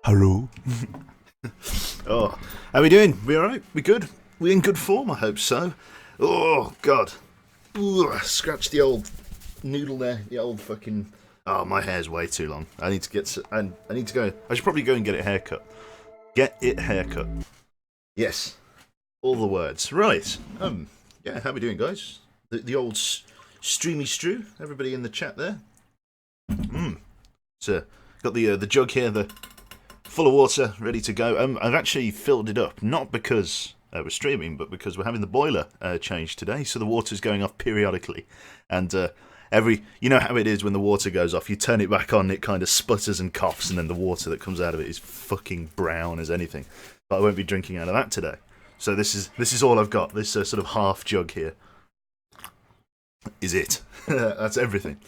Hello. Oh, how we doing? We alright? We good? We in good form? I hope so. Oh, God. Ugh, scratch the old noodle there. The old fucking... Oh, my hair's way too long. I need to get... I need to go... I should probably go and get it haircut. Get it haircut. Yes. All the words. Right. Yeah, how we doing, guys? The old streamy strew. Everybody in the chat there. So, got the jug here, full of water, ready to go. I've actually filled it up, not because we're streaming, but because we're having the boiler changed today, so the water's going off periodically. And you know how it is when the water goes off, you turn it back on, it kind of sputters and coughs, and then the water that comes out of it is fucking brown as anything. But I won't be drinking out of that today. So this is all I've got. This sort of half jug here is it. That's everything.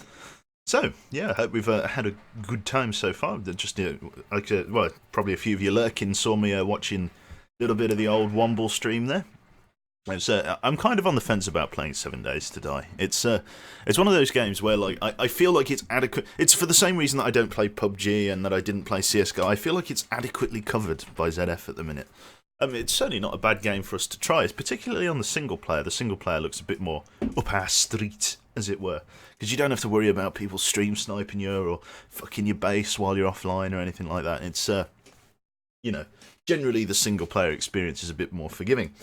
So, yeah, I hope we've had a good time so far. Just, well, probably a few of you lurking saw me watching a little bit of the old Womble stream there. I'm kind of on the fence about playing 7 Days to Die. It's one of those games where like I feel like it's adequate. It's for the same reason that I don't play PUBG and that I didn't play CS:GO. I feel like it's adequately covered by ZF at the minute. It's certainly not a bad game for us to try. It's particularly on the single player. The single player looks a bit more up our street, as it were, because you don't have to worry about people stream sniping you or fucking your base while you're offline or anything like that. It's generally the single player experience is a bit more forgiving.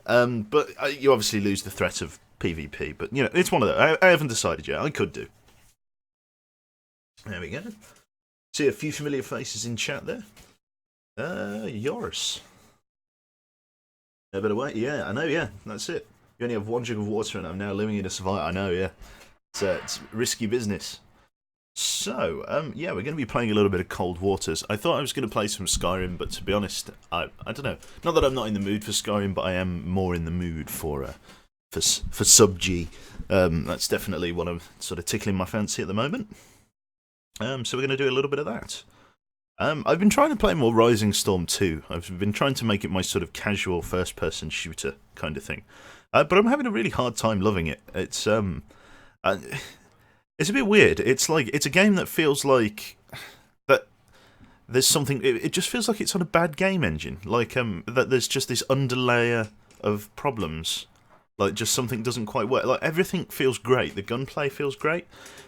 But you obviously lose the threat of PvP. But it's one of those. I haven't decided yet. I could do. There we go. See a few familiar faces in chat there. Yours. A bit of weight, yeah, I know, yeah, that's it. You only have one jug of water and I'm now living in a survival. I know, yeah. It's risky business. So, yeah, we're going to be playing a little bit of Cold Waters. I thought I was going to play some Skyrim, but to be honest, I don't know. Not that I'm not in the mood for Skyrim, but I am more in the mood for sub-G. That's definitely what I'm sort of tickling my fancy at the moment. So we're going to do a little bit of that. I've been trying to play more Rising Storm 2. I've been trying to make it my sort of casual first-person shooter kind of thing. But I'm having a really hard time loving it. It's a bit weird. It's a game that feels like that there's something. It just feels like it's on a bad game engine. Like that there's just this underlayer of problems. Like just something doesn't quite work. Like everything feels great. The gunplay feels great.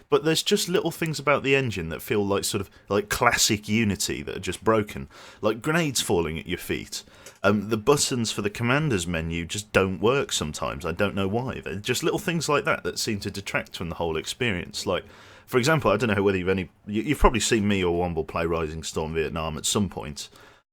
But there's just little things about the engine that feel like sort of like classic Unity that are just broken. Like grenades falling at your feet. The buttons for the commander's menu just don't work sometimes. I don't know why. They're just little things like that seem to detract from the whole experience. Like, for example, I don't know whether you've probably seen me or Womble play Rising Storm Vietnam at some point.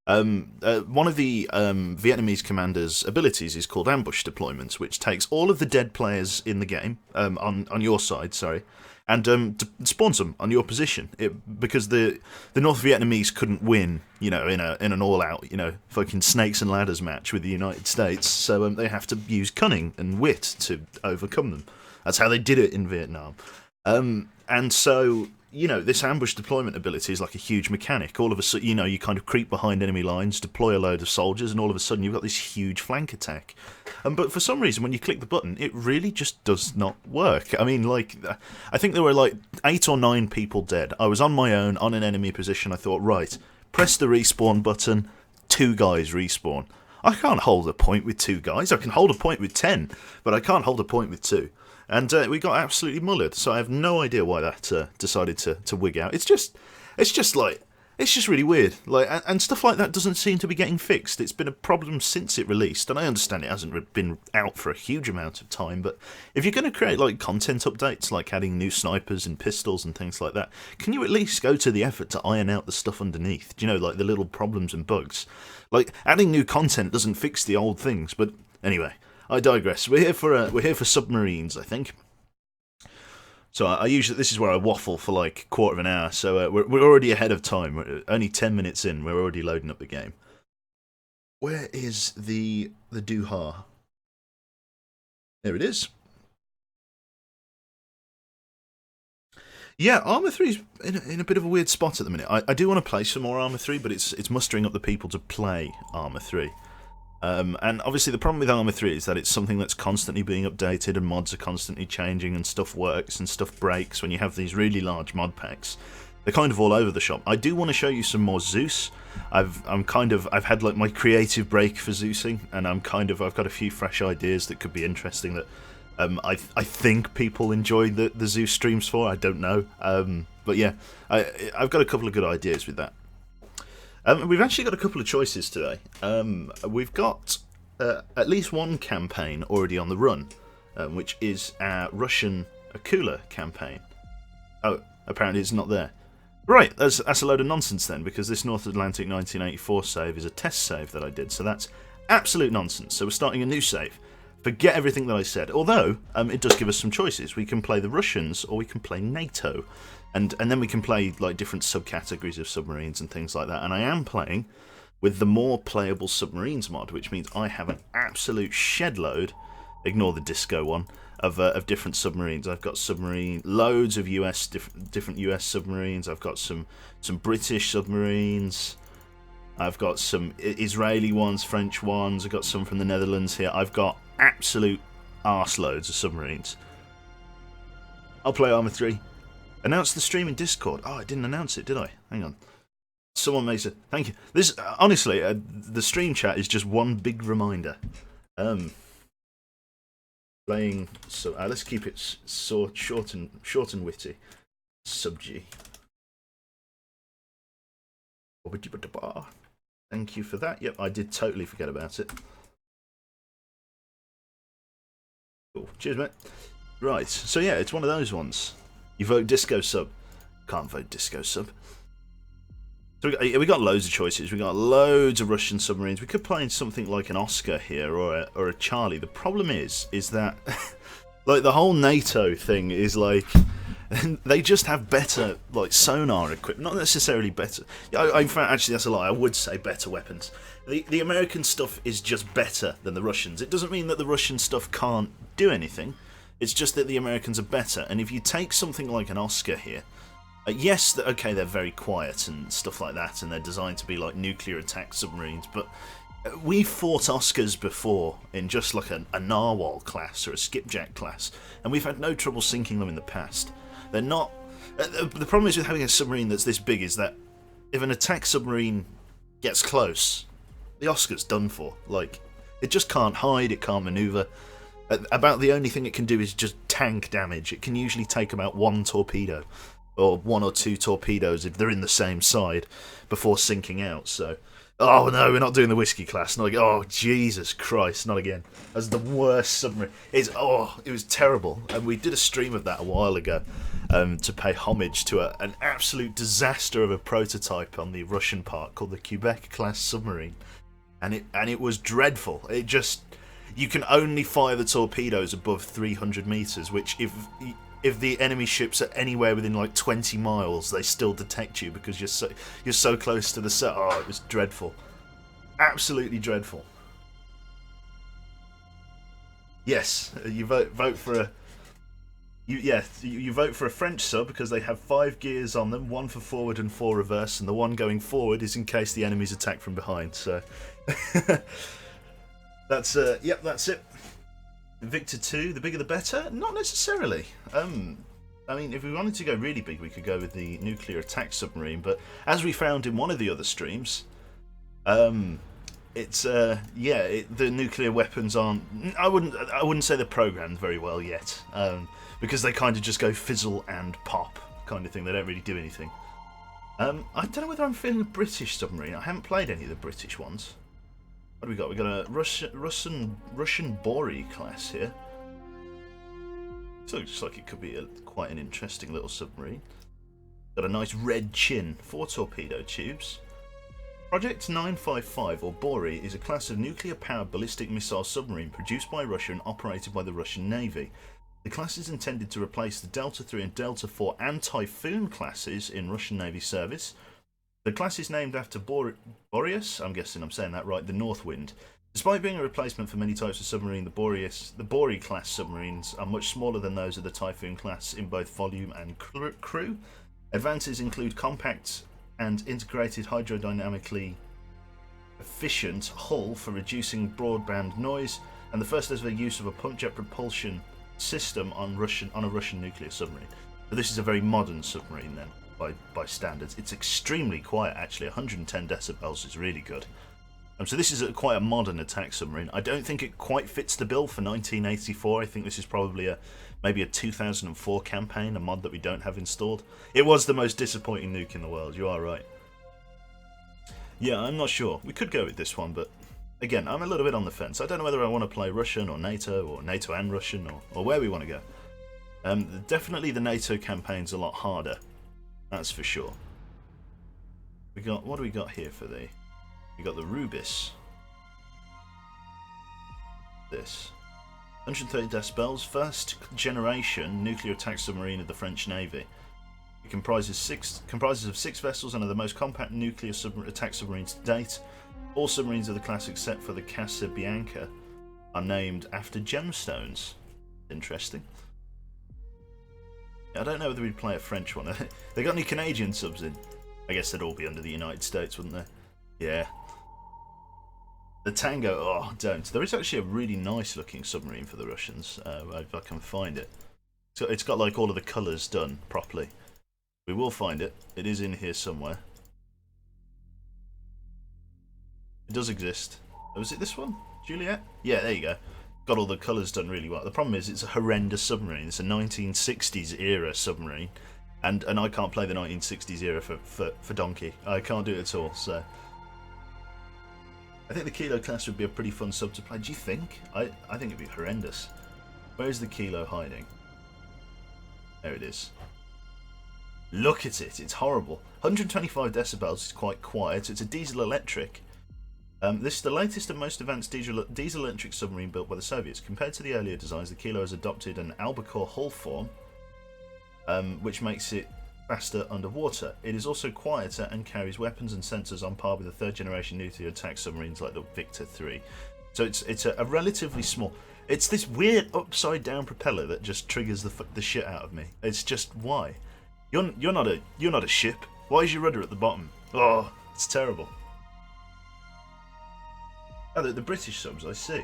One of the Vietnamese commander's abilities is called ambush deployment, which takes all of the dead players in the game on your side, sorry, and spawns them on your position. Because the North Vietnamese couldn't win, in an all-out, fucking snakes and ladders match with the United States, so they have to use cunning and wit to overcome them. That's how they did it in Vietnam. And so, this ambush deployment ability is like a huge mechanic. All of a sudden, you kind of creep behind enemy lines, deploy a load of soldiers, and all of a sudden you've got this huge flank attack. But for some reason, when you click the button, it really just does not work. I mean, I think there were like 8 or 9 people dead. I was on my own, on an enemy position. I thought, right, press the respawn button, 2 guys respawn. I can't hold a point with 2 guys. I can hold a point with 10, but I can't hold a point with 2. And we got absolutely mullered, so I have no idea why that decided to wig out. It's just really weird. And stuff like that doesn't seem to be getting fixed. It's been a problem since it released, and I understand it hasn't been out for a huge amount of time. But if you're going to create content updates, like adding new snipers and pistols and things like that, can you at least go to the effort to iron out the stuff underneath? Do like the little problems and bugs? Like adding new content doesn't fix the old things. But anyway. I digress. We're here for submarines, I think. So I usually this is where I waffle for like a quarter of an hour. So we're already ahead of time. We're only 10 minutes in. We're already loading up the game. Where is the Duha? There it is. Yeah, Arma 3's in a bit of a weird spot at the minute. I do want to play some more Arma 3, but it's mustering up the people to play Arma 3. And obviously the problem with Arma 3 is that it's something that's constantly being updated and mods are constantly changing and stuff works and stuff breaks when you have these really large mod packs. they're kind of all over the shop. I do want to show you some more Zeus. I've had like my creative break for Zeusing, and I've got a few fresh ideas that could be interesting that I think people enjoy the Zeus streams for. I don't know, but yeah, I've got a couple of good ideas with that. We've actually got a couple of choices today. We've got at least one campaign already on the run, which is our Russian Akula campaign. Oh, apparently it's not there. Right, that's a load of nonsense then, because this North Atlantic 1984 save is a test save that I did, so that's absolute nonsense. So we're starting a new save. Forget everything that I said, although it does give us some choices. We can play the Russians, or we can play NATO, and then we can play like different subcategories of submarines and things like that, and I am playing with the more playable submarines mod, which means I have an absolute shed load, ignore the disco one, of different submarines. I've got loads of different US submarines. I've got some British submarines. I've got some Israeli ones, French ones. I've got some from the Netherlands here. I've got absolute arseloads of submarines. I'll play Arma 3. Announce the stream in Discord. Oh, I didn't announce it, did I? Hang on. Someone makes it. Thank you. This honestly, the stream chat is just one big reminder. Playing, so let's keep it short and witty. Sub-G. Thank you for that. Yep, I did totally forget about it. Cool. Cheers, mate. Right, so yeah, it's one of those ones. You vote disco sub. Can't vote disco sub. So we got loads of choices. We got loads of Russian submarines. We could play in something like an Oscar here or a Charlie. The problem is that like the whole NATO thing is like they just have better like sonar equipment, not necessarily better. In fact, actually, that's a lie. I would say better weapons. The American stuff is just better than the Russians. It doesn't mean that the Russian stuff can't do anything. It's just that the Americans are better. And if you take something like an Oscar here. Yes, okay, they're very quiet and stuff like that, and they're designed to be like nuclear attack submarines, but we fought Oscars before in just like a narwhal class or a skipjack class, and we've had no trouble sinking them in the past. They're not... The problem is with having a submarine that's this big is that if an attack submarine gets close, the Oscar's done for. Like, it just can't hide, it can't manoeuvre. About the only thing it can do is just tank damage. It can usually take about one torpedo. Or one or two torpedoes if they're in the same side before sinking out. So, oh no, we're not doing the whiskey class. Not again. Oh Jesus Christ, not again. That's the worst submarine. It was terrible. And we did a stream of that a while ago to pay homage to an absolute disaster of a prototype on the Russian part called the Quebec class submarine, and it was dreadful. It just you can only fire the torpedoes above 300 meters, which if the enemy ships are anywhere within like 20 miles, they still detect you because you're so close to the set. Oh, it was dreadful, absolutely dreadful. Yes, you vote for a. You vote for a French sub because they have 5 gears on them, 1 for forward and 4 reverse, and the one going forward is in case the enemy's attack from behind. So that's that's it. Victor 2, the bigger the better? Not necessarily. I mean, if we wanted to go really big, we could go with the nuclear attack submarine. But as we found in one of the other streams, the nuclear weapons aren't. I wouldn't say they're programmed very well yet, because they kind of just go fizzle and pop kind of thing. They don't really do anything. I don't know whether I'm feeling a British submarine. I haven't played any of the British ones. What do we got? We got a Russian Bori class here. So it looks like it could be quite an interesting little submarine. Got a nice red chin, 4 torpedo tubes. Project 955, or Bori, is a class of nuclear-powered ballistic missile submarine produced by Russia and operated by the Russian Navy. The class is intended to replace the Delta III and Delta IV and Typhoon classes in Russian Navy service. The class is named after Boreas, I'm guessing I'm saying that right, the North Wind. Despite being a replacement for many types of submarine, the Bori class submarines are much smaller than those of the Typhoon class in both volume and crew. Advances include compact and integrated hydrodynamically efficient hull for reducing broadband noise, and the first ever use of a pump jet propulsion system on a Russian nuclear submarine. So this is a very modern submarine then. by standards. It's extremely quiet, actually. 110 decibels is really good. So this is quite a modern attack submarine. I don't think it quite fits the bill for 1984. I think this is probably maybe a 2004 campaign, a mod that we don't have installed. It was the most disappointing nuke in the world, you are right. Yeah, I'm not sure. We could go with this one, but again, I'm a little bit on the fence. I don't know whether I want to play Russian or NATO and Russian, or where we want to go. Definitely the NATO campaign's a lot harder, that's for sure. What do we got here for the... We got the Rubis. This 130 decibels, first generation nuclear attack submarine of the French Navy. It comprises of 6 vessels and are the most compact nuclear attack submarines to date. All submarines of the class except for the Casabianca are named after gemstones. Interesting. I don't know whether we'd play a French one. They got any Canadian subs in? I guess they'd all be under the United States, wouldn't they? Yeah. The Tango, oh, don't. There is actually a really nice looking submarine for the Russians, if I can find it. So it's got like all of the colours done properly. We will find it. It is in here somewhere. It does exist. Oh, is it this one? Juliet? Yeah, there you go. Got all the colours done really well. The problem is it's a horrendous submarine. It's a 1960s era submarine. And I can't play the 1960s era for Donkey. I can't do it at all, so... I think the Kilo class would be a pretty fun sub to play. Do you think? I think it'd be horrendous. Where is the Kilo hiding? There it is. Look at it. It's horrible. 125 decibels is quite quiet. It's a diesel electric. This is the latest and most advanced diesel electric submarine built by the Soviets. Compared to the earlier designs, the Kilo has adopted an albacore hull form, which makes it faster underwater. It is also quieter and carries weapons and sensors on par with the third generation nuclear attack submarines like the Victor 3. So it's a relatively small... It's this weird upside down propeller that just triggers the shit out of me. It's just, why? You're not a ship. Why is your rudder at the bottom? Oh, it's terrible. Oh, the British subs, I see.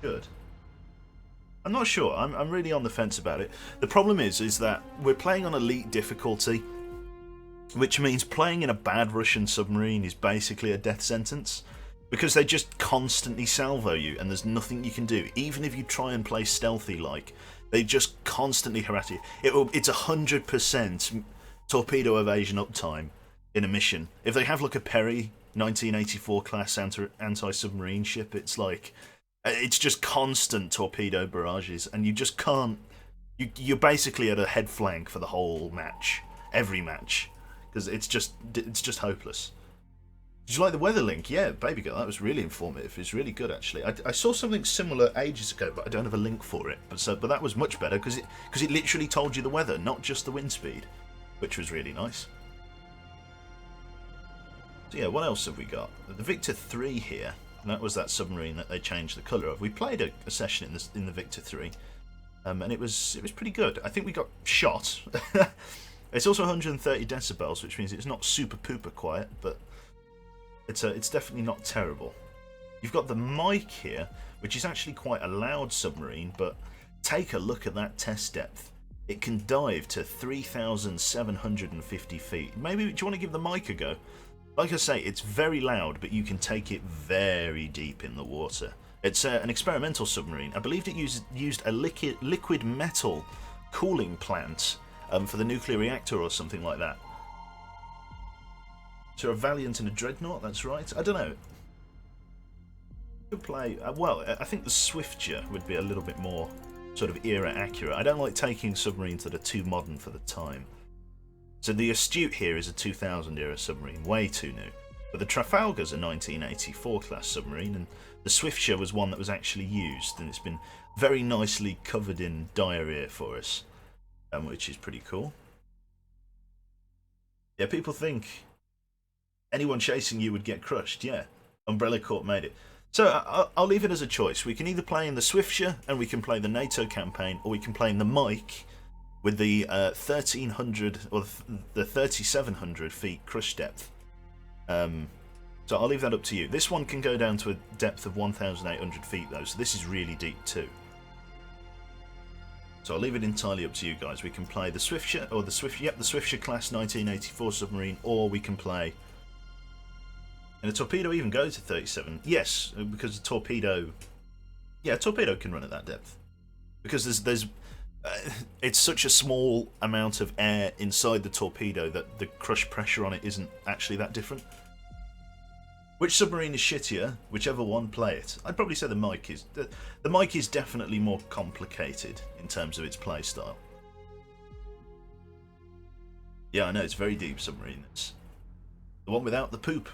Good. I'm not sure. I'm really on the fence about it. The problem is that we're playing on elite difficulty, which means playing in a bad Russian submarine is basically a death sentence, because they just constantly salvo you and there's nothing you can do. Even if you try and play stealthy, like, they just constantly harass you. It's 100% torpedo evasion uptime in a mission. If they have like a Perry 1984 class anti-submarine ship, it's like... It's just constant torpedo barrages, and you just can't... You're basically at a head flank for the whole match. Every match. Because it's just hopeless. Did you like the weather link? Yeah, baby girl, that was really informative. It's really good, actually. I saw something similar ages ago, but I don't have a link for it. But that was much better, because it literally told you the weather, not just the wind speed, which was really nice. So yeah, what else have we got? The Victor 3 here. And that was that submarine that they changed the colour of. We played a session in the Victor 3, and it was pretty good. I think we got shot. It's also 130 decibels, which means it's not super pooper quiet, but it's definitely not terrible. You've got the Mike here, which is actually quite a loud submarine, but take a look at that test depth. It can dive to 3,750 feet. Maybe, do you want to give the Mike a go? Like I say, it's very loud, but you can take it very deep in the water. It's an experimental submarine. I believe it used a liquid metal cooling plant for the nuclear reactor or something like that. So a Valiant and a Dreadnought, that's right. I don't know. Could play... well, I think the Swifture would be a little bit more sort of era accurate. I don't like taking submarines that are too modern for the time. So the Astute here is a 2000 era submarine, way too new. But the Trafalgar's a 1984 class submarine, and the Swifture was one that was actually used, and it's been very nicely covered in diarrhea for us, which is pretty cool. Yeah, people think anyone chasing you would get crushed. Yeah, Umbrella Corp made it. So I'll leave it as a choice. We can either play in the Swifture, and we can play the NATO campaign, or we can play in the Mike, with the 1,300 or the 3,700 feet crush depth. So I'll leave that up to you. This one can go down to a depth of 1,800 feet though, so this is really deep too. So I'll leave it entirely up to you guys. We can play the Swiftsure, or the Swiftsure class 1984 submarine, or we can play. And a torpedo even go to 37? Yes, because a torpedo. Yeah, a torpedo can run at that depth. Because there's it's such a small amount of air inside the torpedo that the crush pressure on it isn't actually that different. Which submarine is shittier? Whichever one, play it. I'd probably say the Mike is. The Mike is definitely more complicated in terms of its play style. Yeah, I know, it's very deep submarine. It's the one without the poop.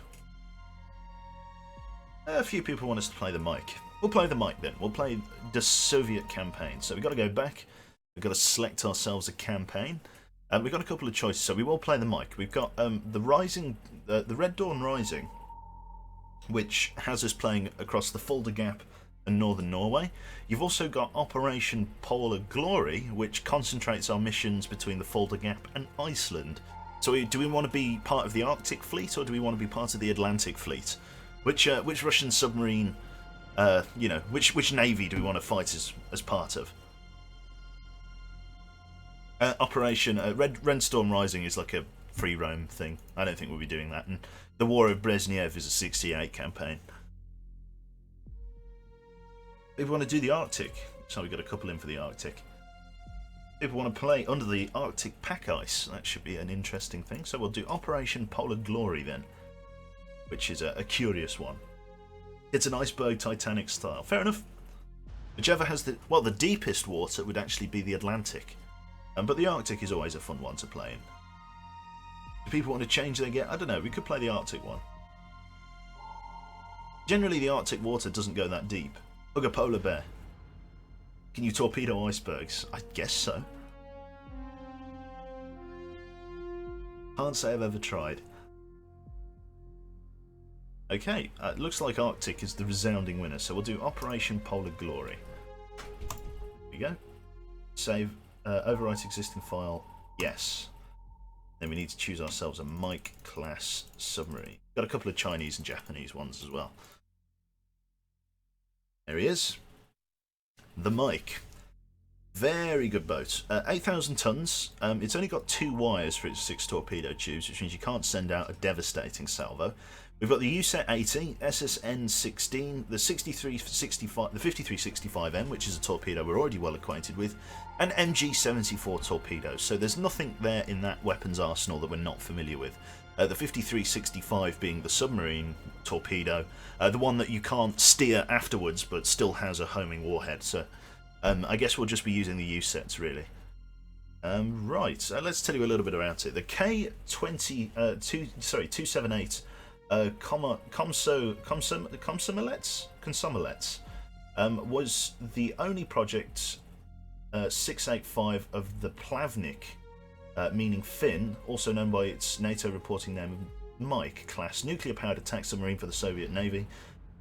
A few people want us to play the Mike. We'll play the Mike then. We'll play the Soviet campaign. So we've got to go back. We've got to select ourselves a campaign. We've got a couple of choices. So we will play the Mike. We've got the Red Dawn Rising, which has us playing across the Fulda Gap and northern Norway. You've also got Operation Polar Glory, which concentrates our missions between the Fulda Gap and Iceland. So do we want to be part of the Arctic Fleet, or do we want to be part of the Atlantic Fleet? Which Russian submarine, which navy do we want to fight as part of? Operation Red Storm Rising is like a free roam thing. I don't think we'll be doing that. And the War of Brezhnev is a 68 campaign. People want to do the Arctic, so we've got a couple in for the Arctic. People want to play under the Arctic pack ice. That should be an interesting thing. So we'll do Operation Polar Glory then, which is a curious one. It's an iceberg Titanic style. Fair enough. Whichever has the deepest water would actually be the Atlantic. But the Arctic is always a fun one to play in. Do people want to change their get? I don't know, we could play the Arctic one. Generally the Arctic water doesn't go that deep. Hug a polar bear. Can you torpedo icebergs? I guess so. Can't say I've ever tried. Okay, it looks like Arctic is the resounding winner, so we'll do Operation Polar Glory. Here we go. Save, overwrite existing file, yes. Then we need to choose ourselves a Mike class submarine. Got a couple of Chinese and Japanese ones as well. There he is. The Mike. Very good boat. 8,000 tons. It's only got 2 wires for its 6 torpedo tubes, which means you can't send out a devastating salvo. We've got the USET 80, SSN 16, the 6365, the 5365M, which is a torpedo we're already well acquainted with, and MG 74 torpedoes. So there's nothing there in that weapons arsenal that we're not familiar with. The 5365 being the submarine torpedo, the one that you can't steer afterwards but still has a homing warhead. So I guess we'll just be using the USETs really. Right, let's tell you a little bit about it. The K278 Komsomolets was the only project 685 of the Plavnik, meaning Finn, also known by its NATO reporting name Mike class nuclear-powered attack submarine for the Soviet Navy.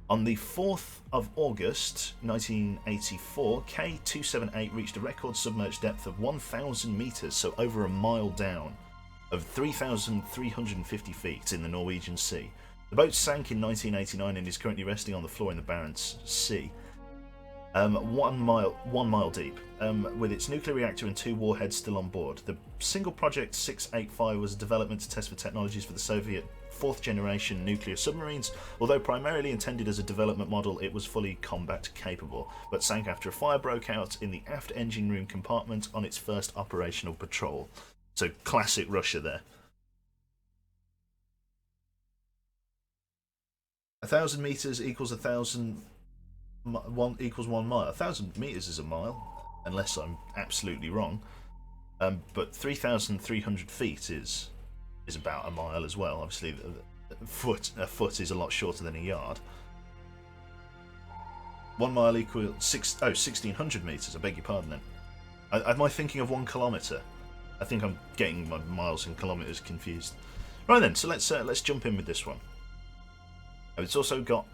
On the 4th of August 1984, K278 reached a record submerged depth of 1,000 meters, so over a mile down, of 3,350 feet in the Norwegian Sea. The boat sank in 1989 and is currently resting on the floor in the Barents Sea, 1 mile deep, with its nuclear reactor and 2 warheads still on board. The single project 685 was a development to test for technologies for the Soviet 4th generation nuclear submarines. Although primarily intended as a development model, it was fully combat capable, but sank after a fire broke out in the aft engine room compartment on its first operational patrol. So classic Russia there. 1,000 meters equals 1,000. 1 equals 1 mile. 1,000 meters is a mile, unless I'm absolutely wrong. But 3,300 feet is about a mile as well. Obviously, a foot is a lot shorter than a yard. 1 mile equals 1,600 meters. I beg your pardon. Then, am I thinking of 1 kilometer? I think I'm getting my miles and kilometers confused. Right then, so let's jump in with this one. It's also got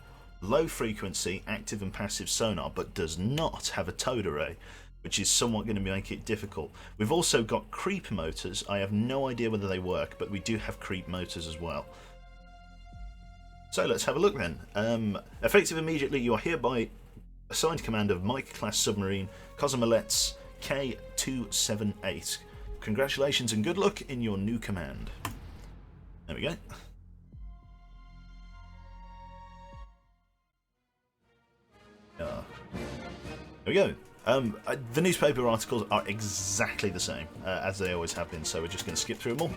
low frequency active and passive sonar, but does not have a towed array, which is somewhat going to make it difficult. We've also got creep motors. I have no idea whether they work, but we do have creep motors as well. So let's have a look then. Effective immediately, you are hereby assigned command of Mike class submarine Komsomolets K278. Congratulations and good luck in your new command. There we go. There we go. The newspaper articles are exactly the same as they always have been, so we're just going to skip through them all.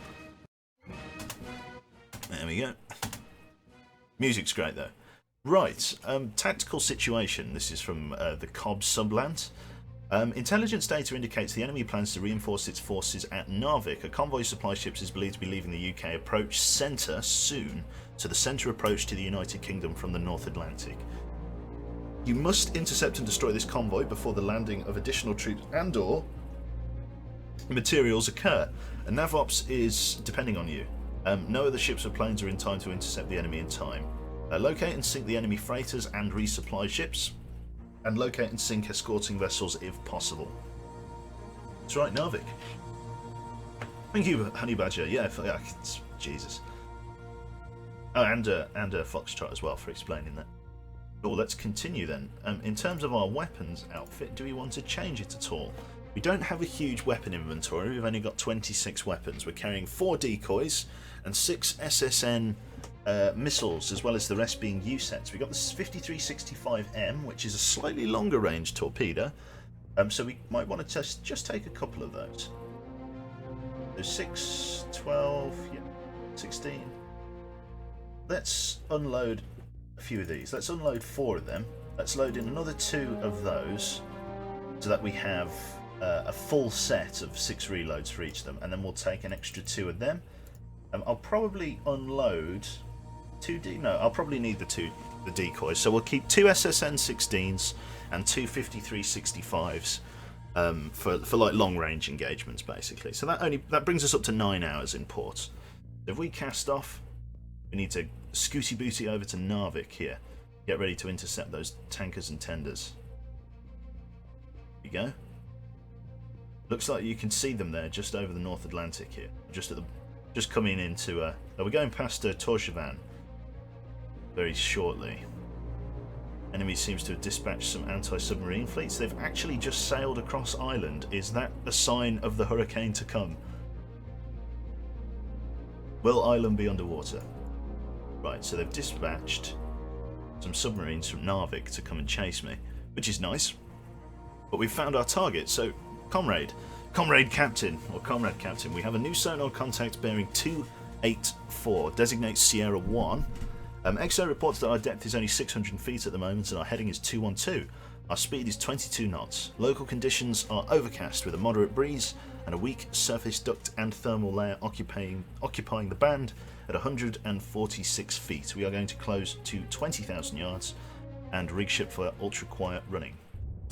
There we go. Music's great though. Right, tactical situation. This is from the Cobb sublant. Intelligence data indicates the enemy plans to reinforce its forces at Narvik. A convoy of supply ships is believed to be leaving the UK approach centre soon, to the centre approach to the United Kingdom from the North Atlantic. You must intercept and destroy this convoy before the landing of additional troops and/or materials occur. A NavOps is depending on you. No other ships or planes are in time to intercept the enemy in time. Locate and sink the enemy freighters and resupply ships, and locate and sink escorting vessels if possible. That's right, Narvik. Thank you, Honey Badger. Yeah, Jesus. Oh, and Foxtrot as well for explaining that. Well, let's continue then. In terms of our weapons outfit, do we want to change it at all? We don't have a huge weapon inventory. We've only got 26 weapons. We're carrying 4 decoys and 6 SSN missiles, as well as the rest being U-sets. We've got this 5365M, which is a slightly longer range torpedo, so we might want to just take a couple of those. There's 6, 12, yeah, 16. Let's unload a few of these. Let's unload 4 of them. Let's load in another 2 of those, so that we have a full set of 6 reloads for each of them, and then we'll take an extra 2 of them. I'll probably unload 2 I'll probably need the decoys, so we'll keep 2 SSN 16s and 2 5365s for like long range engagements basically. So that brings us up to 9 hours in port. So if we cast off, we need to scooty booty over to Narvik here. Get ready to intercept those tankers and tenders. Here we go. Looks like you can see them there just over the North Atlantic here. Just coming into we're going past Torshavan very shortly. Enemy seems to have dispatched some anti-submarine fleets. They've actually just sailed across Ireland. Is that a sign of the hurricane to come? Will Ireland be underwater? Right, so they've dispatched some submarines from Narvik to come and chase me, which is nice. But we've found our target, so Comrade Captain, we have a new sonar contact bearing 284, designates Sierra 1. XO reports that our depth is only 600 feet at the moment and our heading is 212. Our speed is 22 knots. Local conditions are overcast with a moderate breeze and a weak surface duct and thermal layer occupying the band at 146 feet. We are going to close to 20,000 yards and rig ship for ultra quiet running.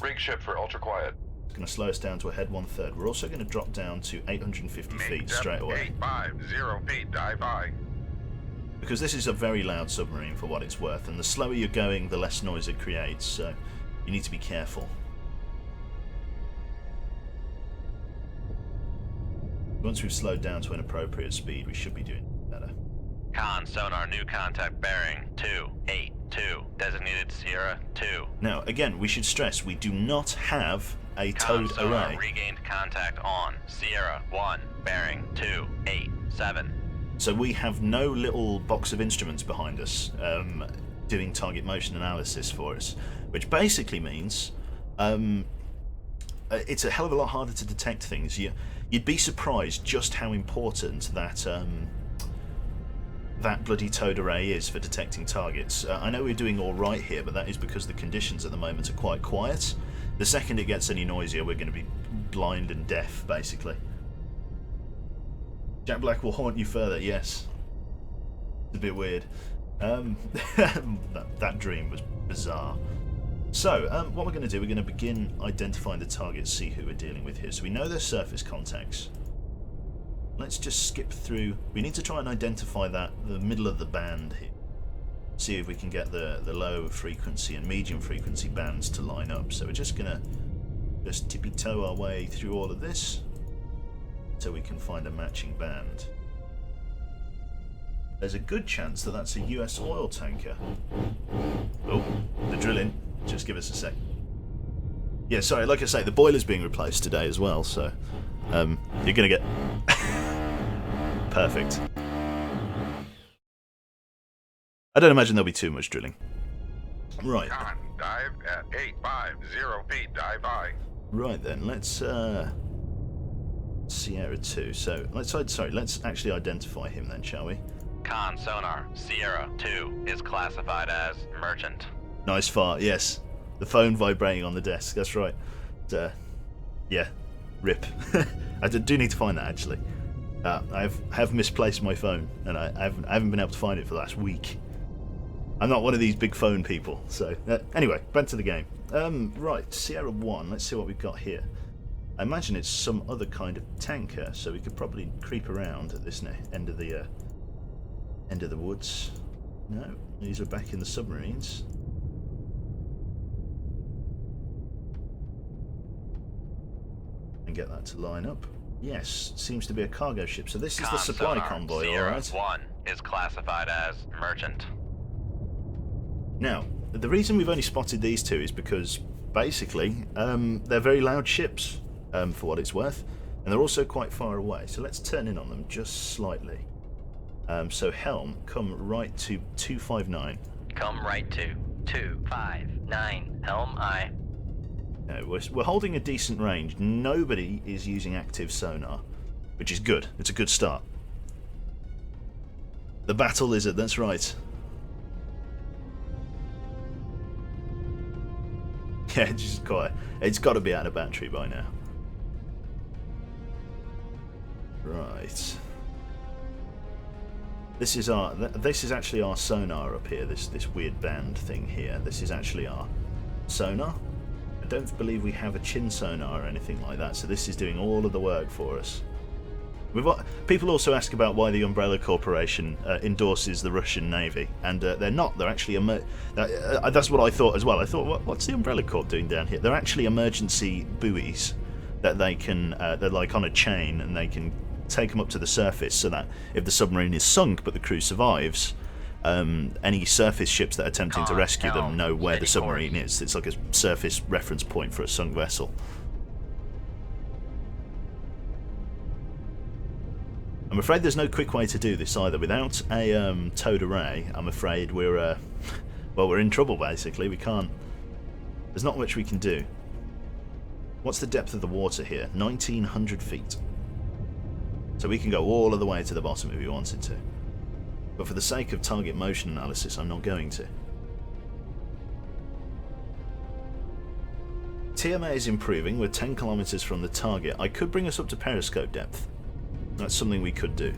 Rig ship for ultra quiet. It's going to slow us down to a head 1/3. We're also going to drop down to 850 feet straight away. 850 feet, dive by. Because this is a very loud submarine for what it's worth, and the slower you're going, the less noise it creates, so you need to be careful. Once we've slowed down to an appropriate speed, we should be doing better. Con, sonar, new contact bearing 282, designated Sierra 2. Now, again, we should stress we do not have a towed sonar, array. regained contact on Sierra 1, bearing 287. So we have no little box of instruments behind us doing target motion analysis for us, which basically means it's a hell of a lot harder to detect things. You'd be surprised just how important that bloody towed array is for detecting targets. I know we're doing all right here, but that is because the conditions at the moment are quite quiet. The second it gets any noisier, we're going to be blind and deaf, basically. Jack Black will haunt you further, yes. It's a bit weird. That dream was bizarre. So, what we're going to do, we're going to begin identifying the targets, see who we're dealing with here. So we know they're surface contacts. Let's just skip through. We need to try and identify the middle of the band here. See if we can get the low frequency and medium frequency bands to line up. So we're just going to tippy-toe our way through all of this so we can find a matching band. There's a good chance that that's a US oil tanker. Oh, they're drilling. Just give us a sec. Yeah, sorry, like I say, the boiler's being replaced today as well, so you're going to get... Perfect. I don't imagine there'll be too much drilling. Right. Con, dive at 850 feet, dive high. Right then, let's Sierra 2. So let's actually identify him then, shall we? Con sonar, Sierra 2 is classified as merchant. Nice fart, yes. The phone vibrating on the desk, that's right. Yeah, rip. I do need to find that actually. I have misplaced my phone, and I haven't been able to find it for the last week. I'm not one of these big phone people, so... anyway, back to the game. Right, Sierra 1, let's see what we've got here. I imagine it's some other kind of tanker, so we could probably creep around at this end of the woods. No, these are back in the submarines. And get that to line up. Yes, seems to be a cargo ship, so this is the supply convoy, alright? Sierra 1 is classified as merchant. Now, the reason we've only spotted these two is because, basically, they're very loud ships, for what it's worth, and they're also quite far away, so let's turn in on them just slightly. So helm, come right to 259. Come right to 259, helm aye. We're holding a decent range. Nobody is using active sonar, which is good. It's a good start. The battle lizard, that's right. Yeah, it's got to be out of battery by now. Right. This is actually our sonar up here. This weird band thing here. This is actually our sonar. I don't believe we have a chin sonar or anything like that. So this is doing all of the work for us. People also ask about why the Umbrella Corporation endorses the Russian Navy, and they're not. They're actually that's what I thought as well. I thought, what's the Umbrella Corp doing down here? They're actually emergency buoys that they can they're like on a chain, and they can take them up to the surface so that if the submarine is sunk but the crew survives, any surface ships that are attempting to rescue them know where the submarine is. It's like a surface reference point for a sunk vessel. I'm afraid there's no quick way to do this either. Without a towed array, I'm afraid we're in trouble basically. We can't. There's not much we can do. What's the depth of the water here? 1900 feet. So we can go all of the way to the bottom if we wanted to. But for the sake of target motion analysis, I'm not going to. TMA is improving. We're 10 kilometers from the target. I could bring us up to periscope depth. That's something we could do.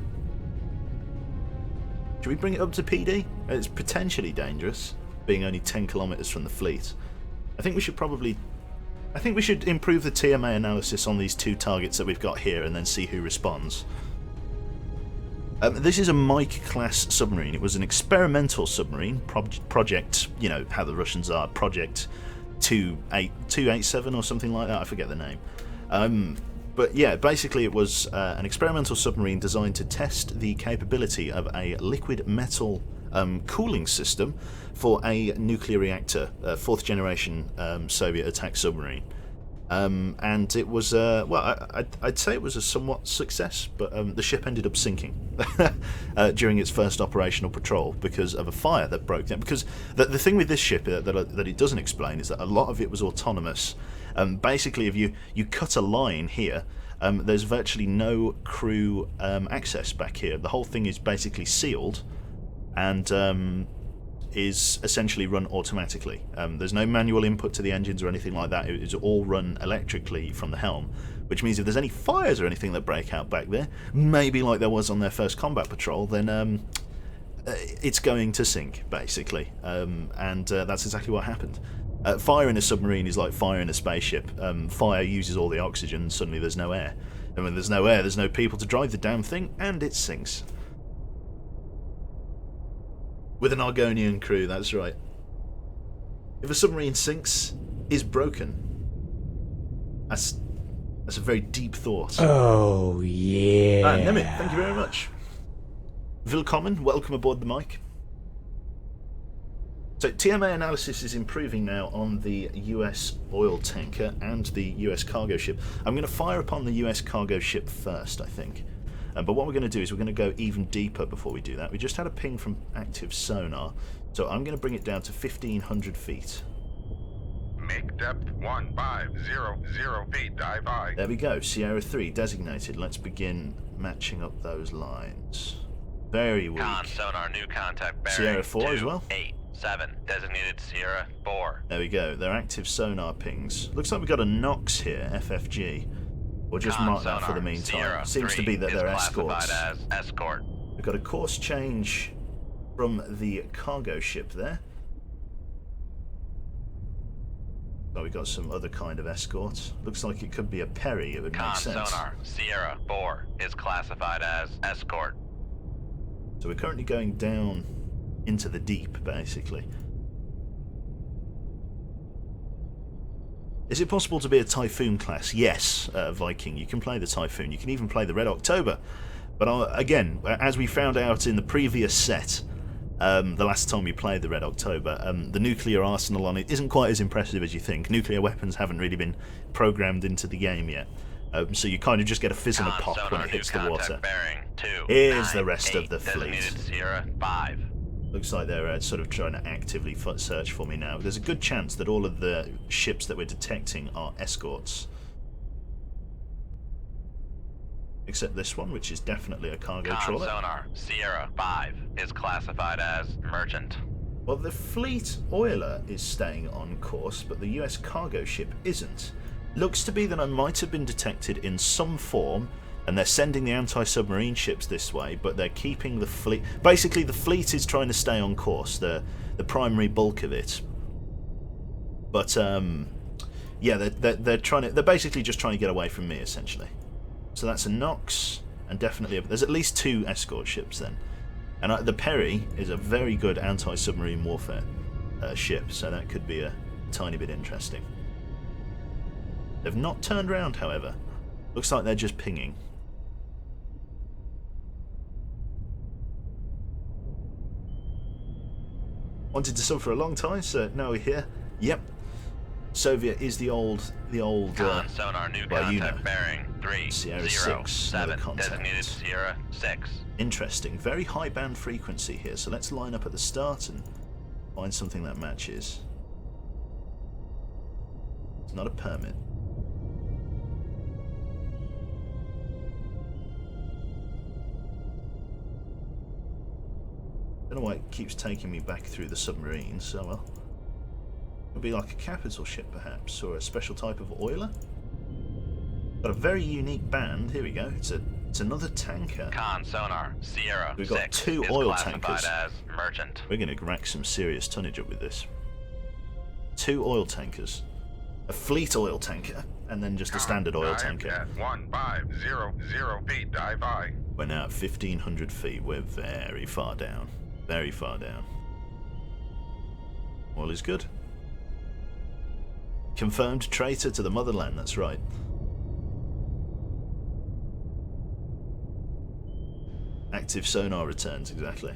Should we bring it up to PD? It's potentially dangerous, being only 10 kilometers from the fleet. I think we should improve the TMA analysis on these two targets that we've got here and then see who responds. This is a Mike-class submarine. It was an experimental submarine, project, you know how the Russians are, Project 287 or something like that, I forget the name. But yeah, basically it was an experimental submarine designed to test the capability of a liquid metal cooling system for a nuclear reactor, fourth generation Soviet attack submarine. And it was, I'd say it was a somewhat success, but the ship ended up sinking during its first operational patrol because of a fire that broke down. Because the thing with this ship that it doesn't explain is that a lot of it was autonomous. Basically, if you cut a line here, there's virtually no crew access back here. The whole thing is basically sealed and is essentially run automatically. There's no manual input to the engines or anything like that. It's all run electrically from the helm, which means if there's any fires or anything that break out back there, maybe like there was on their first combat patrol, then it's going to sink, basically. And that's exactly what happened. Fire in a submarine is like fire in a spaceship. Fire uses all the oxygen and suddenly there's no air. And when there's no air, there's no people to drive the damn thing, and it sinks. With an Argonian crew, that's right. If a submarine sinks, is broken. That's a very deep thought. Oh, yeah. Nemit, thank you very much. Willkommen, welcome aboard the mic. So TMA analysis is improving now on the US oil tanker and the US cargo ship. I'm going to fire upon the US cargo ship first, I think. But what we're going to do is we're going to go even deeper before we do that. We just had a ping from active sonar, so I'm going to bring it down to 1,500 feet. Make depth 1500 feet, dive high. There we go, Sierra 3 designated. Let's begin matching up those lines. Very weak. Con sonar, new contact bearing. Sierra 4 as well. 287, designated Sierra 4. There we go, they're active sonar pings. Looks like we've got a Nox here, FFG. We'll just mark that for the meantime. Sierra Seems to be that they're escorts. As escort. We've got a course change from the cargo ship there. So we've got some other kind of escorts. Looks like it could be a Perry, it would make sense. Sonar, Sierra 4 is classified as escort. So we're currently going down into the deep, basically. Is it possible to be a Typhoon class? Yes, Viking. You can play the Typhoon. You can even play the Red October. But again, as we found out in the previous set, the last time we played the Red October, the nuclear arsenal on it isn't quite as impressive as you think. Nuclear weapons haven't really been programmed into the game yet. So you kind of just get a fizz and a pop when it hits the water. Here's the rest of the fleet. Sierra 5. Looks like they're sort of trying to actively search for me now. There's a good chance that all of the ships that we're detecting are escorts. Except this one, which is definitely a cargo trawler. Sonar, Sierra 5 is classified as merchant. Well, the fleet oiler is staying on course, but the US cargo ship isn't. Looks to be that I might have been detected in some form, and they're sending the anti-submarine ships this way, but they're keeping the fleet... Basically, the fleet is trying to stay on course, the primary bulk of it. But, yeah, they're basically just trying to get away from me, essentially. So that's a Nox, and definitely... There's at least 2 escort ships, then. And the Perry is a very good anti-submarine warfare ship, so that could be a tiny bit interesting. They've not turned around, however. Looks like they're just pinging. Wanted to sub for a long time, so now we're here. Yep. Soviet is the old sonar, new well, you know. bearing 3 Sierra 0 6, 7, contact. designated Sierra 6. Interesting. Very high band frequency here, so let's line up at the start and find something that matches. It's not a permit. I don't know why it keeps taking me back through the submarines, so well. It'll be like a capital ship perhaps, or a special type of oiler. Got a very unique band, here we go, it's another tanker. Con sonar, Sierra We've got 6 2 is oil classified tankers. as merchant. We're going to rack some serious tonnage up with this. 2 oil tankers. A fleet oil tanker, and then just a standard oil tanker. At 1500 feet, dive high. We're now at 1,500 feet, we're very far down. Very far down. All is good. Confirmed traitor to the motherland, that's right. Active sonar returns, exactly.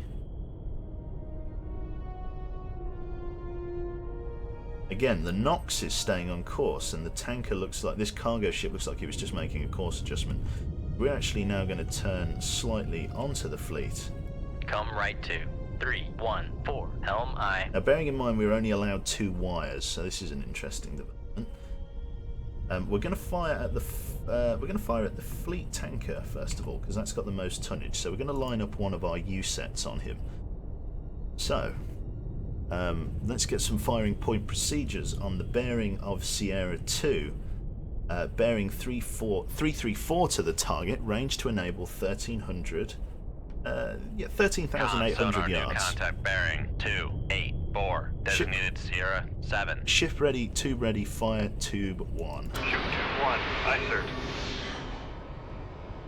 Again, the Nox is staying on course, and the tanker looks like... This cargo ship looks like it was just making a course adjustment. We're actually now going to turn slightly onto the fleet. Come right to 314 helm I. Now, bearing in mind we're only allowed 2 wires, so this is an interesting development. We're going to fire at the fleet tanker first of all, because that's got the most tonnage. So we're going to line up one of our U sets on him. So let's get some firing point procedures on the bearing of Sierra 2. Bearing 334 to the target, range to enable 1300. 13,800 yards. Contact bearing 284, designated Sierra 7. Shift ready, tube ready, fire tube 1. Shoot tube 1, aye sir.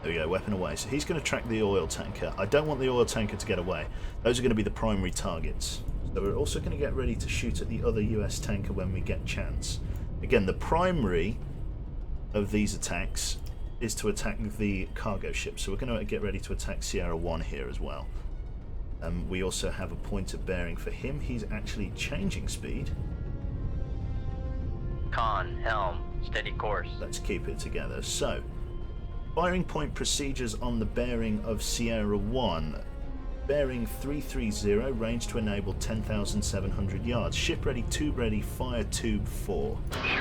There we go, weapon away. So he's going to track the oil tanker. I don't want the oil tanker to get away. Those are going to be the primary targets. So we're also going to get ready to shoot at the other US tanker when we get chance. Again, the primary of these attacks is to attack the cargo ship, so we're going to get ready to attack Sierra 1 here as well. We also have a point of bearing for him. He's actually changing speed. Con, helm, steady course. Let's keep it together. So, firing point procedures on the bearing of Sierra 1. Bearing 330, range to enable 10,700 yards. Ship ready, tube ready, fire tube 4. Shoot tube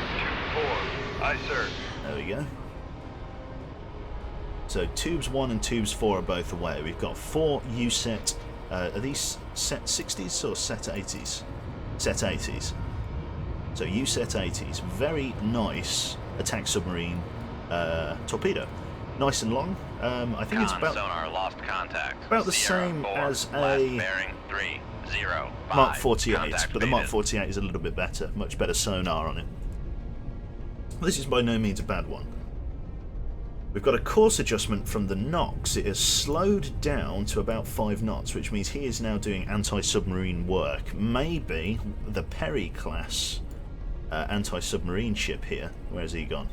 4. Aye, sir. There we go. So tubes 1 and tubes 4 are both away. We've got 4 U-set. Are these set 60s or set 80s? Set 80s. So U-set 80s. Very nice attack submarine torpedo. Nice and long. I think it's about sonar lost contact. about the Sierra same 4, as last a bearing 305. Mark 48, Contact but the Mark faded. 48 is a little bit better. Much better sonar on it. This is by no means a bad one. We've got a course adjustment from the Knox. It has slowed down to about 5 knots, which means he is now doing anti-submarine work. Maybe the Perry class anti-submarine ship here. Where has he gone?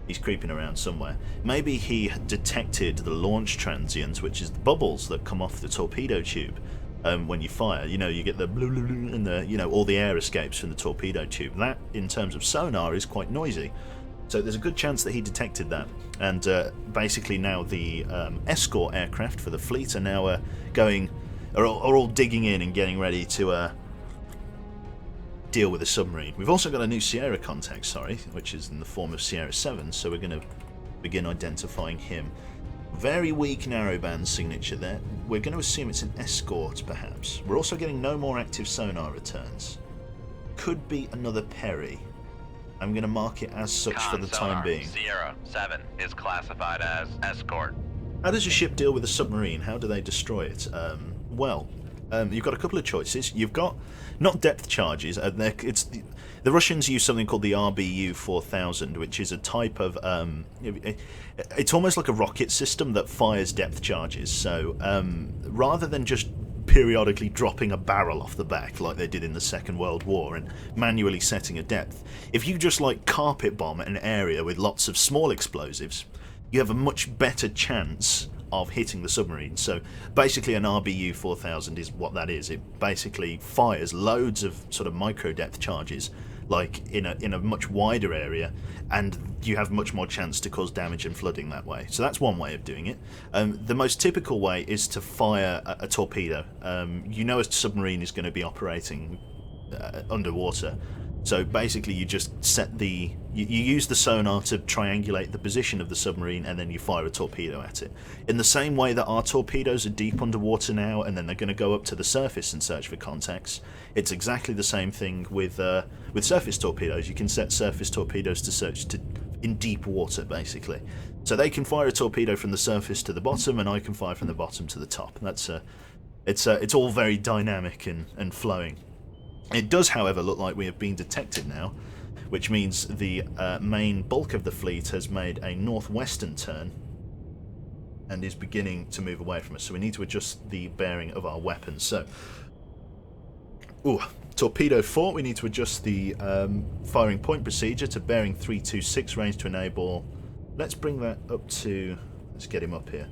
He's creeping around somewhere. Maybe he detected the launch transient, which is the bubbles that come off the torpedo tube when you fire. You know, you get the blue and the, you know, all the air escapes from the torpedo tube. That, in terms of sonar, is quite noisy. So there's a good chance that he detected that. And basically now the escort aircraft for the fleet are now are all digging in and getting ready to deal with the submarine. We've also got a new Sierra contact, which is in the form of Sierra 7, so we're going to begin identifying him. Very weak narrowband signature there. We're going to assume it's an escort, perhaps. We're also getting no more active sonar returns. Could be another Perry. I'm going to mark it as such for the time being. Sierra 7 is classified as escort. How does a ship deal with a submarine? How do they destroy it? Well, you've got a couple of choices. You've got not depth charges. The Russians use something called the RBU 4000, which is a type of it's almost like a rocket system that fires depth charges. So rather than just periodically dropping a barrel off the back like they did in the Second World War and manually setting a depth, if you just like carpet bomb an area with lots of small explosives, you have a much better chance of hitting the submarine. So basically an RBU 4000 is what that is. It basically fires loads of sort of micro depth charges like in a much wider area, and you have much more chance to cause damage and flooding that way. So that's one way of doing it. The most typical way is to fire a torpedo. You know a submarine is going to be operating underwater, so basically you just set you use the sonar to triangulate the position of the submarine, and then you fire a torpedo at it. In the same way that our torpedoes are deep underwater now, and then they're going to go up to the surface and search for contacts, it's exactly the same thing with surface torpedoes. You can set surface torpedoes to search in deep water, basically. So they can fire a torpedo from the surface to the bottom, and I can fire from the bottom to the top. It's all very dynamic and flowing. It does, however, look like we have been detected now, which means the main bulk of the fleet has made a northwestern turn and is beginning to move away from us. So we need to adjust the bearing of our weapons. So, torpedo 4, we need to adjust the firing point procedure to bearing 326, range to enable. Let's bring that up to. Let's get him up here.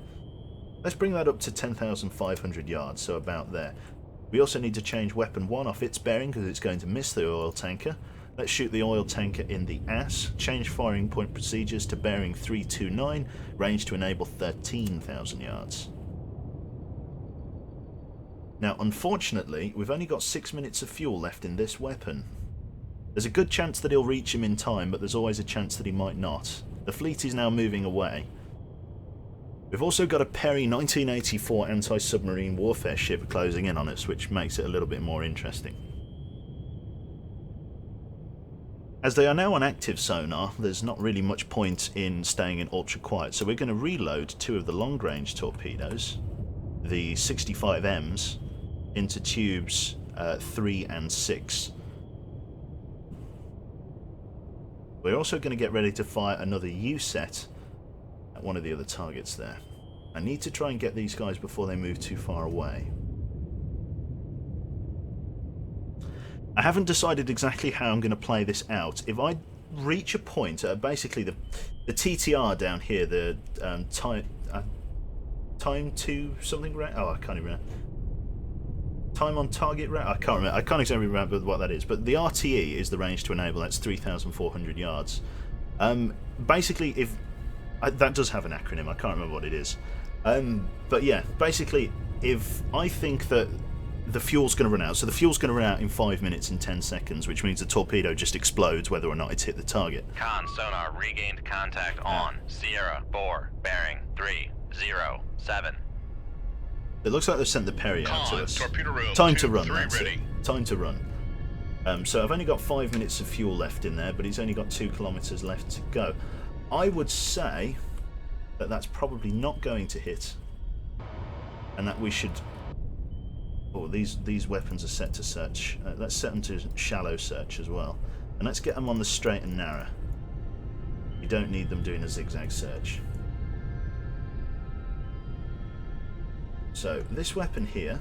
Let's bring that up to 10,500 yards, so about there. We also need to change weapon 1 off its bearing because it's going to miss the oil tanker. Let's shoot the oil tanker in the ass. Change firing point procedures to bearing 329, range to enable 13,000 yards. Now, unfortunately, we've only got 6 minutes of fuel left in this weapon. There's a good chance that he'll reach him in time, but there's always a chance that he might not. The fleet is now moving away. We've also got a Perry 1984 anti-submarine warfare ship closing in on us, which makes it a little bit more interesting. As they are now on active sonar, there's not really much point in staying in ultra quiet, so we're going to reload 2 of the long-range torpedoes, the 65Ms, into tubes 3 and 6. We're also going to get ready to fire another U-set at one of the other targets there. I need to try and get these guys before they move too far away. I haven't decided exactly how I'm going to play this out. If I reach a point, basically the TTR down here, the time to something, oh, I can't even remember. time on target range. I can't remember. I can't exactly remember what that is. But the RTE is the range to enable. That's 3,400 yards. Basically, if that does have an acronym, I can't remember what it is. But yeah, basically, if I think that the fuel's going to run out, so the fuel's going to run out in 5 minutes and 10 seconds, which means the torpedo just explodes whether or not it's hit the target. Con sonar regained contact on Sierra 4, bearing 307. It looks like they've sent the Perry out to us. Torpedo room, Time 2, to run, 3 that's ready. it. Time to run. So I've only got 5 minutes of fuel left in there, but he's only got 2 kilometres left to go. I would say that that's probably not going to hit, and that we should... Oh, these weapons are set to search. Let's set them to shallow search as well. And let's get them on the straight and narrow. You don't need them doing a zigzag search. So, this weapon here,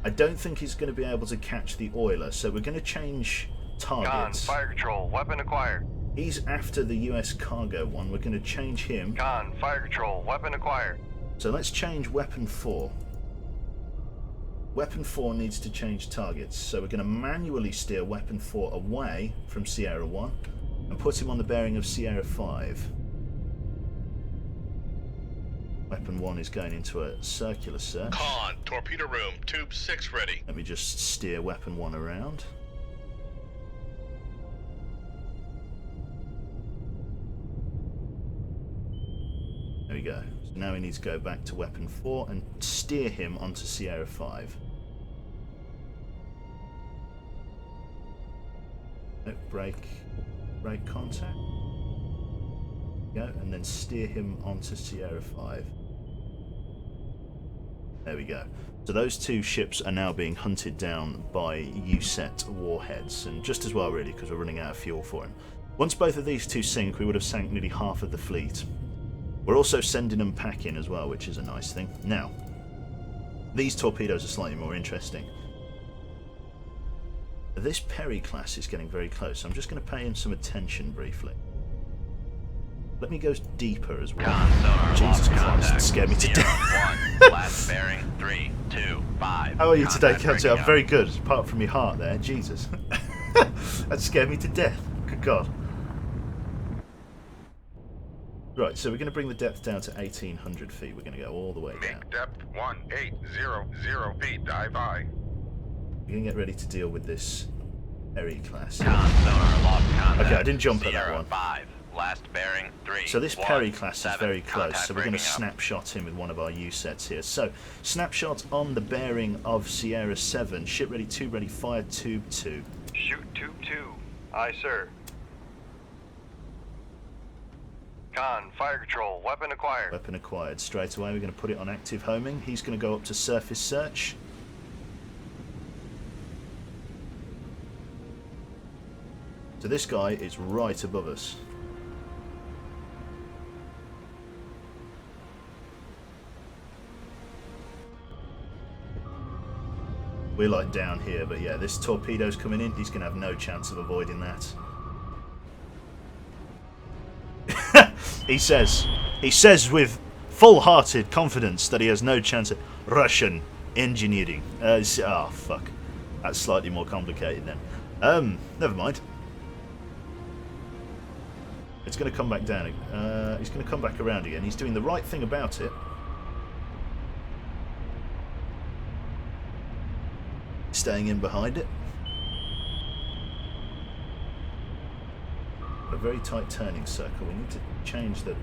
I don't think he's going to be able to catch the oiler, so we're going to change targets. Con, fire control, weapon acquired. He's after the US cargo one. We're going to change him. Con, fire control, weapon acquired. So let's change weapon 4. Weapon 4 needs to change targets, so we're going to manually steer weapon 4 away from Sierra 1 and put him on the bearing of Sierra 5. Weapon 1 is going into a circular search. Con, torpedo room, tube 6 ready. Let me just steer weapon 1 around. There we go. So now we need to go back to weapon 4 and steer him onto Sierra 5. No, break contact. Go, and then steer him onto Sierra 5. There we go. So those two ships are now being hunted down by USET warheads, and just as well really, because we're running out of fuel for him. Once both of these two sink, we would have sank nearly half of the fleet. We're also sending them packing as well, which is a nice thing. Now, these torpedoes are slightly more interesting. This Perry class is getting very close. I'm just going to pay him some attention briefly. Let me go deeper as well. Con sonar Jesus lost Christ, contact. it scared me to Sierra death. 1, last bearing 325. How are you today, Contact Captain? breaking I'm up. very good, apart from your heart there. Jesus. That scared me to death. Good God. Right, so we're going to bring the depth down to 1,800 feet. We're going to go all the way down. Make depth 1800 feet, dive high. We're going to get ready to deal with this Perry class. Con sonar lost contact. Okay, I didn't jump at that Sierra one. 5, last bearing 3. So this Perry class is 17, very close, contact so we're going to breaking up. snapshot him with one of our U-sets here. So, snapshot on the bearing of Sierra 7. Ship ready, tube ready, fire tube 2. Shoot tube 2. Aye, sir. Con, fire control, weapon acquired. Weapon acquired. Straight away we're going to put it on active homing. He's going to go up to surface search. So this guy is right above us. We're like down here, but yeah, this torpedo's coming in. He's going to have no chance of avoiding that. He says with full-hearted confidence that he has no chance of Russian engineering. Oh, fuck. That's slightly more complicated then. Never mind. It's going to come back down. He's going to come back around again. He's doing the right thing about it. Staying in behind it. A very tight turning circle. We need to change the...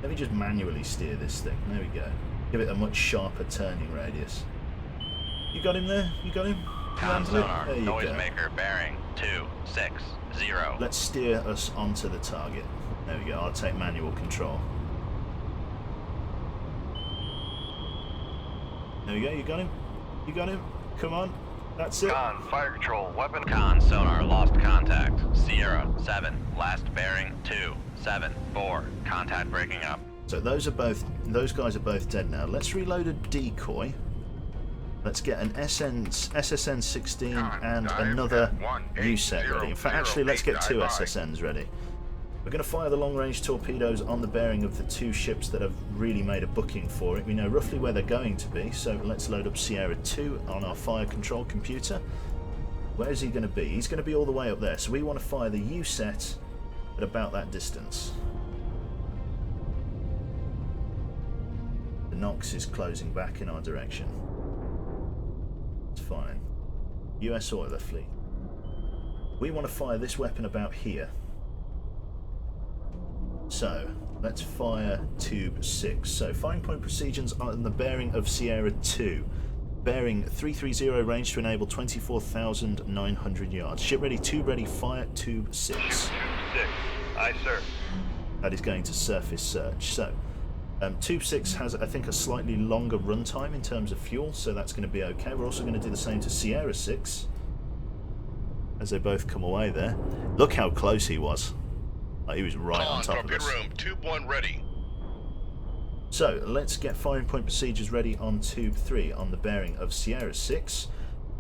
Let me just manually steer this thing. There we go. Give it a much sharper turning radius. You got him there? You got him? Con Landed it? sonar, There you go. noisemaker bearing 260. Let's steer us onto the target. There we go. I'll take manual control. There we go. You got him? You got him? Come on. That's it. Con, fire control, weapon. Con sonar lost contact. Sierra 7, last bearing 274. Contact breaking up. So those guys are both dead now. Let's reload a decoy. Let's get an SSN 16 and another U-set ready. In fact, actually, let's get two SSNs ready. We're going to fire the long-range torpedoes on the bearing of the two ships that have really made a booking for it. We know roughly where they're going to be, so let's load up Sierra 2 on our fire control computer. Where is he going to be? He's going to be all the way up there, so we want to fire the U-set at about that distance. The Nox is closing back in our direction. It's fine. US oiler fleet. We want to fire this weapon about here. So, let's fire tube 6. So, firing point precisions on the bearing of Sierra 2. Bearing 330 range to enable 24,900 yards. Ship ready, tube ready, fire tube 6. Tube 6. Aye, sir. That is going to surface search. So, tube 6 has, I think, a slightly longer runtime in terms of fuel, so that's going to be okay. We're also going to do the same to Sierra 6. As they both come away there. Look how close he was. Like, he was right on top of us. Room, tube 1 ready. So, let's get firing point procedures ready on tube 3 on the bearing of Sierra 6.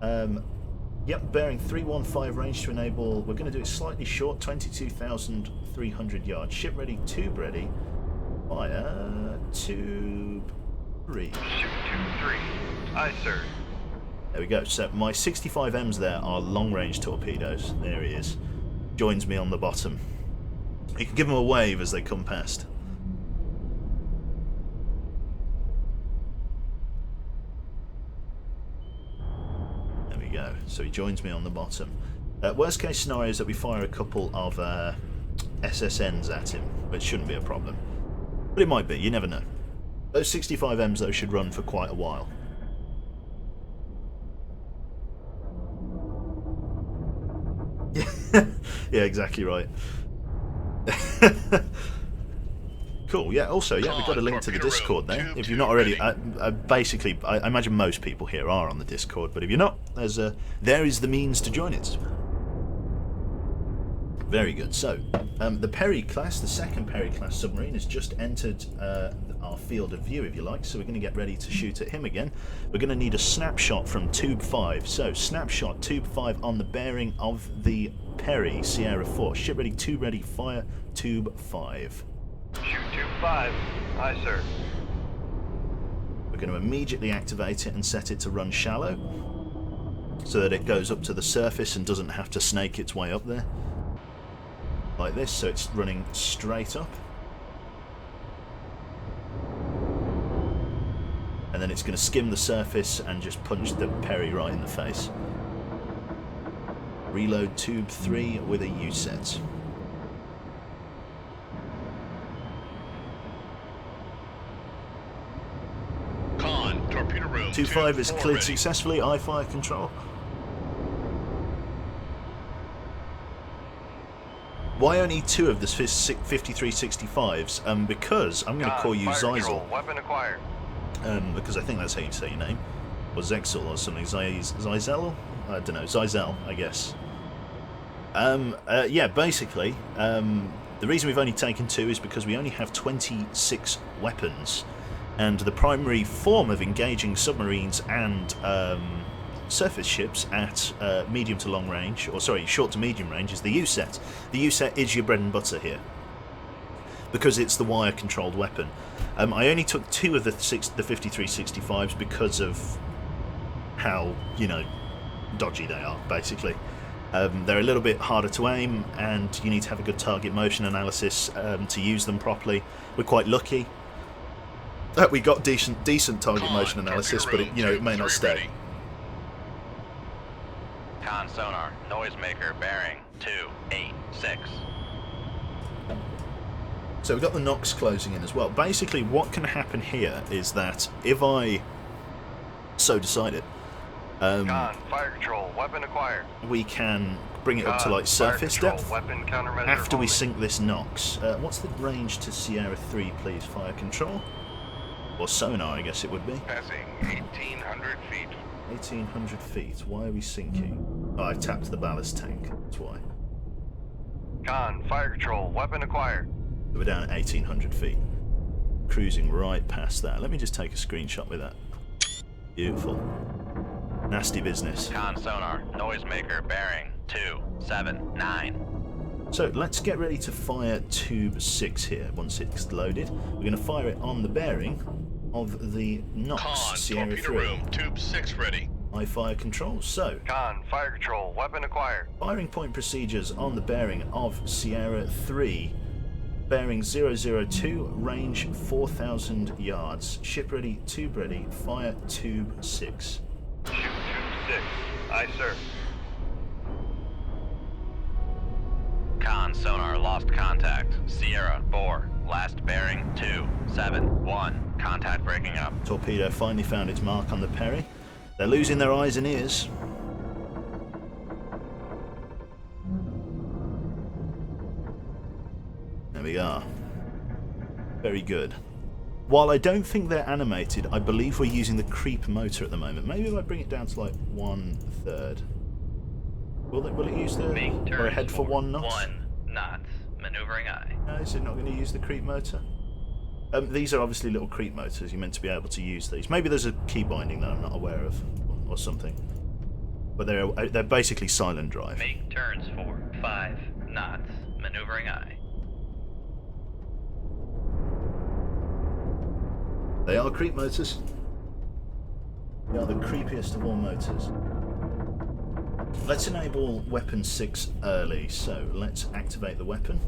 Yep, bearing 315 range to enable, we're going to do it slightly short, 22,300 yards. Ship ready, tube ready. Fire tube 3. Shoot tube 3. Aye, sir. There we go. So, my 65Ms there are long-range torpedoes. There he is. Joins me on the bottom. You can give them a wave as they come past. There we go. So he joins me on the bottom. Worst case scenario is that we fire a couple of SSNs at him, which shouldn't be a problem. But it might be, you never know. Those 65Ms though should run for quite a while. Yeah, exactly right. Cool. Yeah. Also, yeah, we've got a link to the Discord there. If you're not already, basically, I imagine most people here are on the Discord. But if you're not, there is the means to join it. Very good. So, the Perry class, the second Perry class submarine, has just entered our field of view, if you like. So we're going to get ready to shoot at him again. We're going to need a snapshot from tube 5. So, snapshot tube 5 on the bearing of the Perry Sierra 4. Ship ready, tube ready, fire tube 5. Shoot tube 5. Aye, sir. We're going to immediately activate it and set it to run shallow so that it goes up to the surface and doesn't have to snake its way up there. Like this, so it's running straight up. And then it's going to skim the surface and just punch the Perry right in the face. Reload tube 3 with a U-set. Con, torpedo room. Tube 5 is cleared ready. successfully. I fire control. Why only 2 of the 5365s? Because I'm going to call you Zeisel. Weapon acquired. Because I think that's how you say your name. Or Zexel or something. Zeisel? I don't know. Zeisel, I guess. Yeah, basically, the reason we've only taken 2 is because we only have 26 weapons. And the primary form of engaging submarines and surface ships at medium to long range, or sorry, short to medium range, is the U-set. The U-set is your bread and butter here, because it's the wire-controlled weapon. I only took 2 of the 5365s because of how, you know, dodgy they are, basically. They're a little bit harder to aim, and you need to have a good target motion analysis to use them properly. We're quite lucky that we got decent target motion analysis, but it may not stay. Ready. Con sonar, noisemaker, bearing 286. So we've got the Nox closing in as well. Basically, what can happen here is that if I so decided, Con, fire control, weapon acquired. we can bring it up to like surface depth Weapon countermeasure after we holding. sink this Nox. What's the range to Sierra 3, please? Fire control? Or sonar, I guess it would be. Passing 1,800 feet. 1,800 feet. Why are we sinking? Oh, I tapped the ballast tank. That's why. Con, fire control, weapon acquired. We're down at 1,800 feet. Cruising right past that. Let me just take a screenshot with that. Beautiful. Nasty business. Con sonar, noisemaker, bearing 279. So let's get ready to fire tube 6 here. Once it's loaded, we're going to fire it on the bearing of the Nox Con, Sierra torpedo 3. room, tube 6 ready. High fire controls. So, Con, fire control, weapon acquired. firing point procedures on the bearing of Sierra 3. Bearing 002, range 4,000 yards. Ship ready, tube ready, fire tube 6. Shoot tube 6. Aye, sir. Con sonar lost contact. Sierra 4. Last bearing 271. Contact breaking up. Torpedo finally found its mark on the Perry. They're losing their eyes and ears. There we are. Very good. While I don't think they're animated, I believe we're using the creep motor at the moment. Maybe if I bring it down to like 1/3. Will it use the... or head for 1 knot? 1 knots. Maneuvering aye. No, is it not going to use the creep motor? These are obviously little creep motors. You're meant to be able to use these. Maybe there's a key binding that I'm not aware of, or something. But they're basically silent drive. Make turns for 5 knots. Maneuvering aye. They are creep motors. They are the creepiest of all motors. Let's enable weapon 6 early. So let's activate the weapon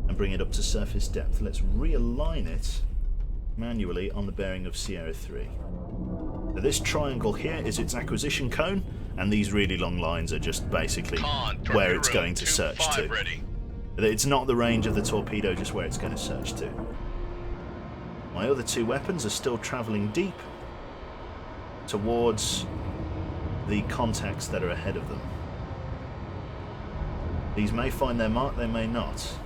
and bring it up to surface depth. Let's realign it manually on the bearing of Sierra 3. Now this triangle here is its acquisition cone, and these really long lines are just basically Con, where it's torpedo going to tube search 5 to. ready. It's not the range of the torpedo, just where it's going to search to. My other 2 weapons are still travelling deep towards the contacts that are ahead of them. These may find their mark, they may not.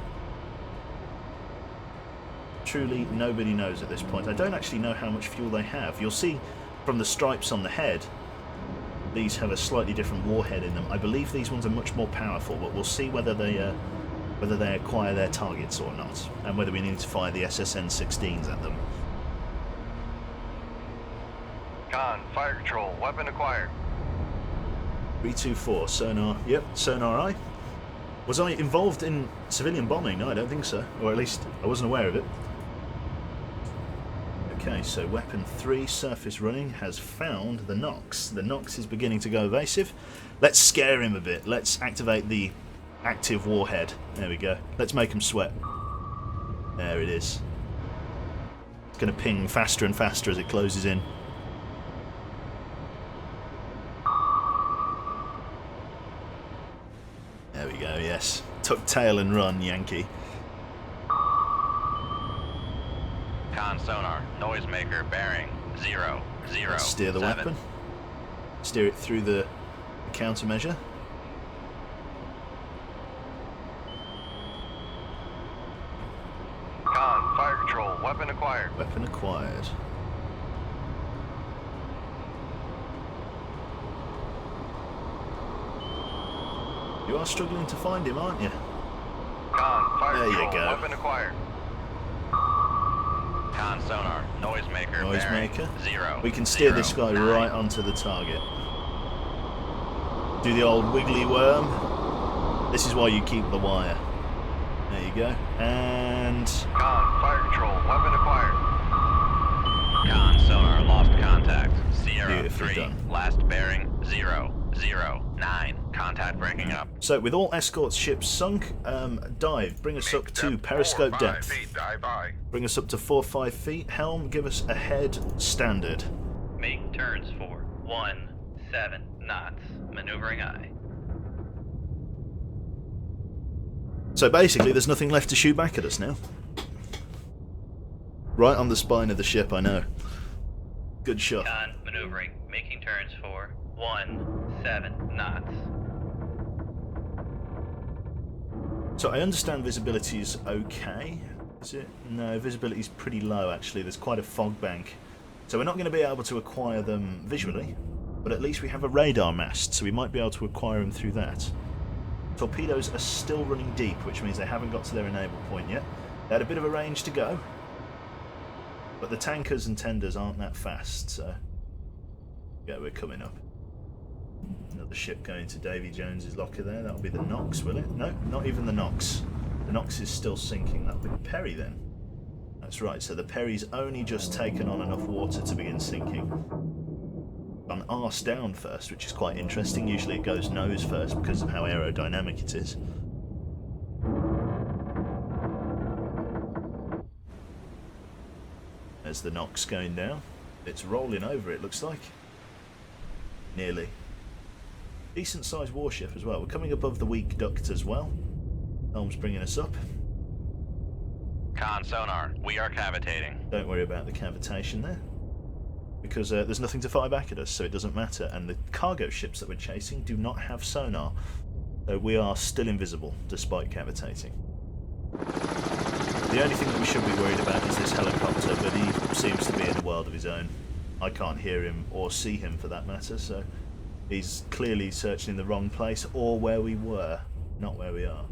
Truly, nobody knows at this point. I don't actually know how much fuel they have. You'll see from the stripes on the head, these have a slightly different warhead in them. I believe these ones are much more powerful, but we'll see whether they acquire their targets or not, and whether we need to fire the SSN-16s at them. Con, fire control, weapon acquired. 324, sonar. Yep, sonar eye. Was I involved in civilian bombing? No, I don't think so. Or at least I wasn't aware of it. Okay, so weapon 3, surface running, has found the Nox. The Nox is beginning to go evasive. Let's scare him a bit. Let's activate the active warhead. There we go. Let's make him sweat. There it is. It's going to ping faster and faster as it closes in. There we go, yes. Tuck tail and run, Yankee. Con sonar. Noisemaker bearing 007. Let's steer the weapon. Steer it through the countermeasure. Con, fire control, weapon acquired. Weapon acquired. You are struggling to find him, aren't you? Con, fire There you control, go. weapon acquired. Con sonar. Noisemaker Noisemaker. bearing 0. We can steer this guy 09. right onto the target. Do the old wiggly worm. This is why you keep the wire. There you go. And Con, fire control, weapon acquired. Con sonar lost contact. Sierra Beautifully 3. done. Last bearing 009. Contact breaking up. so with all escort ships sunk, dive. Bring us up to Depth periscope 4 5 depth. feet, dive aye. Bring us up to 4-5 feet. Helm, give us a head standard. Make turns for 17 knots. Maneuvering aye. So basically, there's nothing left to shoot back at us now. Right on the spine of the ship, I know. Good shot. Con maneuvering. Making turns for 17 knots. So I understand visibility is okay. Is it? No, visibility is pretty low actually. There's quite a fog bank. So we're not going to be able to acquire them visually, but at least we have a radar mast, so we might be able to acquire them through that. Torpedoes are still running deep, which means they haven't got to their enable point yet. They had a bit of a range to go, but the tankers and tenders aren't that fast, so yeah, we're coming up. Another ship going to Davy Jones's locker there. That'll be the Nox, will it? No, not even the Nox. The Nox is still sinking. That'll be the Perry then. That's right, so the Perry's only just taken on enough water to begin sinking. Gone arse down first, which is quite interesting. Usually it goes nose first because of how aerodynamic it is. There's the Nox going down. It's rolling over, it looks like. Nearly. Decent sized warship as well. We're coming above the weak duct as well. Helm's bringing us up. Con sonar, we are cavitating. Don't worry about the cavitation there, because there's nothing to fire back at us, so it doesn't matter. And the cargo ships that we're chasing do not have sonar, so we are still invisible despite cavitating. The only thing that we should be worried about is this helicopter, but he seems to be in a world of his own. I can't hear him or see him for that matter, so he's clearly searching in the wrong place, or where we were, not where we are.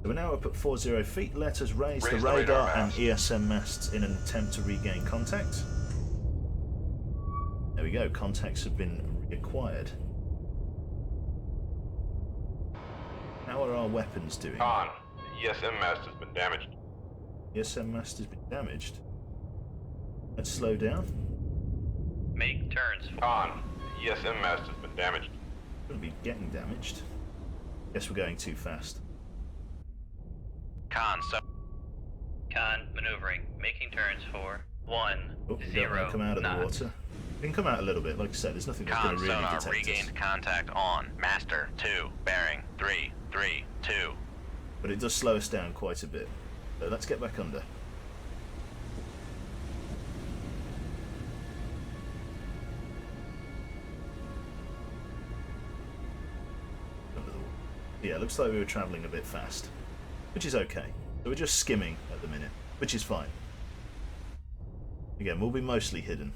So we're now up at 40 feet. Let us raise the radar and ESM masts in an attempt to regain contact. There we go, contacts have been reacquired. How are our weapons doing? Con, the ESM mast has been damaged. ESM mast has been damaged. Let's slow down. Make turns. Con, the ESM mast has been damaged. Going to be getting damaged. Guess we're going too fast. Con maneuvering, making turns for 1 Oh, we don't 0 want to come out of the knots. water. We can come out a little bit, like I said, there's nothing that's going Con to really sonar detect us. regained contact on master 2 bearing 332. But it does slow us down quite a bit. So let's get back under. Yeah, looks like we were travelling a bit fast, which is okay. So we're just skimming at the minute, which is fine. Again, we'll be mostly hidden.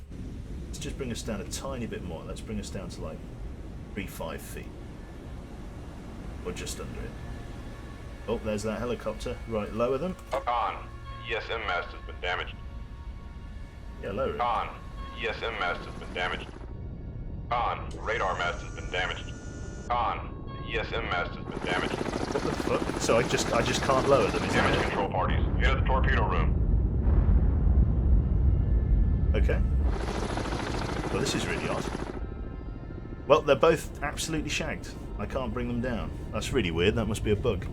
Let's just bring us down a tiny bit more. Let's bring us down to like 3-5 feet. Or just under it. Oh, there's that helicopter. Right, lower them. Con, the ESM mast has been damaged. Yeah, lower it. Con, the ESM mast has been damaged. Con, the radar mast has been damaged. Con, the ESM mast has been damaged. What the fuck? So I just can't lower them, is Damage that control parties, into the torpedo room. it? Okay. Well, this is really odd. Well, they're both absolutely shagged. I can't bring them down. That's really weird. That must be a bug.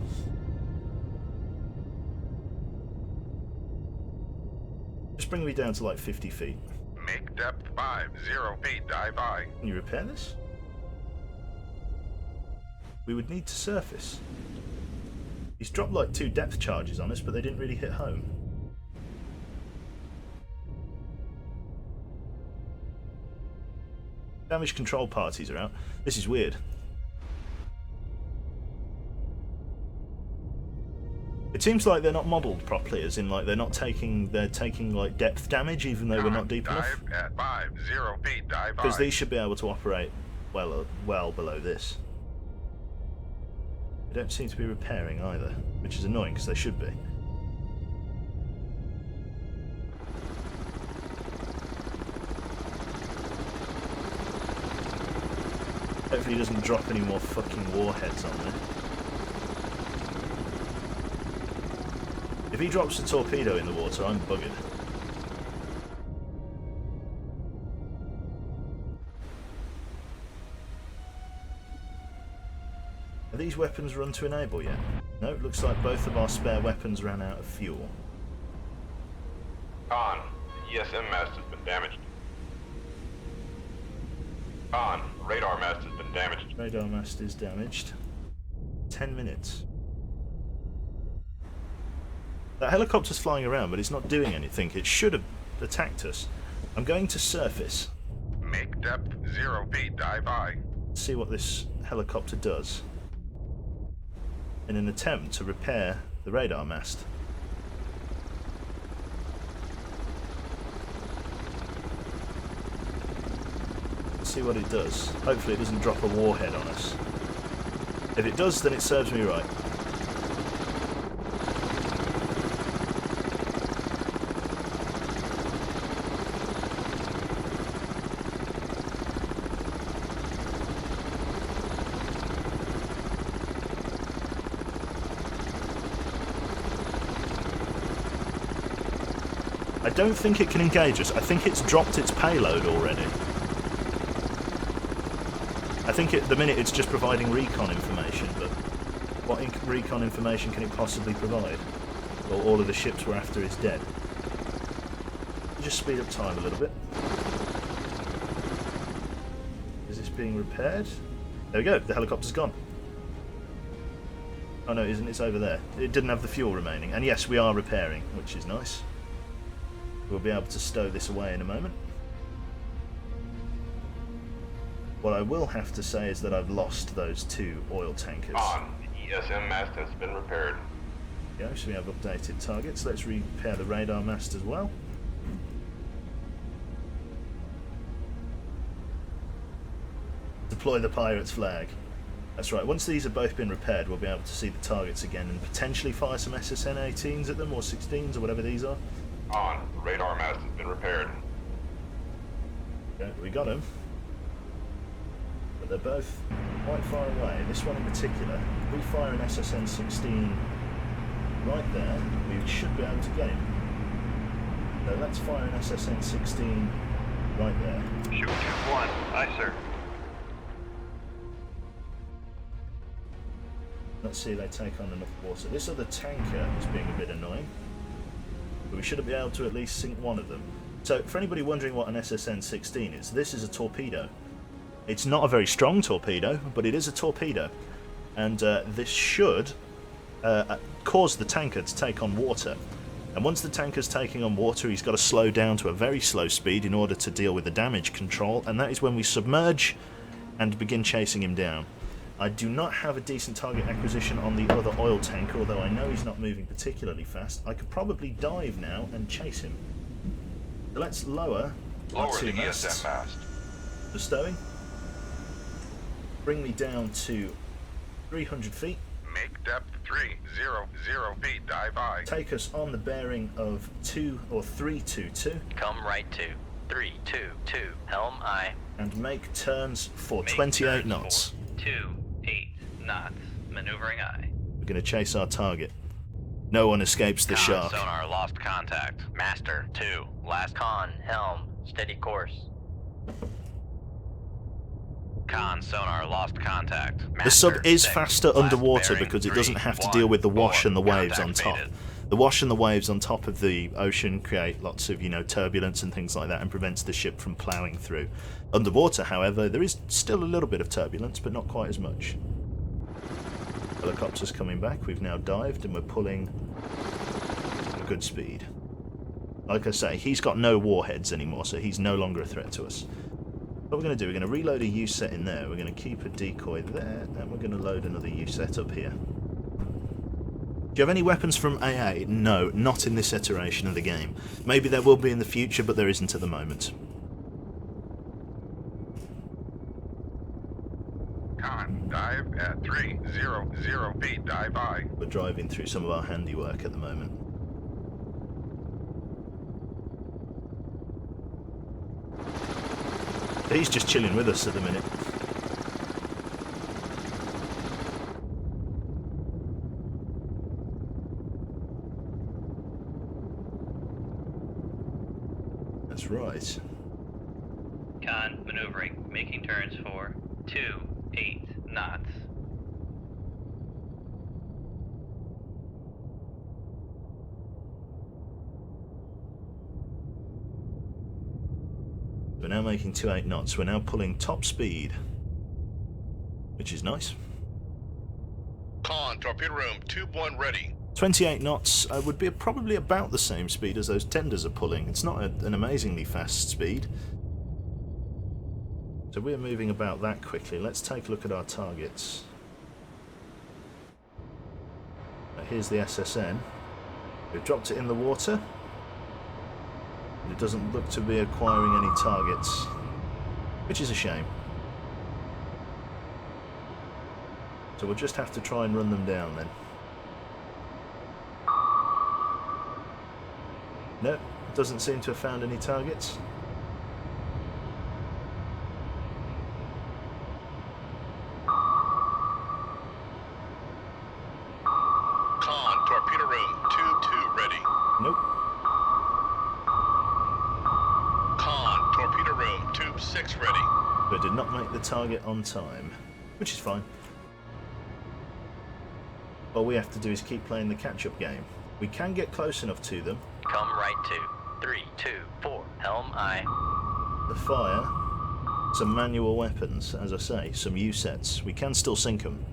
Just bring me down to like 50 feet. Make depth 50 feet, dive by. Can you repair this? We would need to surface. He's dropped like 2 depth charges on us, but they didn't really hit home. Damage control parties are out. This is weird. It seems like they're not modelled properly, as in like they're taking like depth damage even though we're not deep enough. Dive at 50 feet, dive by. Because these should be able to operate well below this. They don't seem to be repairing either, which is annoying because they should be. Hopefully he doesn't drop any more fucking warheads on there. If he drops a torpedo in the water, I'm buggered. Are these weapons run to enable yet? No, it looks like both of our spare weapons ran out of fuel. Con, the ESM mast has been damaged. Con, the radar mast has been damaged. Radar mast is damaged. 10 minutes. That helicopter's flying around, but it's not doing anything. It should have attacked us. I'm going to surface. Make depth 0 feet, dive by. See what this helicopter does in an attempt to repair the radar mast. Let's see what it does. Hopefully it doesn't drop a warhead on us. If it does, then it serves me right. don't think it can engage us. I think it's dropped its payload already. I think at the minute it's just providing recon information, but what recon information can it possibly provide? Well, all of the ships we're after is dead. Just speed up time a little bit. Is this being repaired? There we go, the helicopter's gone. Oh no, it isn't, it's over there. It didn't have the fuel remaining. And yes, we are repairing, which is nice. We'll be able to stow this away in a moment. What I will have to say is that I've lost those 2 oil tankers. On. The ESM mast has been repaired. Yeah, so we have updated targets. Let's repair the radar mast as well. Deploy the pirate's flag. That's right, once these have both been repaired, we'll be able to see the targets again and potentially fire some SSN-18s at them, or 16s, or whatever these are. On. The radar mast has been repaired. Okay, we got them. But they're both quite far away. This one in particular, if we fire an SSN-16 right there, we should be able to get him. So let's fire an SSN-16 right there. Shoot 2-1. Aye, sir. Let's see if they take on enough water. This other tanker is being a bit annoying, but we should be able to at least sink one of them. So, for anybody wondering what an SSN-16 is, this is a torpedo. It's not a very strong torpedo, but it is a torpedo. And this should cause the tanker to take on water. And once the tanker's taking on water, he's got to slow down to a very slow speed in order to deal with the damage control, and that is when we submerge and begin chasing him down. I do not have a decent target acquisition on the other oil tanker, although I know he's not moving particularly fast. I could probably dive now and chase him. So let's lower our Lower 2 the masts ESM mast. for stowing. Bring me down to 300 feet. Make depth 300 feet. Dive aye. Take us on the bearing of 322. Come right to 322. Helm aye. And make turns for Make 28 turns knots. for 28 knots. Maneuvering aye. We're going to chase our target. No one escapes the Con shark. sonar lost contact. Master 2. Last con. Helm. Steady course. Con sonar lost contact. The sub Master is 6, faster last underwater bearing because it 3, doesn't have to 1, deal with the wash 4, and the waves on contact top. fated. The wash and the waves on top of the ocean create lots of, turbulence and things like that and prevents the ship from ploughing through. Underwater, however, there is still a little bit of turbulence, but not quite as much. Helicopter's coming back. We've now dived and we're pulling a good speed. Like I say, he's got no warheads anymore, so he's no longer a threat to us. What we're going to do, we're going to reload a U-set in there, we're going to keep a decoy there, and we're going to load another U-set up here. Do you have any weapons from AA? No, not in this iteration of the game. Maybe there will be in the future, but there isn't at the moment. Con. Dive at 300 feet. Dive aye. We're driving through some of our handiwork at the moment. He's just chilling with us at the minute. That's right. Con maneuvering. Making turns for 28 knots. We're now making 28 knots. We're now pulling top speed, which is nice. Con. Torpedo room. Tube 1 ready. 28 knots would be probably about the same speed as those tenders are pulling. It's not an amazingly fast speed. So we're moving about that quickly. Let's take a look at our targets. Here's the SSN. We've dropped it in the water. It doesn't look to be acquiring any targets, which is a shame. So we'll just have to try and run them down then. No, doesn't seem to have found any targets. Con. Torpedo room. Tube 2 ready. Nope. 6 ready. but did not make the target on time, which is fine. All we have to do is keep playing the catch-up game. We can get close enough to them. Come right to 3, 2, 4. Helm aye. To fire some manual weapons, as I say, some U-sets. We can still sink them,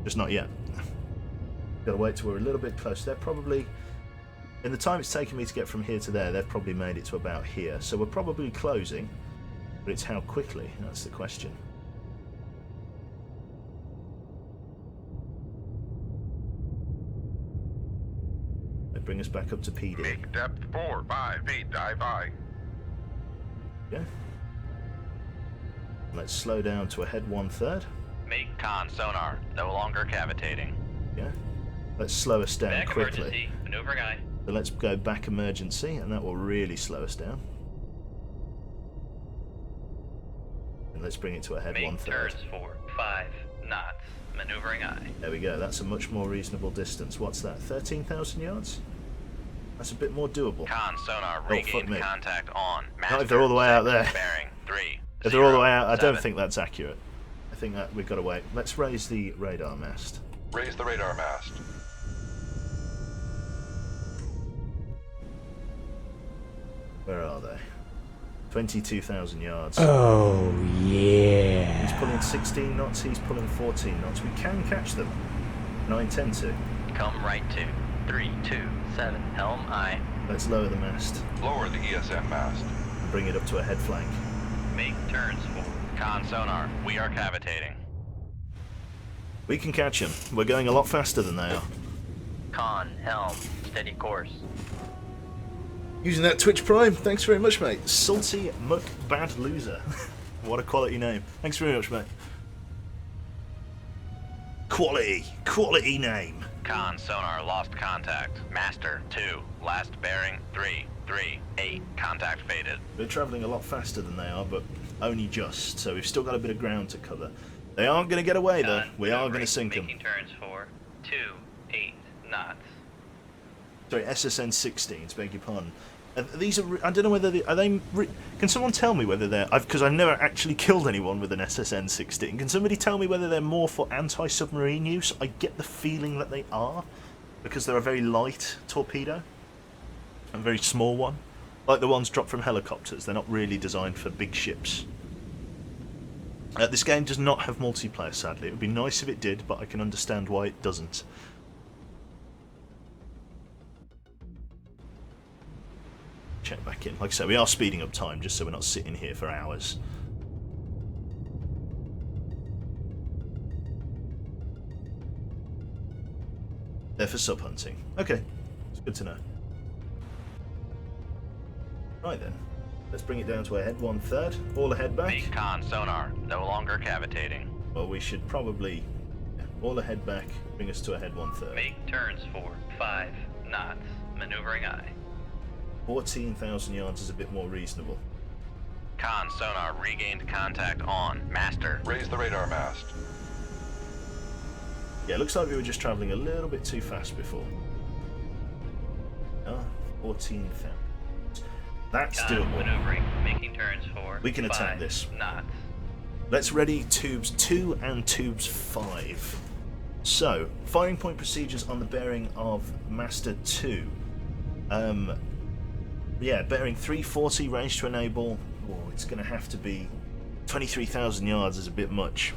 just not yet. Gotta wait till we're a little bit close. They're probably, in the time it's taken me to get from here to there, they've probably made it to about here. So we're probably closing, but it's how quickly, that's the question. They bring us back up to PD. Make depth 4, 5 feet, dive high. Okay. Let's slow down to a head 1/3. Make con sonar. No longer cavitating. Yeah. Let's slow us down Back quickly. emergency. Maneuvering aye. So let's go back emergency, and that will really slow us down. And let's bring it to a head Make 1/3. turns for 5 knots. Maneuvering aye. There we go. That's a much more reasonable distance. What's that? 13,000 yards? That's a bit more doable. Con sonar fuck regained me. contact on. Not if they're all the way out there. Bearing 3. If they're all the way out, I don't 7. think that's accurate. I think that we've got to wait. Let's raise the radar mast. Raise the radar mast. Where are they? 22,000 yards. Oh, He's yeah. pulling 16 knots, he's pulling 14 knots. We can catch them, and I intend to. Come right to 3, 2, 7. Helm aye. Let's lower the mast Lower the ESM mast. and bring it up to a head flank. Make turns for con sonar. We are cavitating. We can catch them. We're going a lot faster than they are. Con helm. Steady course. Using that Twitch Prime, thanks very much, mate. Salty Muck Bad Loser. What a quality name. Thanks very much, mate. Quality name. Con sonar lost contact. Master 2. Last bearing 3, 3, 8. Contact faded. We're travelling a lot faster than they are, but only just, so we've still got a bit of ground to cover. They aren't going to get away, though. We are going to sink them. Making turns for 2, 8 knots. Sorry, SSN 16s, beg your pardon. These are, I don't know whether are they, can someone tell me whether they're, because I've never actually killed anyone with an SSN 16. Can somebody tell me whether they're more for anti-submarine use? I get the feeling that they are, because they're a very light torpedo, a very small one. Like the ones dropped from helicopters, they're not really designed for big ships. This game does not have multiplayer, sadly. It would be nice if it did, but I can understand why it doesn't. Check back in. Like I said, we are speeding up time just so we're not sitting here for hours. They're for sub hunting. Okay, it's good to know. Right then, let's bring it down to a head 1/3. All ahead back. Make con sonar. No longer cavitating. Well, we should probably all ahead back, bring us to a head 1/3. Make turns for 5 knots. Maneuvering aye. 14,000 yards is a bit more reasonable. Con sonar regained contact on. Master. Raise the radar mast. Yeah, it looks like we were just travelling a little bit too fast before. 14,000. That's Con doable. maneuvering. Making turns for We can attack 5 this. knots. Let's ready tubes 2 and tubes 5. So, firing point procedures on the bearing of Master 2. Yeah, bearing 340, range to enable. Oh, it's going to have to be 23,000 yards is a bit much.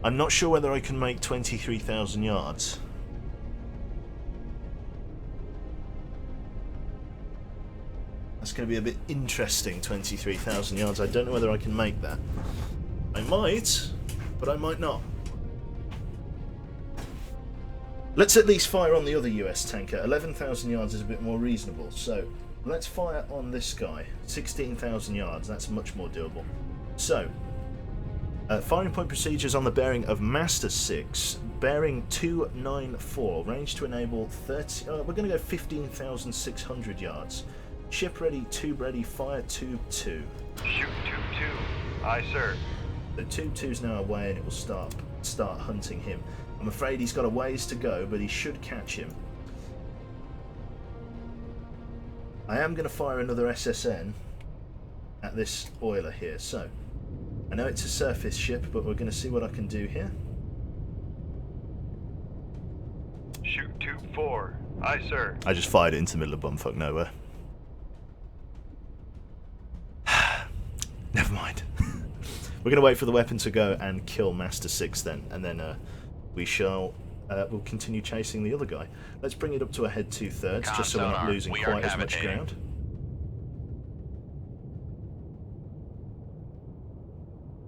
I'm not sure whether I can make 23,000 yards. That's going to be a bit interesting, 23,000 yards. I don't know whether I can make that. I might, but I might not. Let's at least fire on the other US tanker. 11,000 yards is a bit more reasonable. So let's fire on this guy. 16,000 yards. That's much more doable. So, firing point procedures on the bearing of Master 6. Bearing 294. Range to enable 30. We're going to go 15,600 yards. Ship ready, tube ready, fire tube 2. Shoot tube 2. Aye, sir. The tube 2's now away and it will start hunting him. I'm afraid he's got a ways to go, but he should catch him. I am going to fire another SSN at this oiler here, so I know it's a surface ship, but we're going to see what I can do here. Shoot tube 4. Aye, sir. I just fired it into the middle of bumfuck nowhere. Never mind. We're going to wait for the weapon to go and kill Master 6 then, and then we'll continue chasing the other guy. Let's bring it up to a head 2/3, just so we're not losing quite as much ground.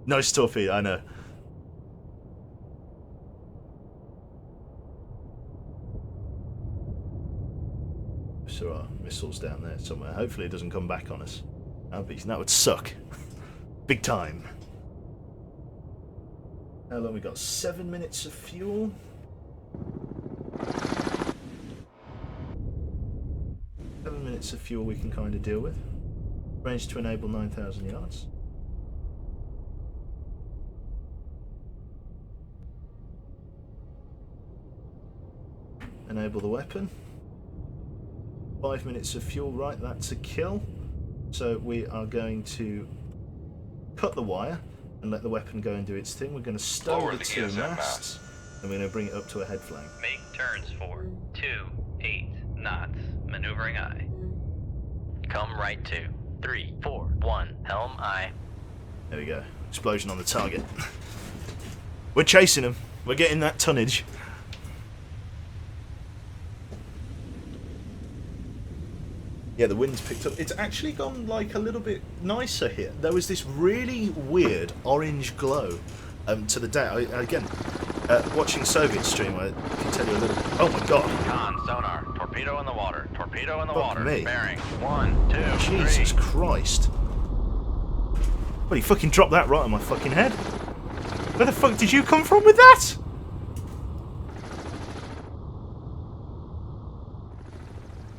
Nice torpedo, I know. So there are missiles down there somewhere. Hopefully it doesn't come back on us. That would suck. Big time. How long we got? 7 minutes of fuel. Of fuel we can kind of deal with. Range to enable 9,000 yards. Enable the weapon. 5 minutes of fuel, right, that's a kill. So we are going to cut the wire and let the weapon go and do its thing. We're going to stow the two masts and we're going to bring it up to a head flank. Make turns for 28 knots. Maneuvering aye. Come right to 3, 4, 1, helm aye. There we go. Explosion on the target. We're chasing them. We're getting that tonnage. Yeah, the wind's picked up. It's actually gone like a little bit nicer here. There was this really weird orange glow to the day. Again, watching Soviet stream, I can tell you a little. Oh my god! Con sonar, torpedo in the water, torpedo in the Fuck water. me. Bearing 1, 2, Jesus 3. Christ! Well, he fucking dropped that right on my fucking head. Where the fuck did you come from with that?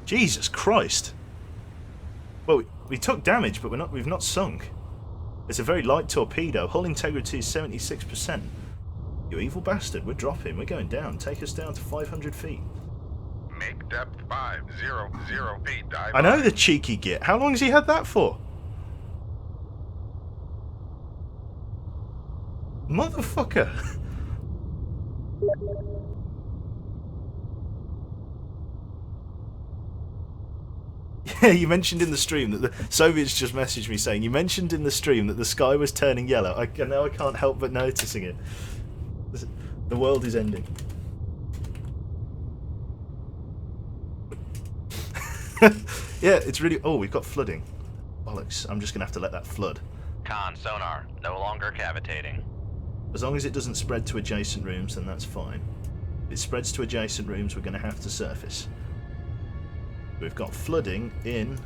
Jesus Christ! Well, we took damage, but we've not sunk. It's a very light torpedo. Hull integrity is 76%. You evil bastard, we're dropping. We're going down. Take us down to 500 feet. Make depth 500 feet. Dive. I know the cheeky git. How long has he had that for? Motherfucker! Yeah, you mentioned in the stream that the Soviets just messaged me saying you mentioned in the stream that the sky was turning yellow. Now I can't help but noticing it. The world is ending. Yeah, it's really... Oh, we've got flooding. Bollocks. I'm just going to have to let that flood. Con sonar, no longer cavitating. As long as it doesn't spread to adjacent rooms, then that's fine. If it spreads to adjacent rooms, we're going to have to surface. We've got flooding in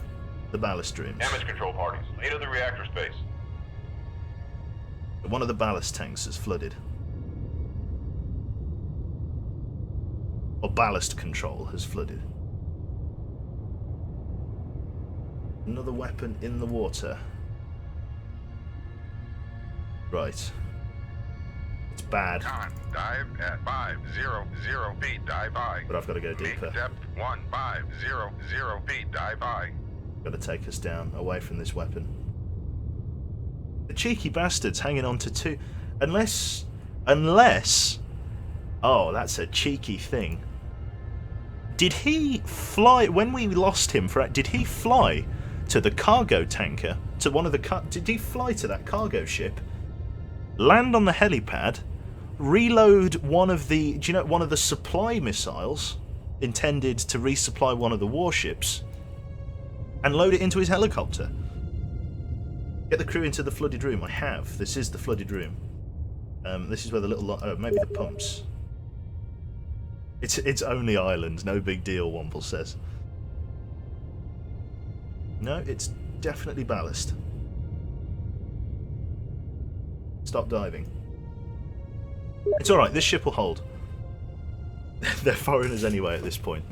the ballast rooms. Damage control parties. Into the reactor space. One of the ballast tanks has flooded. Or ballast control has flooded. Another weapon in the water. Right. It's bad. Con, dive at 500 feet. Dive high. But I've got to go deeper. Make depth 150 feet. Dive high. Got to take us down, away from this weapon. The cheeky bastard's hanging on to two. Unless... Oh, that's a cheeky thing. Did he fly... When we lost him, did he fly to the cargo tanker? To one of the... Did he fly to that cargo ship? Land on the helipad? Reload one of the... Do you know, one of the supply missiles intended to resupply one of the warships? And load it into his helicopter? Get the crew into the flooded room. I have. This is the flooded room. This is where the little... Oh, maybe the pumps. It's only island, no big deal, Womble says. No, it's definitely ballast. Stop diving. It's alright, this ship will hold. They're foreigners anyway at this point.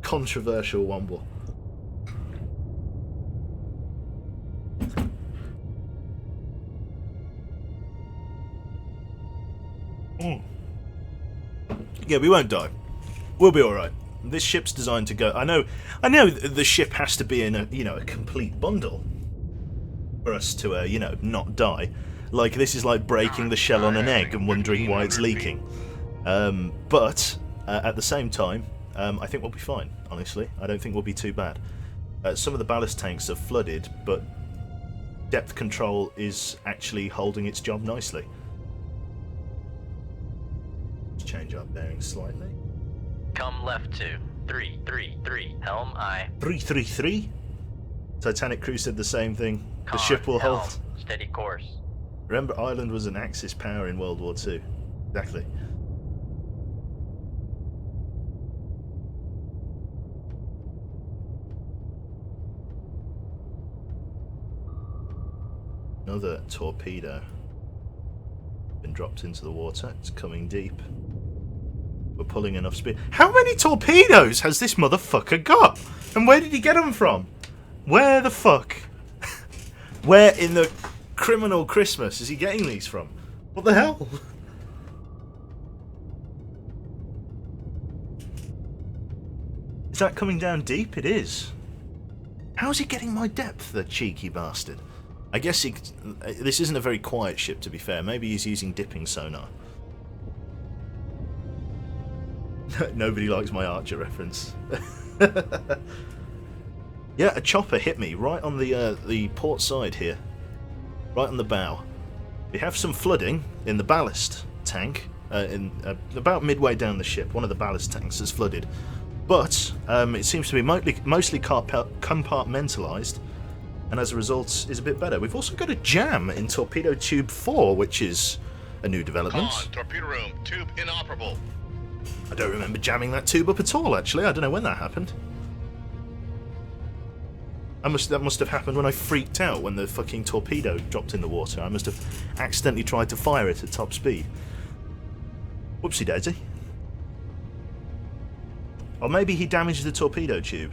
Controversial Womble. Yeah, we won't die. We'll be alright. This ship's designed to go... I know the ship has to be in a, you know, a complete bundle for us to, you know, not die. Like, this is like breaking the shell on an egg and wondering why it's leaking. But, at the same time, I think we'll be fine, honestly. I don't think we'll be too bad. Some of the ballast tanks are flooded, but depth control is actually holding its job nicely. Let's change our bearings slightly. Come left to 333, helm I. 333? Titanic crew said the same thing. The Con, ship will helm, hold. steady course. Remember, Ireland was an Axis power in World War II. Exactly. Another torpedo. Been dropped into the water. It's coming deep. We're pulling enough speed. How many torpedoes has this motherfucker got? And where did he get them from? Where the fuck? Where in the criminal Christmas is he getting these from? What the hell? Is that coming down deep? It is. How's he getting my depth, the cheeky bastard? I guess this isn't a very quiet ship, to be fair. Maybe he's using dipping sonar. Nobody likes my Archer reference. Yeah, a chopper hit me right on the port side here. Right on the bow. We have some flooding in the ballast tank. About midway down the ship, one of the ballast tanks has flooded. But it seems to be mostly compartmentalised, and as a result is a bit better. We've also got a jam in torpedo tube 4, which is a new development. torpedo room, tube inoperable. I don't remember jamming that tube up at all, actually. I don't know when that happened. That must have happened when I freaked out when the fucking torpedo dropped in the water. I must have accidentally tried to fire it at top speed. Whoopsie daisy. Or maybe he damaged the torpedo tube.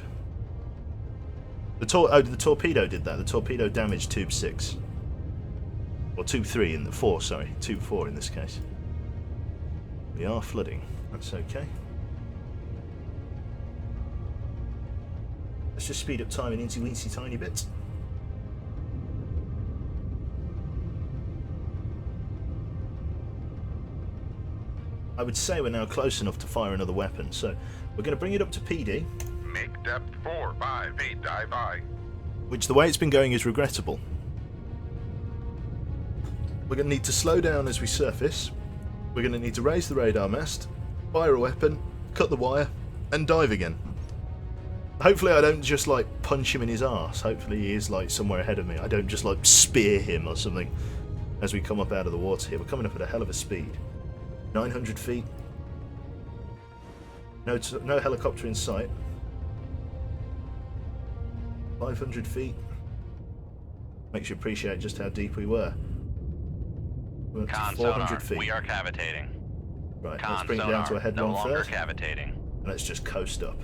The torpedo did that. The torpedo damaged tube 6. Or tube 3 in the 4, sorry. Tube 4 in this case. We are flooding. That's okay. Let's just speed up time an incy-weensy tiny bit. I would say we're now close enough to fire another weapon, so we're going to bring it up to PD. Make depth 4, 5, 8, dive I. Which, the way it's been going, is regrettable. We're going to need to slow down as we surface. We're going to need to raise the radar mast, fire a weapon, cut the wire, and dive again. Hopefully I don't just, like, punch him in his arse. Hopefully he is, like, somewhere ahead of me. I don't just, like, spear him or something as we come up out of the water here. We're coming up at a hell of a speed. 900 feet. No helicopter in sight. 500 feet. Makes you appreciate just how deep we were. We're up to Con 400 sonar, feet. we are cavitating. Right, Con let's bring it sonar, down to a head no one longer third. cavitating. And let's just coast up.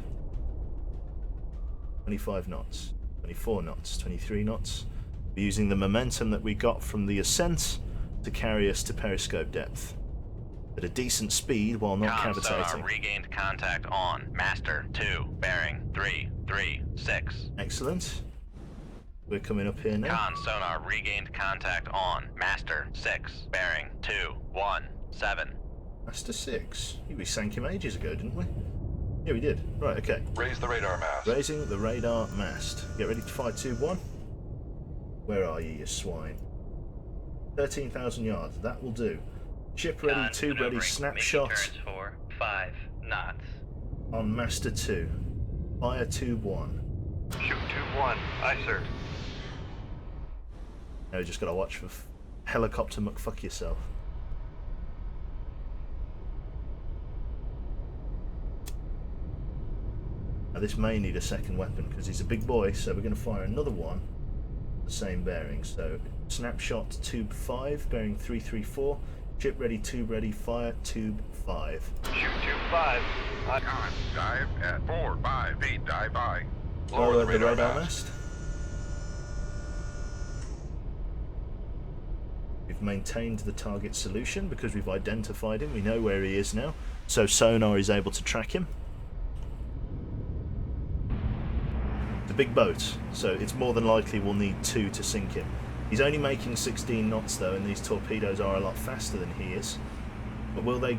25 knots, 24 knots, 23 knots. We're using the momentum that we got from the ascent to carry us to periscope depth. At a decent speed while not Con cavitating. sonar, regained contact on. Master 2, bearing 336. Excellent. We're coming up here now. Con sonar, regained contact on. Master 6, bearing 217. Master 6. We sank him ages ago, didn't we? Yeah, we did. Right, okay. Raise the radar mast. Raising the radar mast. Get ready to fire tube 1. Where are you swine? 13,000 yards. That will do. Ship ready, Con tube ready, maneuvering, snapshot making turns for 5 knots. on Master 2. Fire tube 1. Shoot tube 1. Aye, sir. Now we just gotta watch for helicopter McFuck yourself. Now this may need a second weapon because he's a big boy, so we're going to fire another one, the same bearing. So snapshot tube 5, bearing 334, ship ready, tube ready, fire tube 5. Shoot tube 5. Aye. Con, dive at 4, 5, 8, dive I. Lower the radar mast. We've maintained the target solution because we've identified him. We know where he is now, so sonar is able to track him. It's a big boat, so it's more than likely we'll need 2 to sink him. He's only making 16 knots though, and these torpedoes are a lot faster than he is. But will they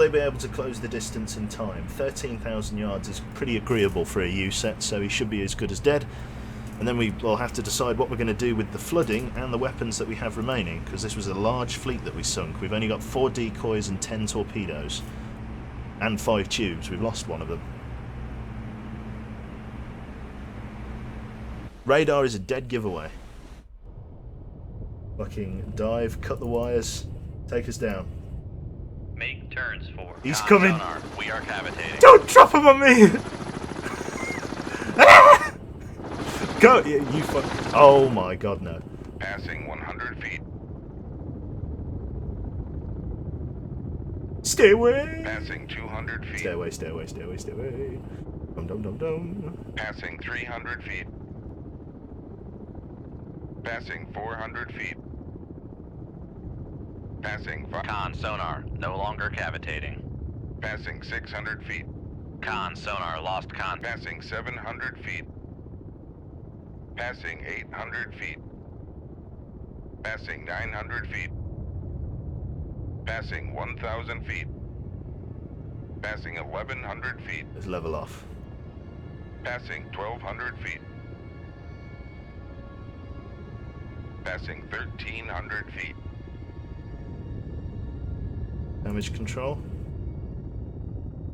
be able to close the distance in time? 13,000 yards is pretty agreeable for a U set, so he should be as good as dead. And then we will have to decide what we're going to do with the flooding and the weapons that we have remaining, because this was a large fleet that we sunk. We've only got 4 decoys and 10 torpedoes. And 5 tubes. We've lost one of them. Radar is a dead giveaway. Fucking dive, cut the wires, take us down. Make turns for. He's coming. Sonar. We are cavitating. Don't drop him on me! Go! You fuck. Oh my god, no. Passing 100 feet. Stay away! Passing 200 feet. Stay away, stay away, stay away, stay away. Dum dum dum dum. Passing 300 feet. Passing 400 feet. Passing Con sonar, no longer cavitating. Passing 600 feet. Con sonar, lost con. Passing 700 feet. Passing 800 feet. Passing 900 feet. Passing 1,000 feet. Passing 1,100 feet. Let's level off. Passing 1,200 feet. Passing 1,300 feet. Damage control.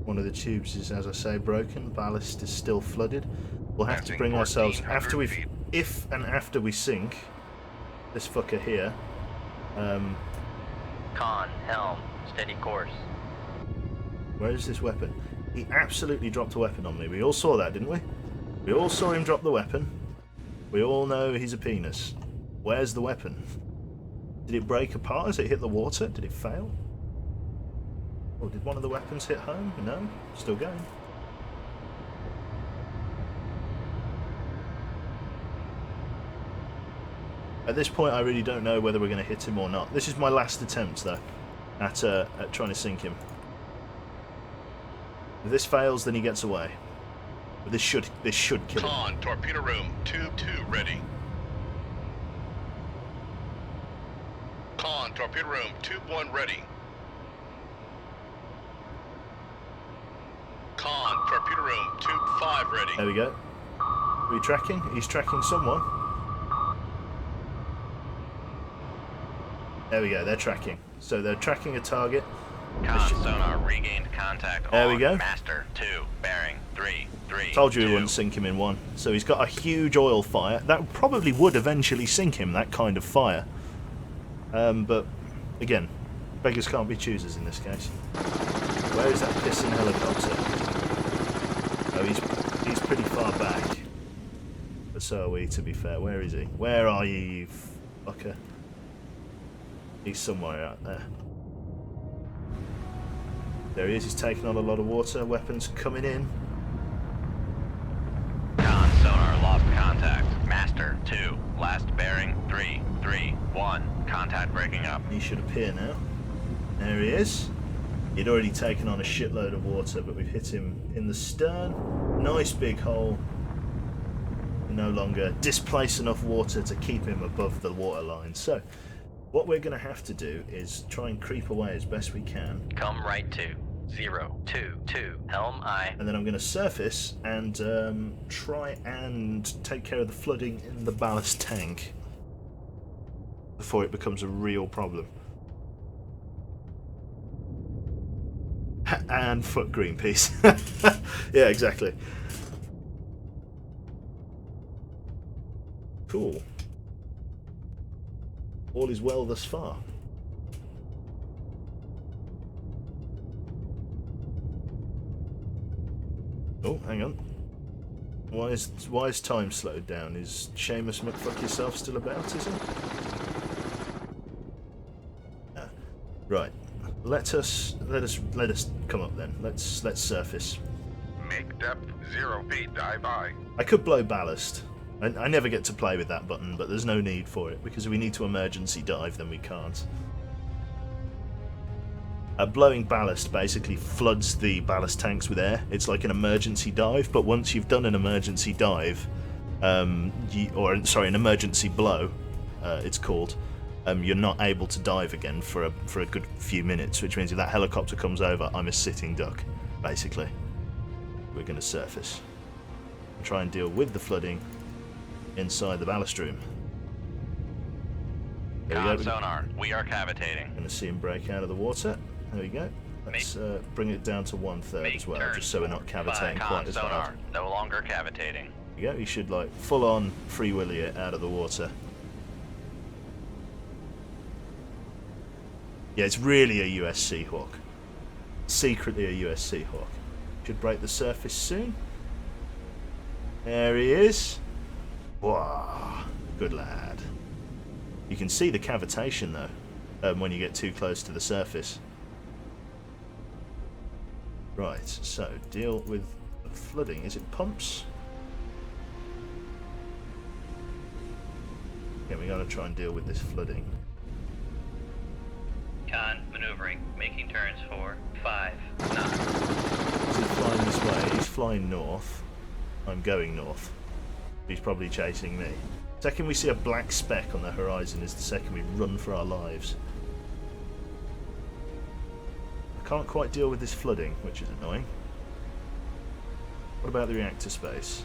One of the tubes is, as I say, broken. Ballast is still flooded. We'll have to bring ourselves after we, if and after we sink this fucker here. Con, helm, steady course. Where is this weapon? He absolutely dropped a weapon on me. We all saw that, didn't we? We all saw him drop the weapon. We all know he's a penis. Where's the weapon? Did it break apart as it hit the water? Did it fail? Or did one of the weapons hit home? No, still going. At this point, I really don't know whether we're going to hit him or not. This is my last attempt, though, at trying to sink him. If this fails, then he gets away. But this should kill him. Con, torpedo room, tube 2 ready. Con, torpedo room, tube 1 ready. Con, torpedo room, tube 5 ready. There we go. Are we tracking? He's tracking someone. There we go, they're tracking. So they're tracking a target. Con sonar regained contact. There on we go. Master 2, bearing 3. Told you we wouldn't sink him in one. So he's got a huge oil fire. That probably would eventually sink him, that kind of fire. But, again, beggars can't be choosers in this case. Where is that pissing helicopter? Oh, he's pretty far back. But so are we, to be fair. Where is he? Where are you, you fucker? He's somewhere out there. There he is, he's taking on a lot of water. Weapons coming in. Con sonar lost contact. Master 2, last bearing 3, 1. Contact breaking up. He should appear now. There he is. He'd already taken on a shitload of water, but we've hit him in the stern. Nice big hole. We no longer displace enough water to keep him above the waterline. So, what we're going to have to do is try and creep away as best we can. Come right to 022, helm I. And then I'm going to surface and try and take care of the flooding in the ballast tank before it becomes a real problem. And fuck Greenpeace. Yeah, exactly. Cool. All is well thus far. Oh, hang on. Why is time slowed down? Is Seamus McFuck yourself still about, is he? Right. Let us come up then. Let's surface. Make depth 0 feet. Dive by. I could blow ballast, I never get to play with that button, but there's no need for it, because if we need to emergency dive, then we can't. Blowing ballast basically floods the ballast tanks with air. It's like an emergency dive, but once you've done an emergency dive, an emergency blow, it's called, you're not able to dive again for a good few minutes, which means if that helicopter comes over, I'm a sitting duck, basically. We're going to surface and try and deal with the flooding inside the ballast room. There we go. Sonar, we are cavitating. Going to see him break out of the water. There we go. Let's bring it down to 1/3 as well, just so we're not cavitating quite as hard. Sonar, no longer cavitating. There we go. He should like full on free willy it out of the water. Yeah, it's really a US Seahawk. Secretly a US Seahawk. Should break the surface soon. There he is. Wow, good lad. You can see the cavitation though, when you get too close to the surface. Right, so deal with the flooding. Is it pumps? Yeah, we're going to try and deal with this flooding. Con, maneuvering, making turns for 5 knots. Is he flying this way? He's flying north. I'm going north. He's probably chasing me. Second we see a black speck on the horizon is the second we run for our lives. I can't quite deal with this flooding, which is annoying. What about the reactor space?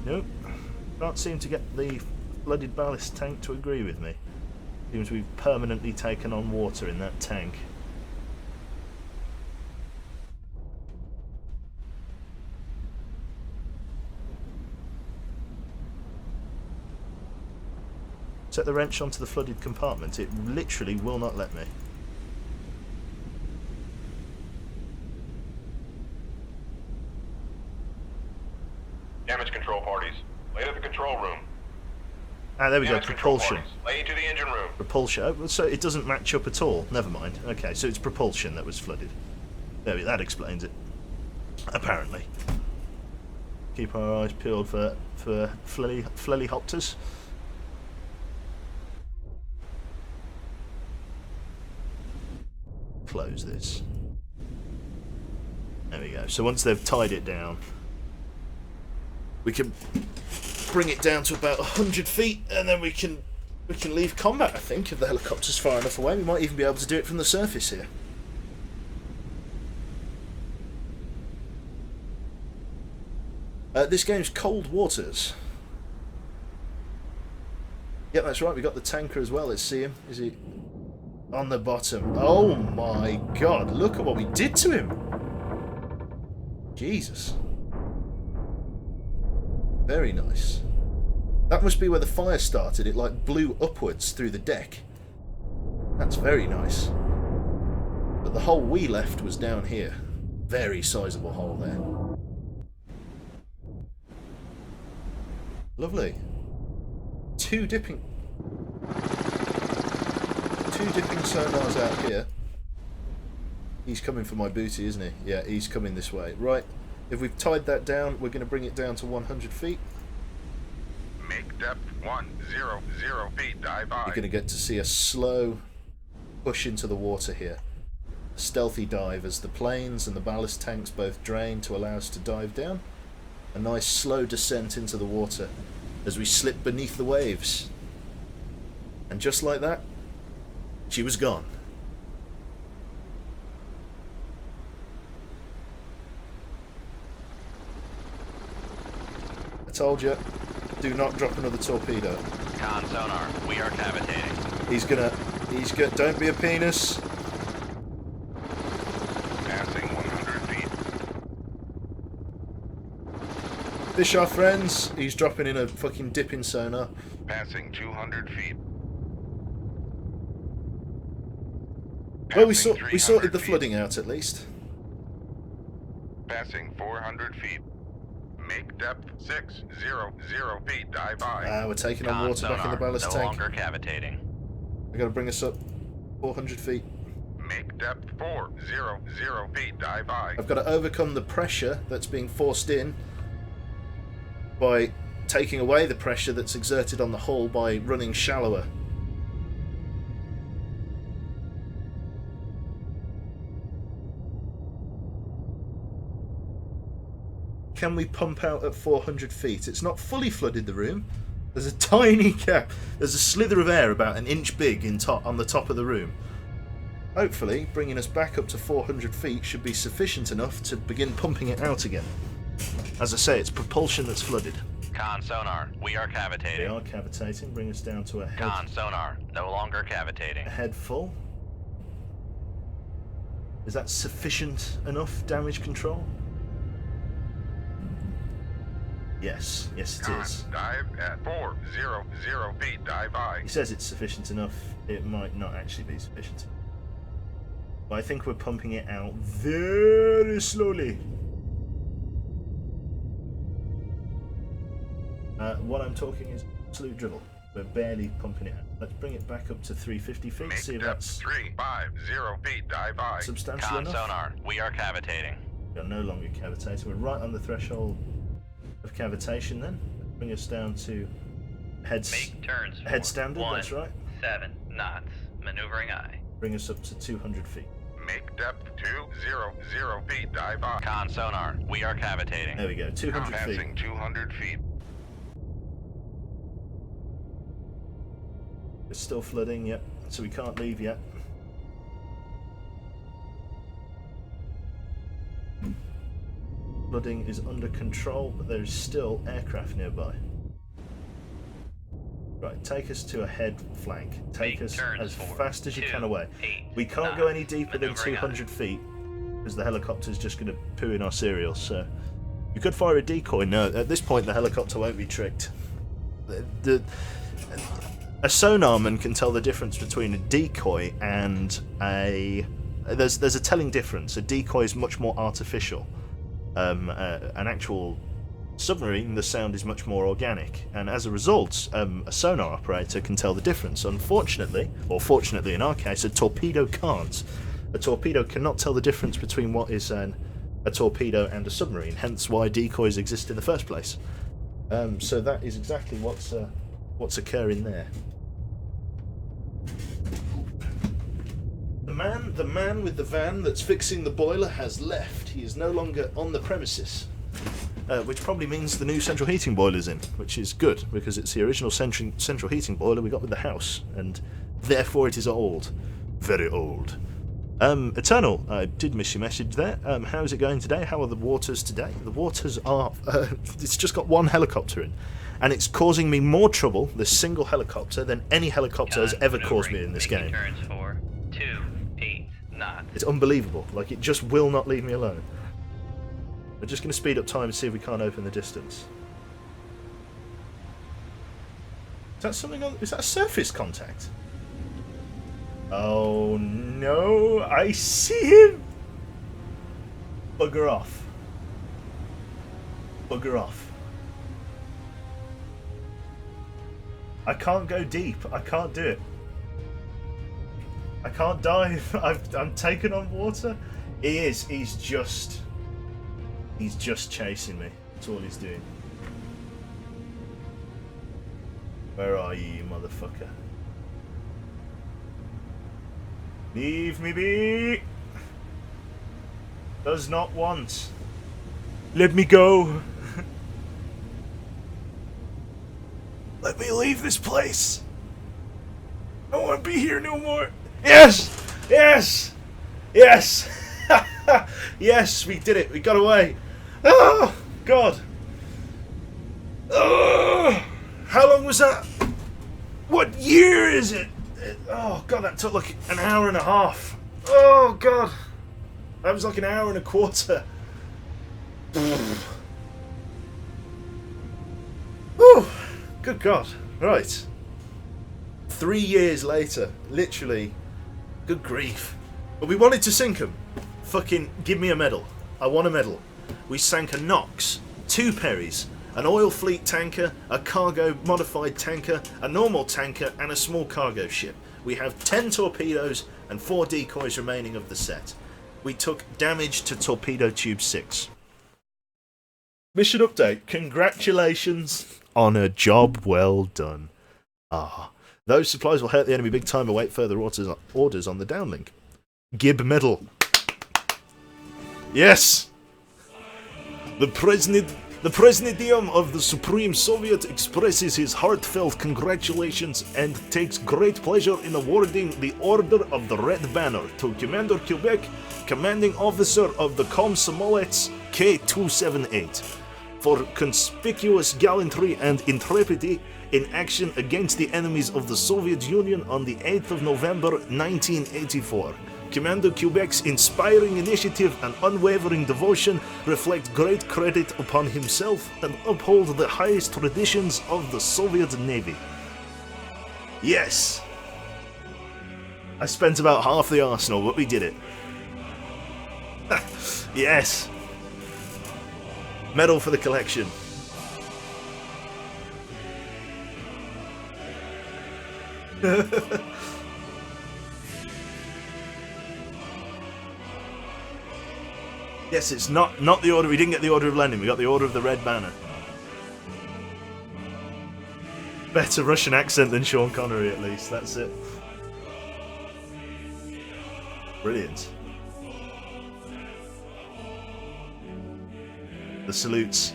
Nope. Can't seem to get the flooded ballast tank to agree with me. Seems we've permanently taken on water in that tank. Set the wrench onto the flooded compartment. It literally will not let me. Damage control parties. Lay to the control room. Ah, there we go. Damage control Propulsion. parties. Lay to the engine room. Propulsion. Oh, so it doesn't match up at all. Never mind. Okay, so it's propulsion that was flooded. There, that explains it. Apparently. Keep our eyes peeled for flellyhopters. Close this. There we go. So once they've tied it down, we can bring it down to about 100 feet, and then we can leave combat. I think if the helicopter's far enough away, we might even be able to do it from the surface here. This game's Cold Waters. Yep, that's right. We got the tanker as well. Let's see him. Is he on the bottom? Oh my God! Look at what we did to him. Jesus. Very nice. That must be where the fire started. It like blew upwards through the deck. That's very nice. But the hole we left was down here. Very sizable hole there. Lovely. Two dipping sonars out here. He's coming for my booty, isn't he? Yeah, he's coming this way. Right. If we've tied that down, we're going to bring it down to 100 feet. Make depth 100 feet. Dive by. You're going to get to see a slow push into the water here. A stealthy dive as the planes and the ballast tanks both drain to allow us to dive down. A nice slow descent into the water as we slip beneath the waves. And just like that, she was gone. I told you, do not drop another torpedo. Con sonar, we are cavitating. He's gonna, don't be a penis. Passing 100 feet. Fish our friends. He's dropping in a fucking dipping sonar. Passing 200 feet. Well, we Passing sorted 300 the feet. flooding out at least. Passing 400 feet. Make depth 600 feet. Dive by. We're taking on Con water back in the sonar, ballast no tank. longer cavitating. I gotta bring us up 400 feet. Make depth 400 feet. Dive by. I've got to overcome the pressure that's being forced in by taking away the pressure that's exerted on the hull by running shallower. Can we pump out at 400 feet? It's not fully flooded the room. There's a tiny gap. There's a slither of air about an inch big on the top of the room. Hopefully, bringing us back up to 400 feet should be sufficient enough to begin pumping it out again. As I say, it's propulsion that's flooded. Con sonar, we are They cavitating. are cavitating. Bring us down to a Con sonar, no longer cavitating. head full. Is that sufficient enough damage control? Yes, yes it Con, is. dive at 400 feet. Dive by. He says it's sufficient enough. It might not actually be sufficient. But I think we're pumping it out very slowly. What I'm talking is absolute drivel. We're barely pumping it out. Let's bring it back up to 350 feet, Make see if depth that's 350 feet. Dive by. substantial Con enough. sonar, we are cavitating. We are no longer cavitating. We're right on the threshold of cavitation then. Bring us down to head turns for standard, that's right. 7 knots. Maneuvering I. Bring us up to 200 feet. Make depth 200 feet. Dive by. Con sonar, we are cavitating. There we go, 200 feet. Passing 200 feet. It's still flooding, yep, so we can't leave yet. Flooding is under control, but there is still aircraft nearby. Right, take us to a head flank. Take Make us turns as for fast as you 2, can away. 8 We can't go knots. any deeper than Maneuvering 200 feet, because the helicopter's just going to poo in our cereal, so... We could fire a decoy. No, at this point the helicopter won't be tricked. A sonarman can tell the difference between a decoy and a... There's a telling difference. A decoy is much more artificial. An actual submarine, the sound is much more organic, and as a result, a sonar operator can tell the difference. Unfortunately, or fortunately in our case, a torpedo can't. A torpedo cannot tell the difference between what is a torpedo and a submarine, hence why decoys exist in the first place. So that is exactly what's occurring there. The man with the van that's fixing the boiler has left. He is no longer on the premises. Which probably means the new central heating boiler's in, which is good, because it's the original central heating boiler we got with the house, and therefore it is old. Very old. Eternal, I did miss your message there. How is it going today? How are the waters today? The waters are... it's just got one helicopter in, and it's causing me more trouble, this single helicopter, than any helicopter has ever caused me in this game. Turns for 2, 8 knots. It's unbelievable. Like, it just will not leave me alone. We're just going to speed up time and see if we can't open the distance. Is that something on... Is that a surface contact? Oh no, I see him! Bugger off. Bugger off. I can't go deep. I can't do it. I can't dive. I'm taken on water. He is. He's just chasing me. That's all he's doing. Where are you, you motherfucker? Leave me be. Does not want. Let me go. Let me leave this place. I don't want to be here no more. Yes! Yes! Yes! Yes, we did it. We got away. Oh, God. Oh, how long was that? What year is it? Oh, God, that took like an hour and a half. Oh, God. That was like an hour and a quarter. Whew. Good God. Right. 3 years later. Literally. Good grief. But we wanted to sink them. Fucking give me a medal. I want a medal. We sank a Knox, 2 Perrys, an oil fleet tanker, a cargo modified tanker, a normal tanker, and a small cargo ship. We have 10 torpedoes and 4 decoys remaining of the set. We took damage to torpedo tube 6. Mission update. Congratulations on a job well done. Those supplies will hurt the enemy big time. Await further orders on the downlink. Gib medal. Yes! The Presidium of the Supreme Soviet expresses his heartfelt congratulations and takes great pleasure in awarding the Order of the Red Banner to Commander Quebec, Commanding Officer of the Komsomolets K-278, for conspicuous gallantry and intrepidity in action against the enemies of the Soviet Union on the 8th of November 1984. Commander Quebec's inspiring initiative and unwavering devotion reflect great credit upon himself and uphold the highest traditions of the Soviet Navy. Yes! I spent about half the arsenal, but we did it. Yes! Medal for the collection. Yes, it's not the order. We didn't get the Order of Lenin. We got the Order of the Red Banner. Better Russian accent than Sean Connery, at least. That's it. Brilliant. The salutes.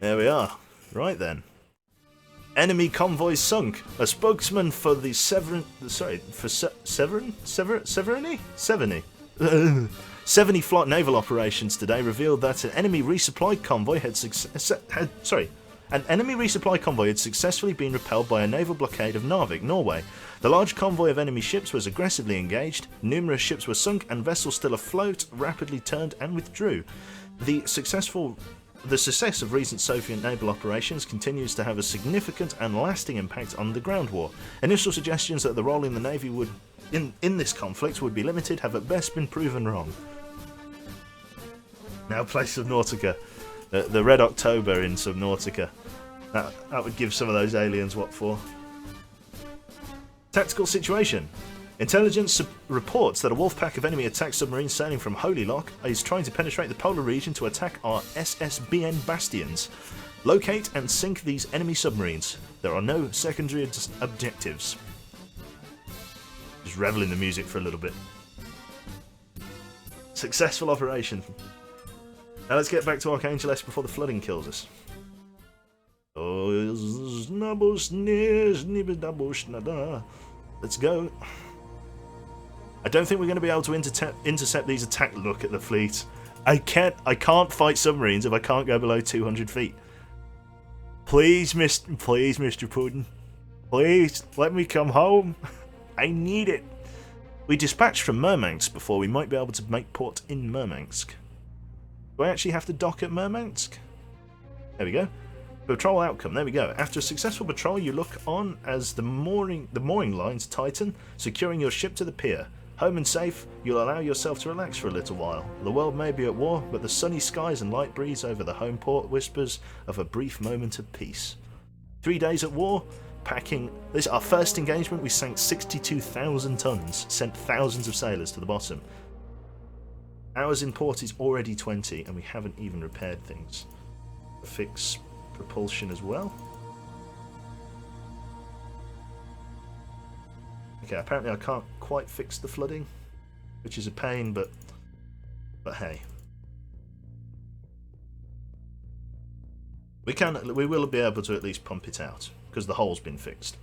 There we are. Right then. Enemy convoy sunk. A spokesman for the Severny 70 Flight Naval Operations today revealed that an enemy resupply convoy had successfully been repelled by a naval blockade of Narvik, Norway. The large convoy of enemy ships was aggressively engaged, numerous ships were sunk, and vessels still afloat rapidly turned and withdrew. The success of recent Soviet naval operations continues to have a significant and lasting impact on the ground war. Initial suggestions that the role in the Navy would in this conflict would be limited have at best been proven wrong. Now play Subnautica. The Red October in Subnautica. That would give some of those aliens what for. Tactical situation. Intelligence reports that a wolf pack of enemy attack submarines sailing from Holy Loch is trying to penetrate the polar region to attack our SSBN bastions. Locate and sink these enemy submarines. There are no secondary objectives. Just revel in the music for a little bit. Successful operation. Now let's get back to Archangel S before the flooding kills us. Let's go. I don't think we're going to be able to intercept these attacks. Look at the fleet. I can't fight submarines if I can't go below 200 feet. Please, Mr. Putin. Please, let me come home. I need it. We dispatched from Murmansk before we might be able to make port in Murmansk. Do I actually have to dock at Murmansk? There we go. Patrol outcome. There we go. After a successful patrol, you look on as the mooring lines tighten, securing your ship to the pier. Home and safe, you'll allow yourself to relax for a little while. The world may be at war, but the sunny skies and light breeze over the home port whispers of a brief moment of peace. 3 days at war, packing. This is our first engagement. We sank 62,000 tons, sent thousands of sailors to the bottom. Ours in port is already 20, and we haven't even repaired things. Fix propulsion as well. Okay, apparently I can't quite fix the flooding, which is a pain, but hey. We will be able to at least pump it out, because the hole's been fixed.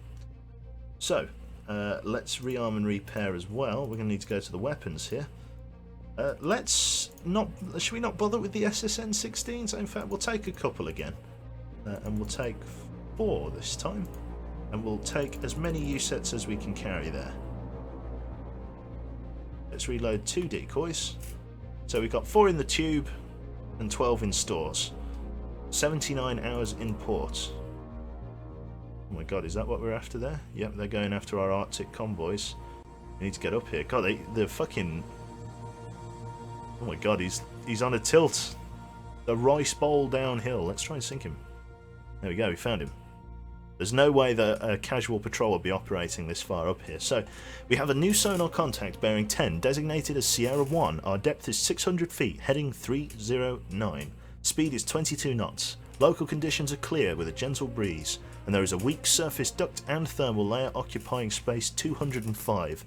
So, let's rearm and repair as well. We're going to need to go to the weapons here. Should we not bother with the SSN-16s? In fact, we'll take a couple again. And we'll take 4 this time. And we'll take as many U-sets as we can carry there. Let's reload 2 decoys. So we've got 4 in the tube and 12 in stores. 79 hours in port. Oh my god, is that what we're after there? Yep, they're going after our Arctic convoys. We need to get up here. God, they're fucking... Oh my god, he's on a tilt. The rice bowl downhill. Let's try and sink him. There we go, we found him. There's no way that a casual patrol will be operating this far up here. So, we have a new sonar contact bearing 10, designated as Sierra 1. Our depth is 600 feet, heading 309. Speed is 22 knots. Local conditions are clear with a gentle breeze, and there is a weak surface duct and thermal layer occupying space 205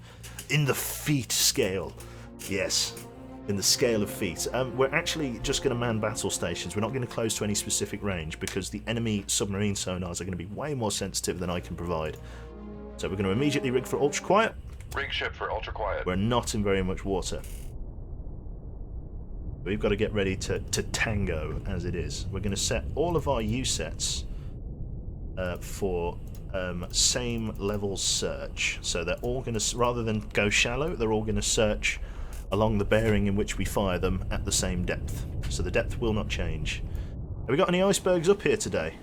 in the feet scale. Yes, in the scale of feet. We're actually just going to man battle stations. We're not going to close to any specific range because the enemy submarine sonars are going to be way more sensitive than I can provide. So we're going to immediately rig for ultra quiet. Rig ship for ultra quiet. We're not in very much water. We've got to get ready to tango as it is. We're going to set all of our U sets for same level search. So they're all going to, rather than go shallow, they're all going to search along the bearing in which we fire them at the same depth. So the depth will not change. Have we got any icebergs up here today?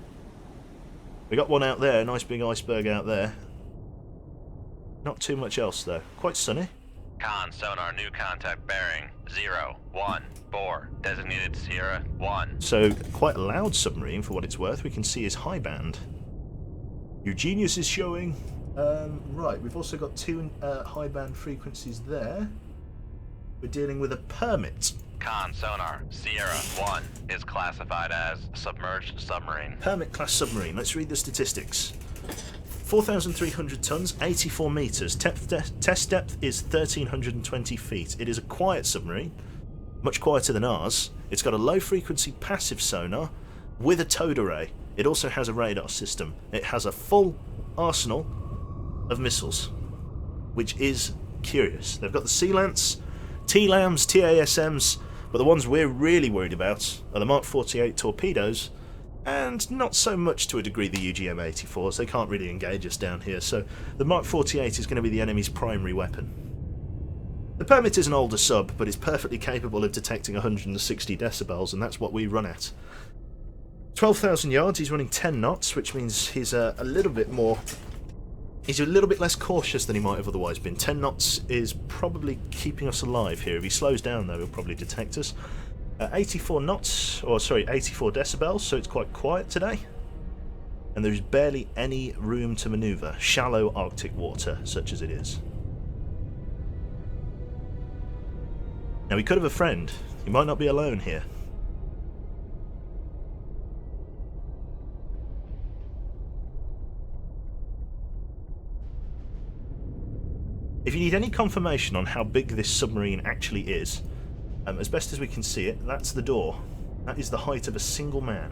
We got one out there, a nice big iceberg out there. Not too much else though. Quite sunny. Con sonar, new contact bearing 014, designated Sierra 1. So quite a loud submarine for what it's worth. We can see his high band. Eugenius is showing. Right, we've also got two high band frequencies there. We're dealing with a permit. Con sonar, Sierra 1 is classified as submerged submarine. Permit class submarine. Let's read the statistics. 4,300 tons, 84 metres. Test depth is 1,320 feet. It is a quiet submarine, much quieter than ours. It's got a low-frequency passive sonar with a towed array. It also has a radar system. It has a full arsenal of missiles, which is curious. They've got the Sea Lance, T-LAMs, TASMs, but the ones we're really worried about are the Mark 48 torpedoes, and not so much to a degree the UGM-84s. They can't really engage us down here, so the Mark 48 is going to be the enemy's primary weapon. The Permit is an older sub, but it's perfectly capable of detecting 160 decibels, and that's what we run at. 12,000 yards, he's running 10 knots, which means he's a little bit more... He's a little bit less cautious than he might have otherwise been. 10 knots is probably keeping us alive here. If he slows down, though, he'll probably detect us. 84 knots, or sorry, 84 decibels, so it's quite quiet today. And there's barely any room to manoeuvre, shallow Arctic water, such as it is. Now, we could have a friend. He might not be alone here. If you need any confirmation on how big this submarine actually is, as best as we can see it, that's the door. That is the height of a single man.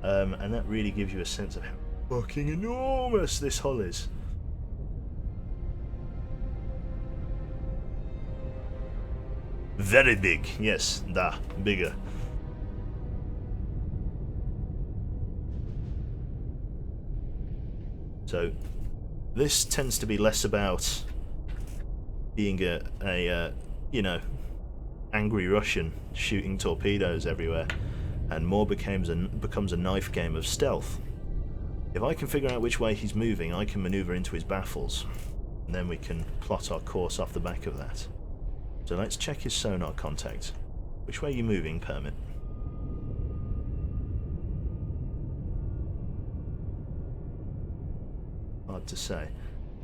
And that really gives you a sense of how fucking enormous this hull is. Very big, yes, bigger. So, this tends to be less about being a you know, angry Russian shooting torpedoes everywhere, and more becomes a knife game of stealth. If I can figure out which way he's moving, I can maneuver into his baffles, and then we can plot our course off the back of that. So let's check his sonar contact. Which way are you moving, Permit? Hard to say.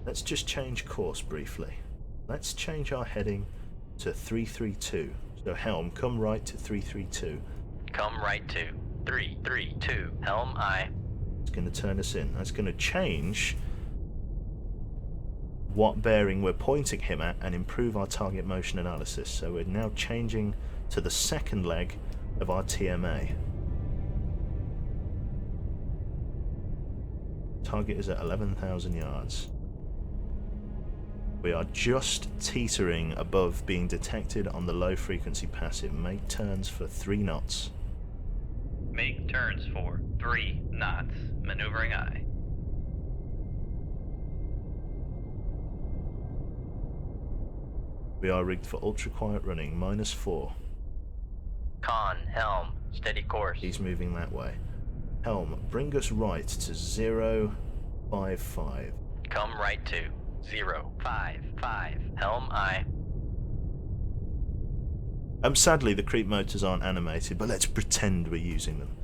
Let's just change course briefly. Let's change our heading to 332. So helm, come right to 332. Come right to 332, helm aye. It's going to turn us in. That's going to change what bearing we're pointing him at and improve our target motion analysis. So we're now changing to the second leg of our TMA. Target is at 11,000 yards. We are just teetering above being detected on the low frequency passive. Make turns for 3 knots. Make turns for 3 knots, maneuvering aye. We are rigged for ultra quiet running, -4. Con, helm, steady course. He's moving that way. Helm, bring us right to 055. Come right to 055, helm aye. Sadly, the creep motors aren't animated, but let's pretend we're using them.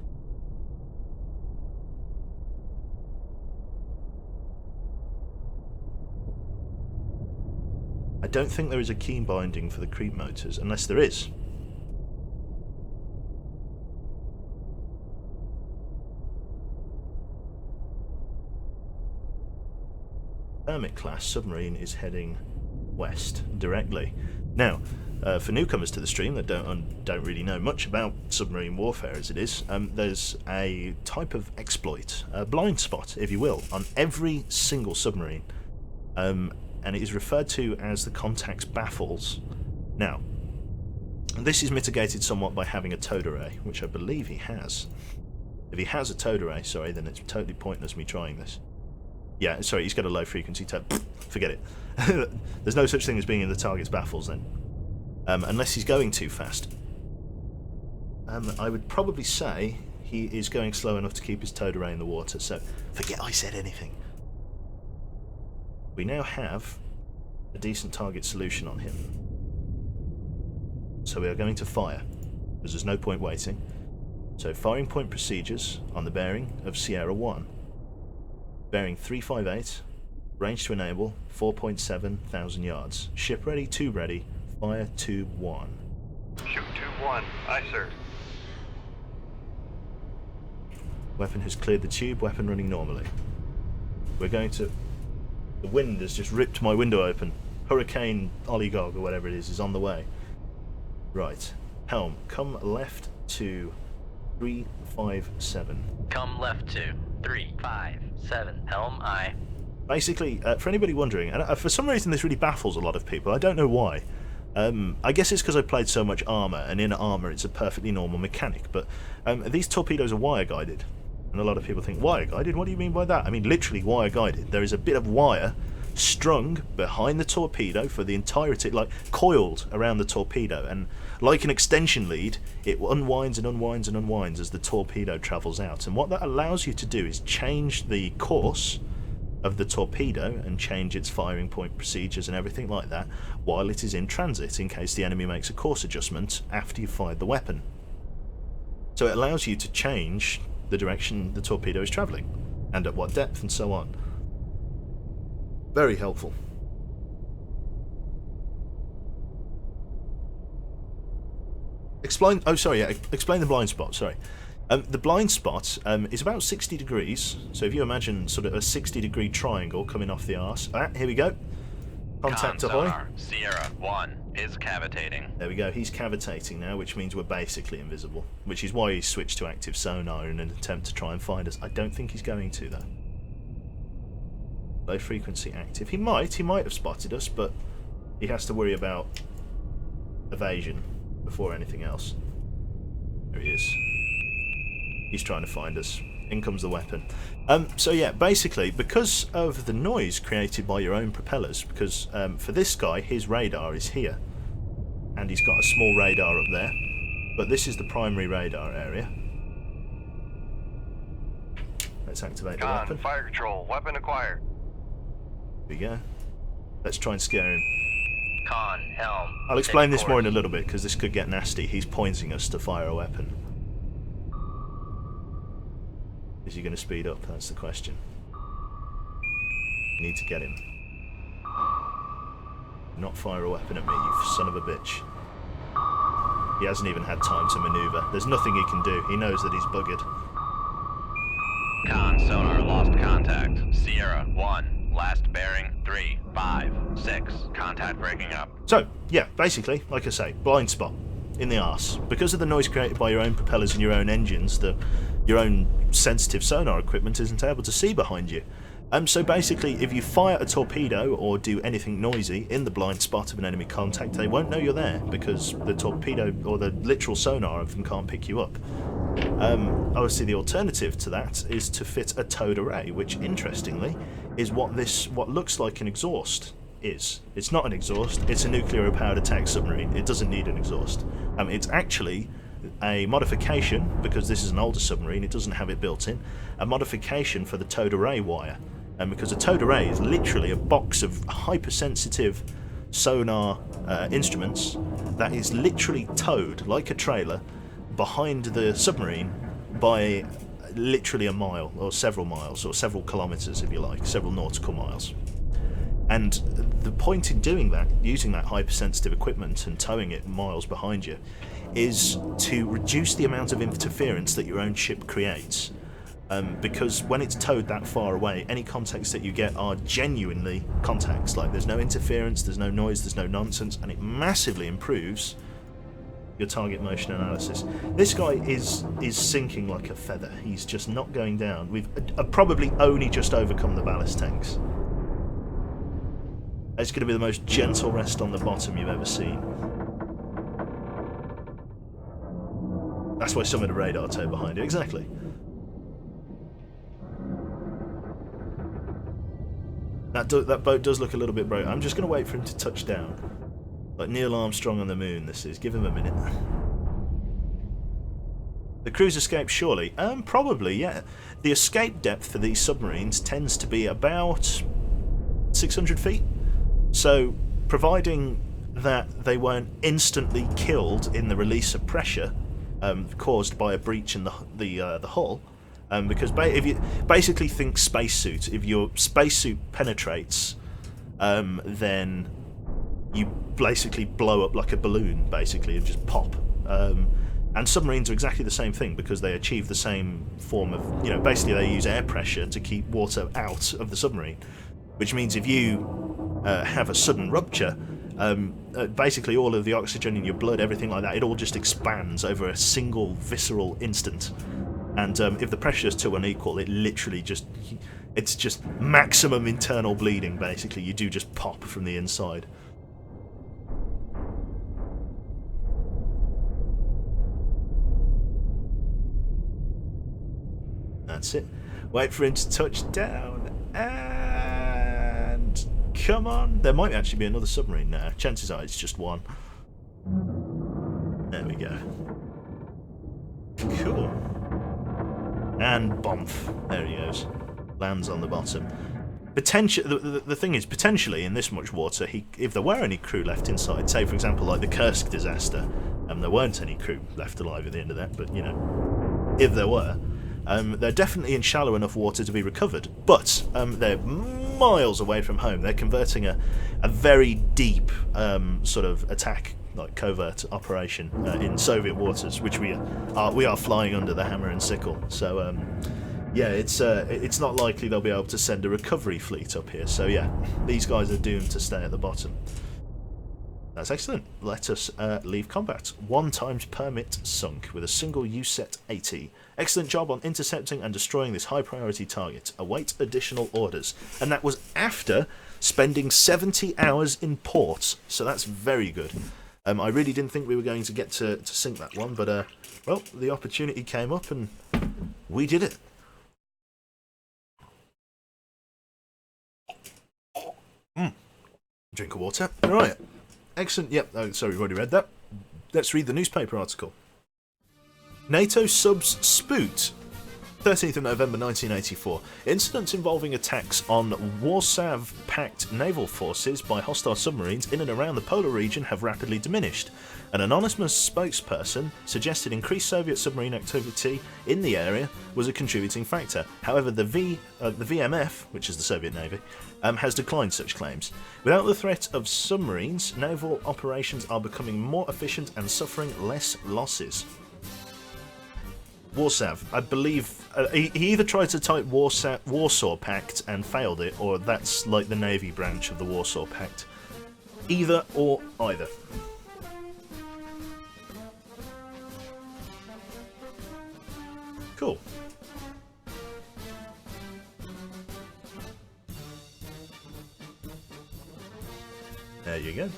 I don't think there is a key binding for the creep motors, unless there is. Hermit-class submarine is heading west directly. Now, for newcomers to the stream that don't really know much about submarine warfare as it is, there's a type of exploit, a blind spot, if you will, on every single submarine, and it is referred to as the contact's baffles. Now, this is mitigated somewhat by having a towed array, which I believe he has. If he has a towed array, sorry, then it's totally pointless me trying this. Yeah, sorry, he's got a low frequency towed. Forget it. There's no such thing as being in the target's baffles then. Unless he's going too fast. I would probably say he is going slow enough to keep his towed array in the water, so forget I said anything. We now have a decent target solution on him. So we are going to fire, because there's no point waiting. So firing point procedures on the bearing of Sierra 1. Bearing 358, range to enable 4.7 thousand yards. Ship ready, tube ready, fire tube 1. Shoot tube 1. Aye, sir. Weapon has cleared the tube, weapon running normally. We're going to... The wind has just ripped my window open. Hurricane Oligog, or whatever it is on the way. Right. Helm, come left to 357. Come left to 357. Helm, aye. Basically, for anybody wondering, and for some reason this really baffles a lot of people, I don't know why. I guess it's because I played so much armour, and in armour it's a perfectly normal mechanic, but these torpedoes are wire-guided. And a lot of people think, wire-guided? What do you mean by that? I mean literally wire-guided. There is a bit of wire strung behind the torpedo for the entirety, like coiled around the torpedo, and like an extension lead, it unwinds and unwinds and unwinds as the torpedo travels out. And what that allows you to do is change the course of the torpedo and change its firing point procedures and everything like that while it is in transit, in case the enemy makes a course adjustment after you've fired the weapon. So it allows you to change the direction the torpedo is travelling and at what depth and so on. Very helpful. Explain the blind spot, sorry. The blind spot is about 60 degrees, so if you imagine sort of a 60-degree triangle coming off the arse. Here we go. Contact ahoy. Sierra 1 is cavitating. There we go, he's cavitating now, which means we're basically invisible, which is why he switched to active sonar in an attempt to try and find us. I don't think he's going to, though. Low frequency active. He might have spotted us, but he has to worry about evasion before anything else. There he is. He's trying to find us. In comes the weapon. So yeah, basically, because of the noise created by your own propellers, because for this guy, his radar is here, and he's got a small radar up there, but this is the primary radar area. Let's activate the weapon. Fire control. Weapon acquired. Here we go. Let's try and scare him. Con, helm. I'll explain this more in a little bit, because this could get nasty. He's pointing us to fire a weapon. Is he going to speed up? That's the question. We need to get him. Not fire a weapon at me, you son of a bitch. He hasn't even had time to manoeuvre. There's nothing he can do. He knows that he's buggered. Con, sonar lost contact. Sierra 1, last bearing 356. Contact breaking up. So, yeah, basically, like I say, blind spot in the arse. Because of the noise created by your own propellers and your own engines, your own sensitive sonar equipment isn't able to see behind you. So basically, if you fire a torpedo or do anything noisy in the blind spot of an enemy contact, they won't know you're there, because the torpedo or the literal sonar of them can't pick you up. Obviously, the alternative to that is to fit a towed array, which, interestingly, is what looks like an exhaust is. It's not an exhaust, it's a nuclear-powered attack submarine. It doesn't need an exhaust. It's actually a modification, because this is an older submarine, it doesn't have it built in, a modification for the towed array wire. Because a towed array is literally a box of hypersensitive sonar instruments that is literally towed like a trailer behind the submarine by literally a mile or several kilometres if you like, several nautical miles. And the point in doing that, using that hypersensitive equipment and towing it miles behind you, is to reduce the amount of interference that your own ship creates because when it's towed that far away, any contacts that you get are genuinely contacts. Like, there's no interference, there's no noise, there's no nonsense, and it massively improves your target motion analysis. This guy is sinking like a feather. He's just not going down. We've probably only just overcome the ballast tanks. It's going to be the most gentle rest on the bottom you've ever seen. That's why some of the radar tow behind it. Exactly. That boat does look a little bit broken. I'm just going to wait for him to touch down. Like Neil Armstrong on the moon, this is. Give him a minute. The cruise escape, surely? Probably, yeah. The escape depth for these submarines tends to be about 600 feet. So, providing that they weren't instantly killed in the release of pressure caused by a breach in the hull, because if you basically think spacesuit, if your spacesuit penetrates, then you basically blow up like a balloon, basically, and just pop. And submarines are exactly the same thing, because they achieve the same form of, basically they use air pressure to keep water out of the submarine, which means if you have a sudden rupture, basically all of the oxygen in your blood, everything like that, it all just expands over a single visceral instant. And if the pressure is too unequal, it literally it's just maximum internal bleeding, basically. You do just pop from the inside. That's it. Wait for him to touch down. And come on. There might actually be another submarine now. Chances are it's just one. There we go. Cool. And bomph. There he goes. Lands on the bottom. The thing is, potentially in this much water, if there were any crew left inside, say for example like the Kursk disaster, there weren't any crew left alive at the end of that, but if there were, they're definitely in shallow enough water to be recovered, but they're miles away from home. They're converting a very deep sort of attack, like covert operation in Soviet waters, which we are flying under the hammer and sickle. So yeah, it's not likely they'll be able to send a recovery fleet up here. So yeah, these guys are doomed to stay at the bottom. That's excellent. Let us leave combat. 1 times permit sunk with a single USET 80. Excellent job on intercepting and destroying this high priority target. Await additional orders. And that was after spending 70 hours in port. So that's very good. I really didn't think we were going to get to sink that one, but well, the opportunity came up and we did it. Drink of water. All right. Excellent. Yep. Oh, sorry, we've already read that. Let's read the newspaper article. NATO subs spooked. 13th of November 1984. Incidents involving attacks on Warsaw Pact naval forces by hostile submarines in and around the polar region have rapidly diminished. An anonymous spokesperson suggested increased Soviet submarine activity in the area was a contributing factor. However, the VMF, which is the Soviet Navy, has declined such claims. Without the threat of submarines, naval operations are becoming more efficient and suffering less losses. Warsaw, I believe, he either tried to type Warsaw Pact and failed it, or that's like the Navy branch of the Warsaw Pact. Either or either. Cool. There you go.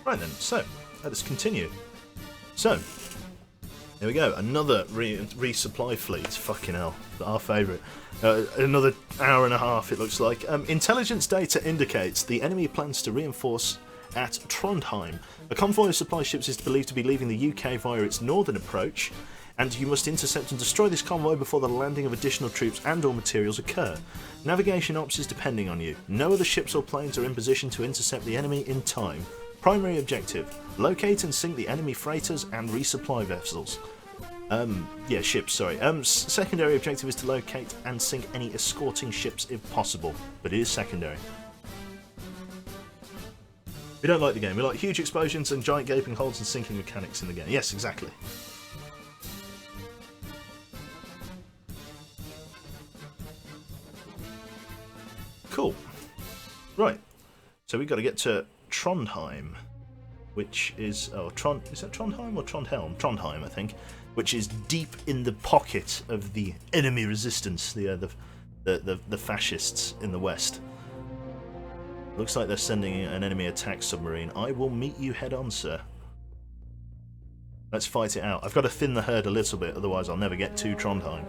Right then, so, let us continue. So, there we go, another resupply fleet. Fucking hell, our favourite. Another hour and a half, it looks like. Intelligence data indicates the enemy plans to reinforce at Trondheim. A convoy of supply ships is believed to be leaving the UK via its northern approach, and you must intercept and destroy this convoy before the landing of additional troops and or materials occur. Navigation ops is depending on you. No other ships or planes are in position to intercept the enemy in time. Primary objective: locate and sink the enemy freighters and resupply vessels. Yeah, ships, sorry. Secondary objective is to locate and sink any escorting ships if possible, but it is secondary. We don't like the game. We like huge explosions and giant gaping holes and sinking mechanics in the game. Yes, exactly. Right. So we've got to get to Trondheim, which is... Oh, is that Trondheim or Trondhelm? Trondheim, I think. Which is deep in the pocket of the enemy resistance, the fascists in the west. Looks like they're sending an enemy attack submarine. I will meet you head on, sir. Let's fight it out. I've got to thin the herd a little bit, otherwise I'll never get to Trondheim.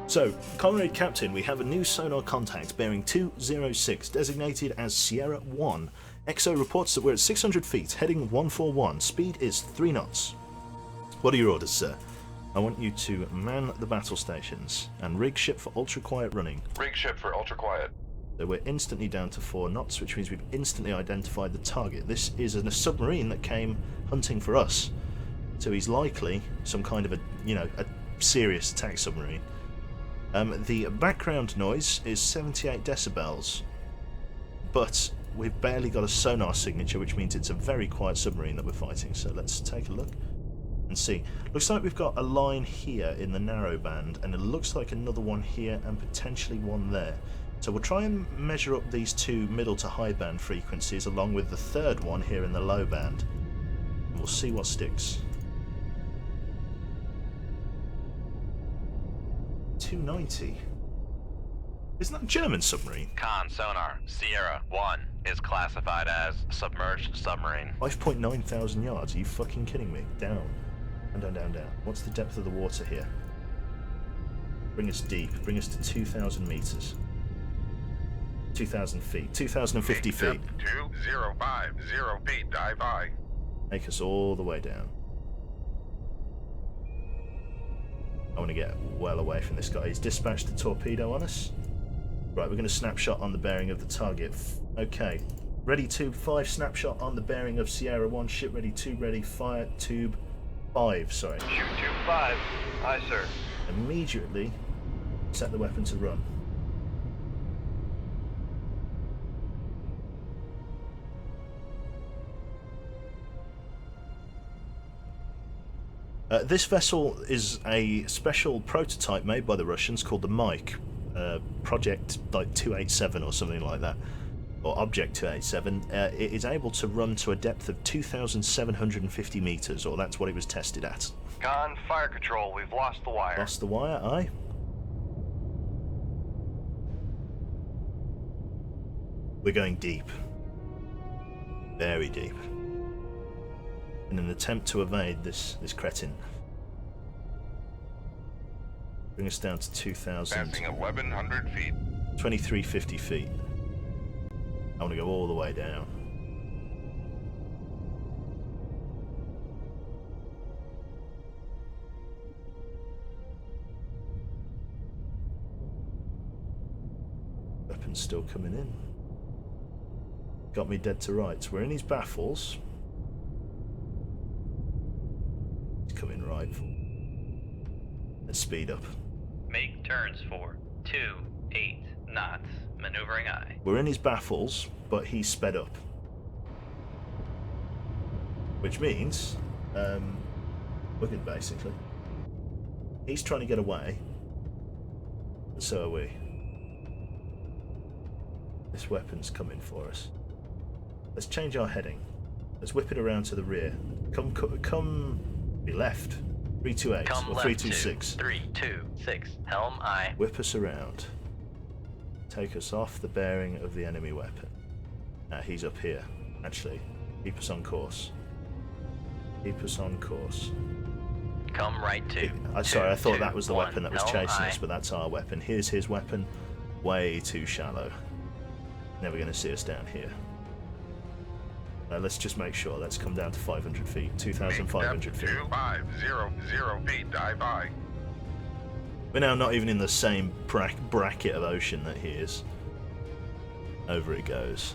So, Comrade Captain, we have a new sonar contact bearing 206, designated as Sierra 1. EXO reports that we're at 600 feet, heading 141. Speed is 3 knots. What are your orders, sir? I want you to man the battle stations and rig ship for ultra-quiet running. Rig ship for ultra quiet. So we're instantly down to 4 knots, which means we've instantly identified the target. This is a submarine that came hunting for us. So he's likely some kind of a serious attack submarine. The background noise is 78 decibels, but we've barely got a sonar signature, which means it's a very quiet submarine that we're fighting. So let's take a look and see. Looks like we've got a line here in the narrow band, and it looks like another one here and potentially one there. So we'll try and measure up these two middle to high band frequencies along with the third one here in the low band. And we'll see what sticks. 290. Isn't that a German submarine? Con sonar, Sierra 1 is classified as submerged submarine. 5.9 thousand yards. Are you fucking kidding me? Down. And down, down, down. What's the depth of the water here? Bring us deep. Bring us to 2,000 meters. 2,000 feet. 2,050 feet. 2050 feet, dive by. Take us all the way down. I want to get well away from this guy. He's dispatched a torpedo on us. Right, we're going to snapshot on the bearing of the target. Okay. Ready tube 5, snapshot on the bearing of Sierra 1. Ship ready, tube ready, fire tube 5, sorry. Shoot tube 5. Aye, sir. Immediately set the weapon to run. This vessel is a special prototype made by the Russians called the Mike, Project like 287 or something like that, or Object 287. It is able to run to a depth of 2,750 meters, or that's what it was tested at. Con fire control, we've lost the wire. Lost the wire, aye. We're going deep. Very deep. In an attempt to evade this cretin. Bring us down to 2,000. Passing 1,100 feet. 2,350 feet. I want to go all the way down. Weapons still coming in. Got me dead to rights. We're in his baffles. He's coming right. Let's speed up. Make turns for 28 knots. Maneuvering aye. We're in his baffles, but he's sped up. Which means, we're good basically. He's trying to get away, and so are we. This weapon's coming for us. Let's change our heading. Let's whip it around to the rear. Come be left. 328 Come or left 326. 326. Helm aye. Whip us around. Take us off the bearing of the enemy weapon. He's up here. Actually, keep us on course. Keep us on course. Come right to. Sorry, I thought 2, that was the 1. weapon that was Helm chasing aye. us, but that's our weapon. Here's his weapon. Way too shallow. Never going to see us down here. Let's just make sure. Let's come down to 500 feet. 2,500 feet. 2,500 feet, dive by. We're now not even in the same bracket of ocean that he is. Over it goes.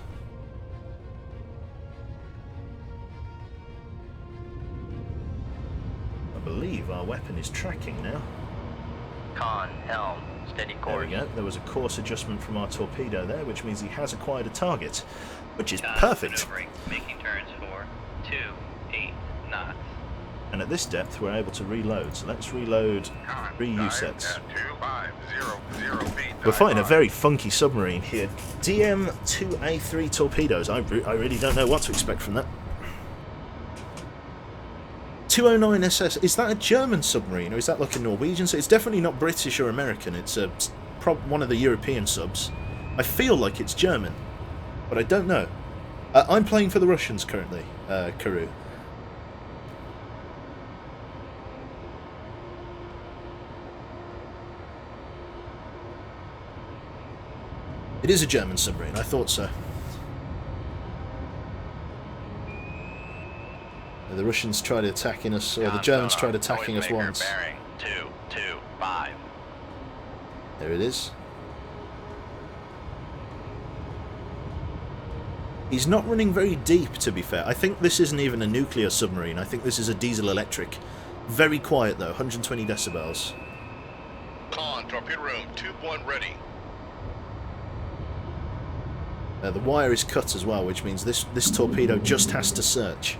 I believe our weapon is tracking now. Con helm. Steady There course. we go. There was a course adjustment from our torpedo there, which means he has acquired a target, which is Con perfect. maneuvering. Making turns for 28 knots. And at this depth, we're able to reload. So let's reload Con, 3 dive U-sets. at 2,500 feet, We're fighting a very funky submarine here. DM-2A3 torpedoes. I really don't know what to expect from that. 209 SS. Is that a German submarine or is that like a Norwegian? So it's definitely not British or American. It's one of the European subs. I feel like it's German, but I don't know. I'm playing for the Russians currently, Karoo. It is a German submarine, I thought so. The Russians tried attacking us, or the Germans tried attacking us once. Bearing 225. There it is. He's not running very deep, to be fair. I think this isn't even a nuclear submarine. I think this is a diesel-electric. Very quiet, though. 120 decibels. Con, torpedo room, tube 1 ready. The wire is cut as well, which means this torpedo just has to search.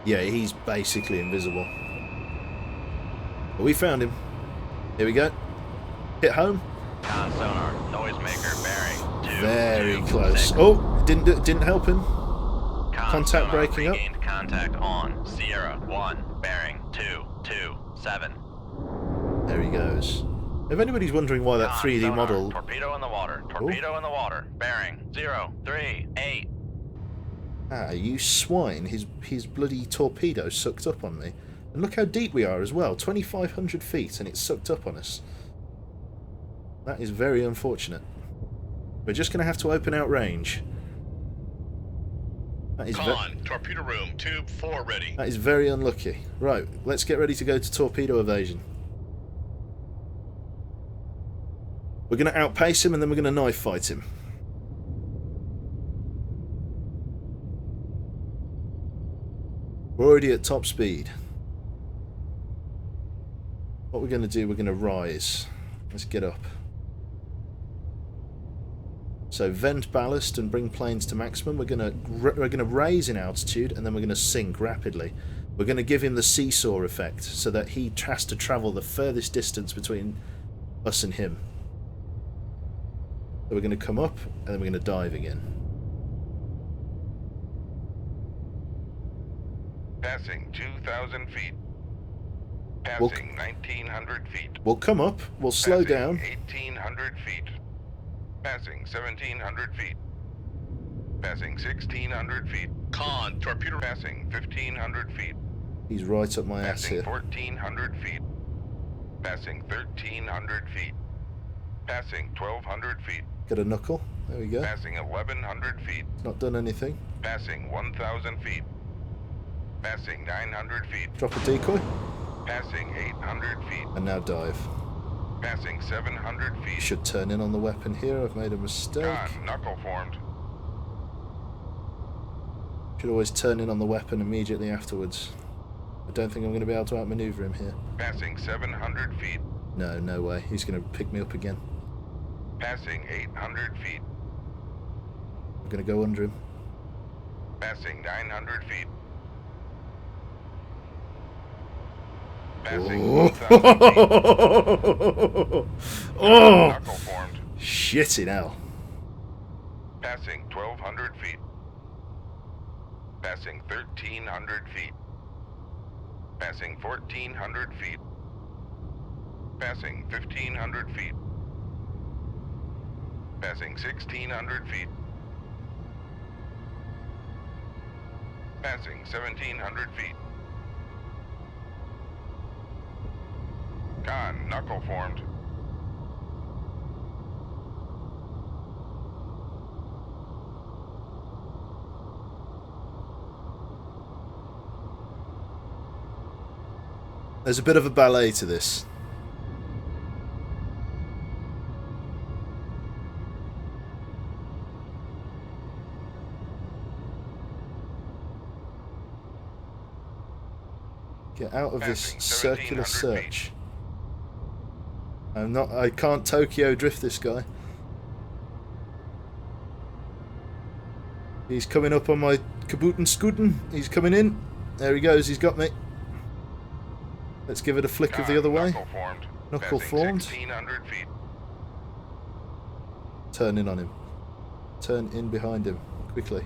Yeah, he's basically invisible. But we found him. Here we go. Hit home. Con sonar, noisemaker bearing 2. Very close. Oh, didn't help him. Con Contact sonar breaking up. regained contact on Sierra 1 bearing 227. There he goes. If anybody's wondering why that Con 3D sonar, model... Torpedo in the water. Torpedo in the water. Bearing 038. Ah, you swine. His bloody torpedo sucked up on me. And look how deep we are as well. 2,500 feet and it's sucked up on us. That is very unfortunate. We're just going to have to open out range. That is Con, torpedo room, tube 4 ready. That is very unlucky. Right, let's get ready to go to torpedo evasion. We're going to outpace him and then we're going to knife fight him. We're already at top speed. What we're going to do, we're going to rise. Let's get up. So vent ballast and bring planes to maximum. We're going to raise in altitude and then we're going to sink rapidly. We're going to give him the seesaw effect so that he has to travel the furthest distance between us and him. So we're going to come up and then we're going to dive again. Passing 2,000 feet. Passing 1,900 feet. We'll come up, we'll slow Passing down. 1,800 feet. Passing 1,700 feet. Passing 1,600 feet. Con, torpedo. Passing 1,500 feet. He's right up my ass Passing here. 1,400 feet. Passing 1,300 feet. Passing 1,200 feet. Got a knuckle. There we go. Passing 1,100 feet. Not done anything. Passing 1,000 feet. Passing 900 feet. Drop a decoy. Passing 800 feet. And now dive. Passing 700 feet. Should turn in on the weapon here. I've made a mistake. Con, knuckle formed. Should always turn in on the weapon immediately afterwards. I don't think I'm going to be able to outmaneuver him here. Passing 700 feet. No, no way. He's going to pick me up again. Passing 800 feet. I'm going to go under him. Passing 900 feet. Passing 1,000 feet. Oh! Knuckle formed. Shitting hell. Passing 1,200 feet. Passing 1,300 feet. Passing 1,400 feet. Passing 1,500 feet. Passing 1,600 feet. Passing 1,700 feet. Con, knuckle formed. There's a bit of a ballet to this. Get out of this Passing circular 1,700 search. I can't Tokyo drift this guy. He's coming up on my Kabooten Scooten. He's coming in. there he goes. He's got me. Let's give it a flick of the other way. Knuckle formed. Knuckle Passing formed. 1,600 feet. Turn in on him. Turn in behind him. Quickly.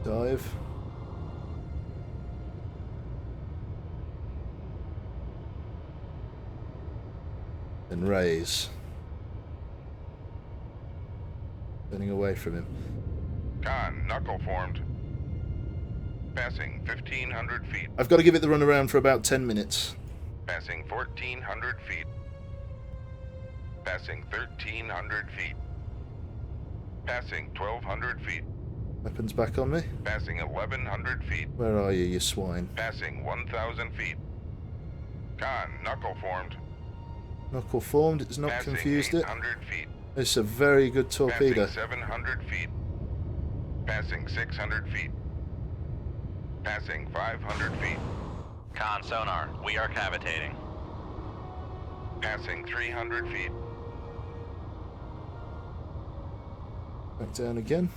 Dive. Then raise. Turning away from him. Con, knuckle formed. Passing 1,500 feet. I've got to give it the run around for about 10 minutes. Passing 1,400 feet. Passing 1,300 feet. Passing 1,200 feet. Weapons back on me. Passing 1,100 feet. Where are you, you swine? Passing 1,000 feet. Con, knuckle formed. Knuckle formed, it's not Passing confused it. 800 feet. It's a very good torpedo. Passing 700 feet. Passing 600 feet. Passing 500 feet. Con sonar, we are cavitating. Passing 300 feet. Back down again.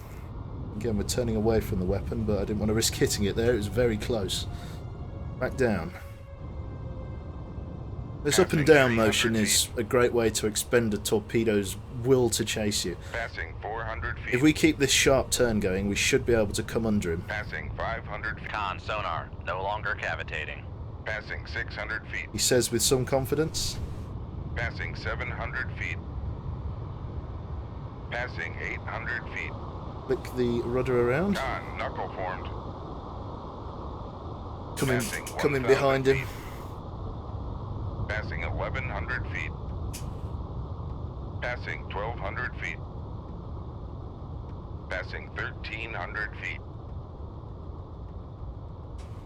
Again, we're turning away from the weapon, but I didn't want to risk hitting it there. It was very close. Back down. This up and down motion is a great way to expend a torpedo's will to chase you. Passing 400 feet. If we keep this sharp turn going, we should be able to come under him. Passing 500 feet. Con sonar, no longer cavitating. Passing 600 feet. He says with some confidence. Passing 700 feet. Passing 800 feet. Flick the rudder around. Con, knuckle formed. Coming behind him. Passing 1,100 feet. Passing 1,200 feet. Passing 1,300 feet.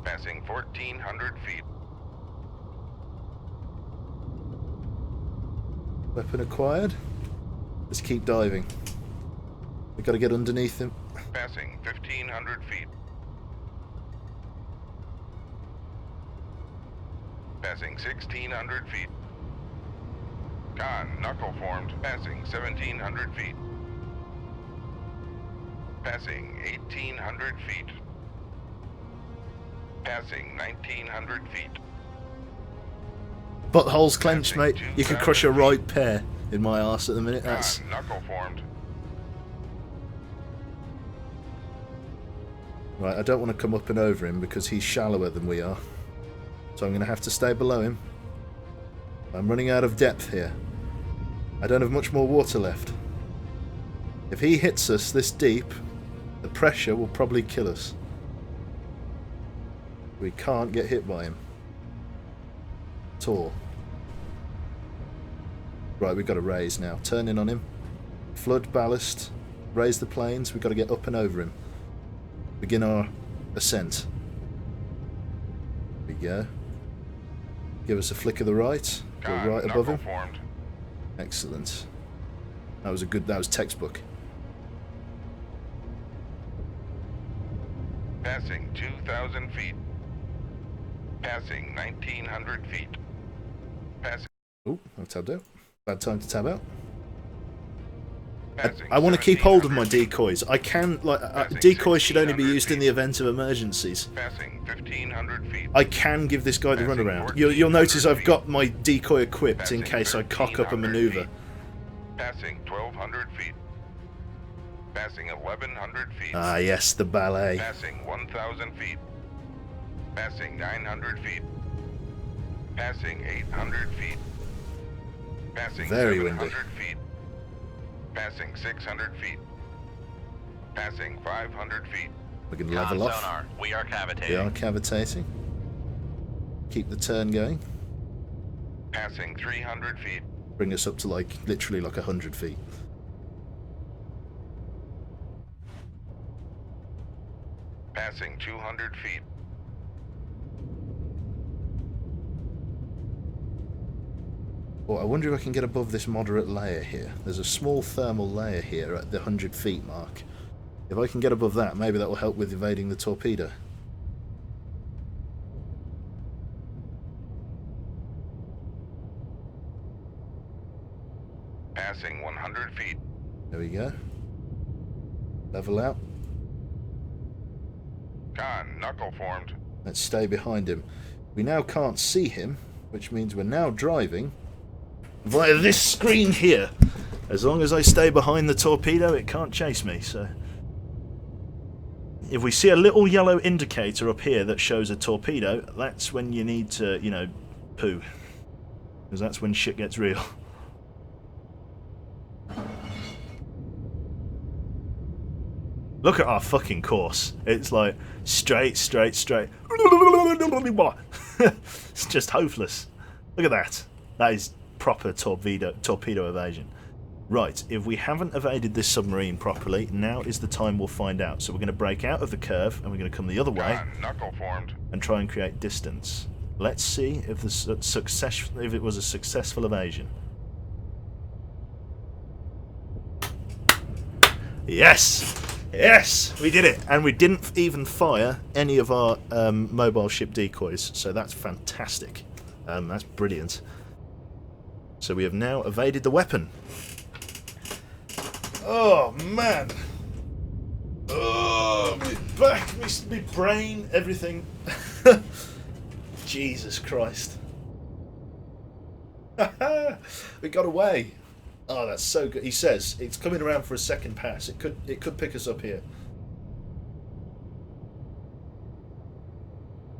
Passing 1,400 feet. Weapon acquired. Let's keep diving. We've got to get underneath him. Passing 1,500 feet. Passing 1,600 feet. Con, knuckle formed. Passing 1,700 feet. Passing 1,800 feet. Passing 1,900 feet. Butthole's clenched, mate. You could crush a right pair in my arse at the minute. That's Con, knuckle formed. right. I don't want to come up and over him because he's shallower than we are. So I'm going to have to stay below him. I'm running out of depth here. I don't have much more water left. If he hits us this deep, the pressure will probably kill us. We can't get hit by him at all. Right, we've got to raise now. Turn in on him. Flood ballast. Raise the planes. We've got to get up and over him. Begin our ascent. There we go. Give us a flick of the right. Go Con, right above knuckle him. formed. Excellent. That was a good. That was textbook. Passing 2,000 feet. Passing 1,900 feet. Passing. Oh, I tabbed out. Bad time to tab out. Passing I want to keep hold of my 1,700 feet. decoys. I can like Passing decoys should only be 1,600 used in the event of emergencies. Passing 1,500 feet. I can give this guy the Passing runaround. You'll notice 1,400 I've got my decoy equipped in Passing case I cock up a 1,300 maneuver. feet. Passing 1,200 feet. Passing 1,100 feet. Ah, yes, the ballet. Passing 1,000 feet. Passing 900 feet. Passing 800 feet. Passing Very 700 windy. feet. Passing 600 feet. Passing 500 feet. We can Con level off. sonar, we are cavitating. We are cavitating. Keep the turn going. Passing 300 feet. Bring us up to like literally like 100 feet. Passing 200 feet. Well, I wonder if I can get above this moderate layer here. There's a small thermal layer here at the 100 feet mark. If I can get above that, maybe that will help with evading the torpedo. Passing 100 feet. There we go. Level out. Con, knuckle formed. Let's stay behind him. We now can't see him, which means we're now driving via this screen here. As long as I stay behind the torpedo, it can't chase me, so... If we see a little yellow indicator up here that shows a torpedo, that's when you need to, you know, poo. Because that's when shit gets real. Look at our fucking course. It's like straight, straight, straight. It's just hopeless. Look at that. That is proper torpedo evasion. Right, if we haven't evaded this submarine properly, now is the time we'll find out. So we're going to break out of the curve and we're going to come the other way Knuckle formed. and try and create distance. Let's see if if it was a successful evasion. Yes! Yes! We did it! And we didn't even fire any of our mobile ship decoys, so that's fantastic. That's brilliant. So we have now evaded the weapon. Oh, man! Oh, my back, my brain, everything. Jesus Christ. We got away. Oh, that's so good. He says it's coming around for a second pass. It could pick us up here.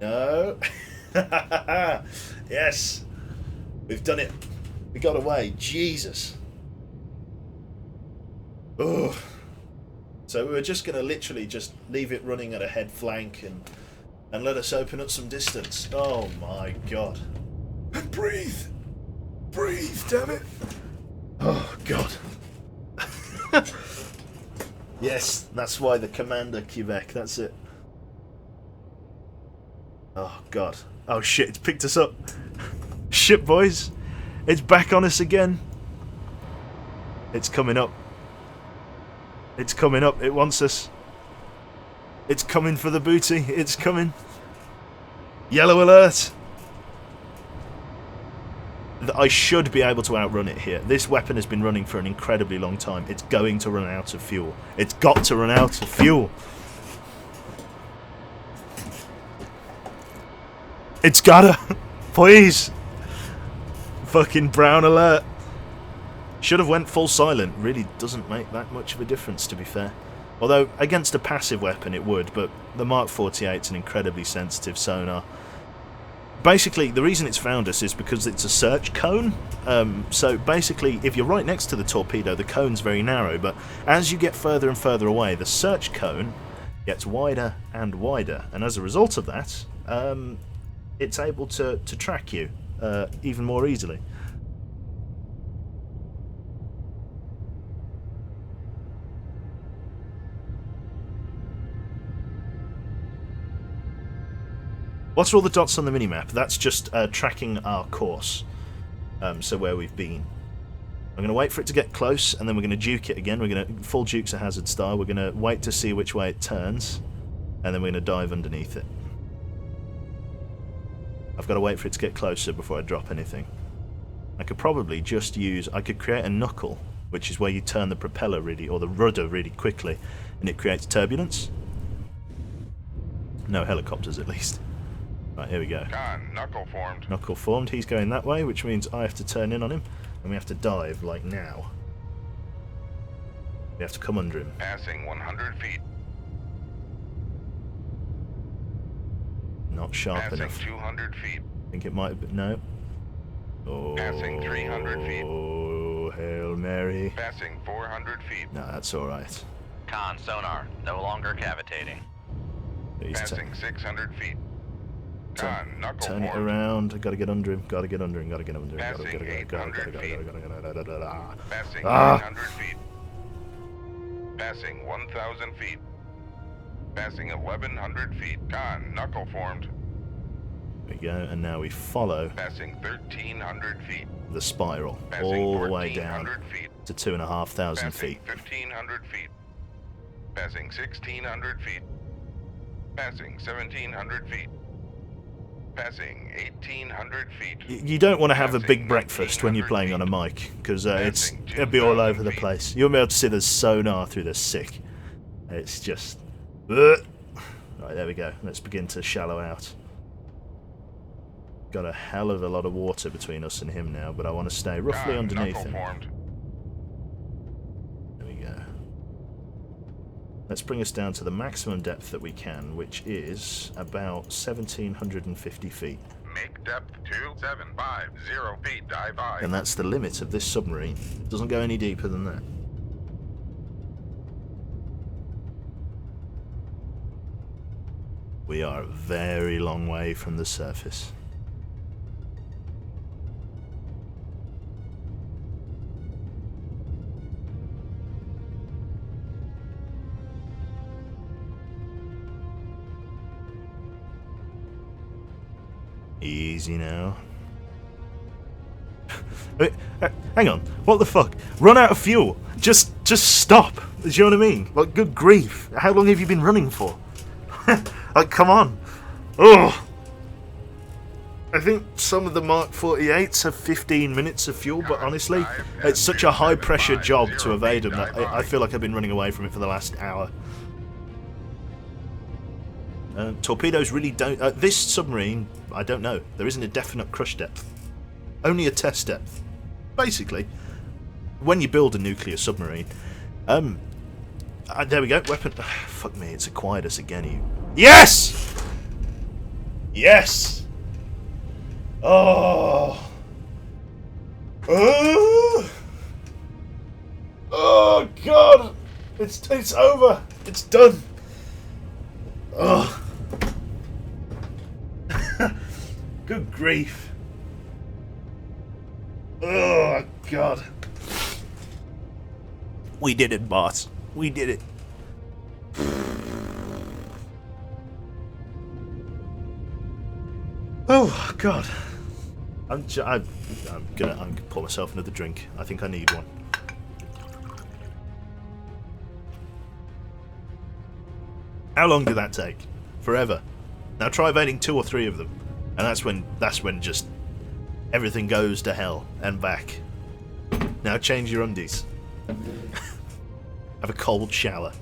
No. Yes. We've done it. We got away. Jesus. Oh. So we were just going to literally just leave it running at a head flank and let us open up some distance. Oh my God. And breathe. Breathe, damn it. Oh, God. Yes, that's why the Commander Quebec, that's it. Oh, God. Oh, shit, it's picked us up. Shit, boys. It's back on us again. It's coming up. It's coming up. It wants us. It's coming for the booty. It's coming. Yellow alert. I should be able to outrun it here. This weapon has been running for an incredibly long time. It's going to run out of fuel. It's got to run out of fuel. It's gotta. Please. Fucking brown alert. Should have went full silent. Really doesn't make that much of a difference, to be fair. Although, against a passive weapon it would, but the Mark 48's an incredibly sensitive sonar. Basically, the reason it's found us is because it's a search cone. So basically, if you're right next to the torpedo, the cone's very narrow, but as you get further and further away, the search cone gets wider and wider, and as a result of that, it's able to track you even more easily. What are all the dots on the minimap? That's just tracking our course, so where we've been. I'm going to wait for it to get close, and then we're going to juke it again. We're going to full Dukes of Hazzard style. We're going to wait to see which way it turns, and then we're going to dive underneath it. I've got to wait for it to get closer before I drop anything. I could probably just use... I could create a knuckle, which is where you turn the propeller really, or the rudder really quickly, and it creates turbulence. No helicopters, at least. Right, here we go. Knuckle formed. Knuckle formed. He's going that way, which means I have to turn in on him, and we have to dive, like now. We have to come under him. Passing 100 feet. Not sharp Passing enough. 200 feet. I think it might have been... No. Oh, Passing 300 feet. Oh, Hail Mary. Passing 400 feet. No, that's alright. Con sonar, no longer cavitating. Passing 600 feet. Knuckle Turn it formed. around. I gotta get under him. Gotta get under him. Gotta get under him. Passing 800 feet. Passing Ah. 900 feet. Passing 1,000 feet. Passing 1,100 feet. Knuckle formed. There we go, and now we follow Passing 1,300 feet. the spiral Passing all the way down 1,400 feet. to 2,500 Passing feet. 1,500 feet. Passing 1,600 feet. Passing 1,700 feet. Passing 1,800 feet. You don't want to have a Passing big breakfast when you're 1,900 playing on a mic, because Passing it'll be all over the 2,000 place. You'll be able to see the sonar through the sick. It's just... Right, there we go. Let's begin to shallow out. Got a hell of a lot of water between us and him now, but I want to stay roughly underneath Knuckle him. formed. There we go. Let's bring us down to the maximum depth that we can, which is about 1,750 feet. Make depth 2750 feet. Dive by. And that's the limit of this submarine. It doesn't go any deeper than that. We are a very long way from the surface. Easy now. Wait, hang on. What the fuck? Run out of fuel. Just stop. Do you know what I mean? Like, good grief. How long have you been running for? Like, come on. Oh. I think some of the Mark 48s have 15 minutes of fuel, but honestly, it's such a high pressure job to evade them that I feel like I've been running away from it for the last hour. Torpedoes really don't... this submarine, I don't know. There isn't a definite crush depth. Only a test depth. Basically, when you build a nuclear submarine... there we go, weapon... fuck me, it's acquired us again. Yes! Yes! Oh! Oh, God! It's over! It's done! Oh! Good grief. Oh, God. We did it, boss. We did it. Oh, God. I'm gonna pour myself another drink. I think I need one. How long did that take? Forever. Now try evading 2 or 3 of them, and that's when just everything goes to hell and back. Now change your undies. Have a cold shower.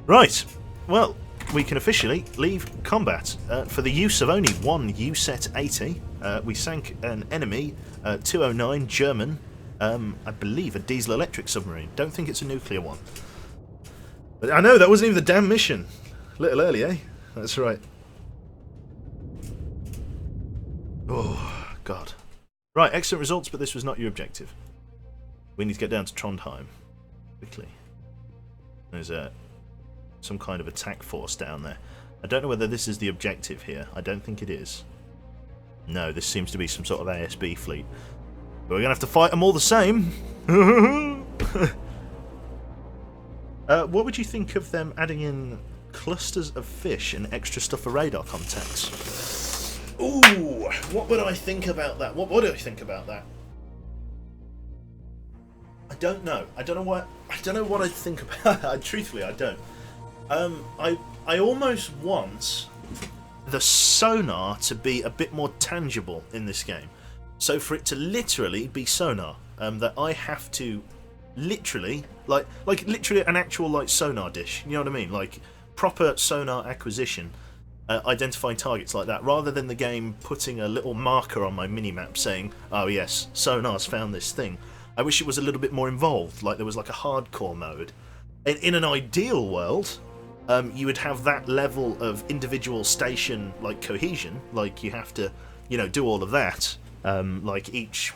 Right. Well, we can officially leave combat for the use of only one USET 80. We sank an enemy 209 German, I believe a diesel electric submarine. Don't think it's a nuclear one. But I know that wasn't even the damn mission. A little early, eh? That's right. Oh, God. Right, excellent results, but this was not your objective. We need to get down to Trondheim. Quickly. There's some kind of attack force down there. I don't know whether this is the objective here. I don't think it is. No, this seems to be some sort of ASB fleet. But we're going to have to fight them all the same. What would you think of them adding in clusters of fish and extra stuff for radar contacts? Ooh, what would I think about that? What would I think about that? I don't know. I don't know what I'd think about that. Truthfully, I don't. I almost want the sonar to be a bit more tangible in this game. So for it to literally be sonar, that I have to literally like literally an actual like sonar dish. You know what I mean? Like proper sonar acquisition, identifying targets like that, rather than the game putting a little marker on my minimap saying, "Oh yes, sonar's found this thing." I wish it was a little bit more involved. Like there was like a hardcore mode. In an ideal world, you would have that level of individual station like cohesion. Like you have to, do all of that. Like each,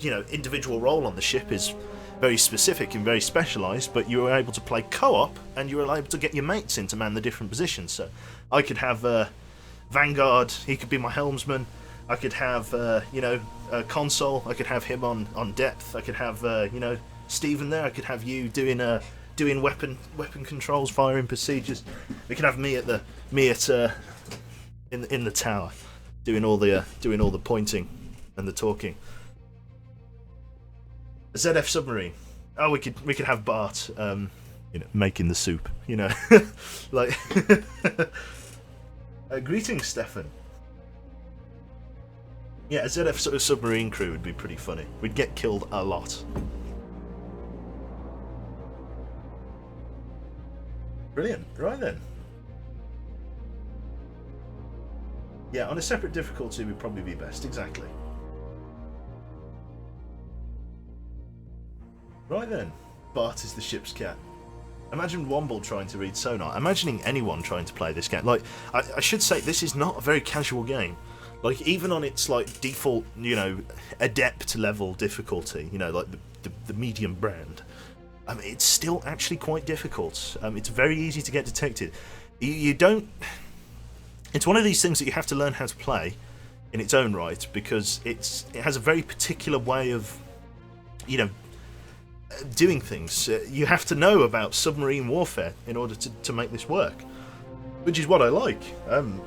individual role on the ship is very specific and very specialised, but you were able to play co-op and you were able to get your mates in to man the different positions. So I could have Vanguard, he could be my helmsman. I could have, Console. I could have him on depth. I could have, Stephen there. I could have you doing weapon controls, firing procedures. We could have me in the tower, doing all the pointing and the talking. A ZF submarine. Oh, we could have Bart, making the soup. Like. Greetings, Stefan. Yeah, a ZF sort of submarine crew would be pretty funny. We'd get killed a lot. Brilliant. Right then. Yeah, on a separate difficulty would probably be best, exactly. Right then, Bart is the ship's cat. Imagine Womble trying to read sonar. Imagining anyone trying to play this game. Like, I should say, this is not a very casual game. Like, even on its, like, default, you know, adept level difficulty, you know, like the medium brand, it's still actually quite difficult. It's very easy to get detected. You don't... It's one of these things that you have to learn how to play in its own right, because it has a very particular way of, you know, doing things. You have to know about submarine warfare in order to make this work, which is what I like.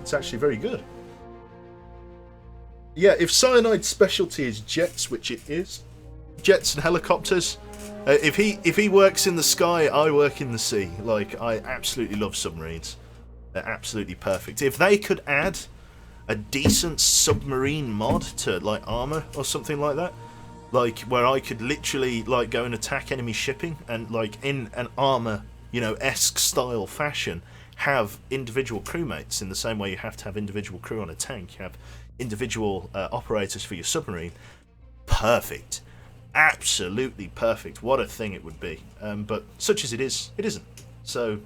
It's actually very good. Yeah, if Cyanide's specialty is jets, which it is, jets and helicopters, if he works in the sky, I work in the sea. Like, I absolutely love submarines. They're absolutely perfect. If they could add a decent submarine mod to, like, armor or something like that, like, where I could literally, like, go and attack enemy shipping and, like, in an armor, you know, esque style fashion, have individual crewmates in the same way you have to have individual crew on a tank. You have individual operators for your submarine. Perfect. Absolutely perfect. What a thing it would be. But such as it is, it isn't. So,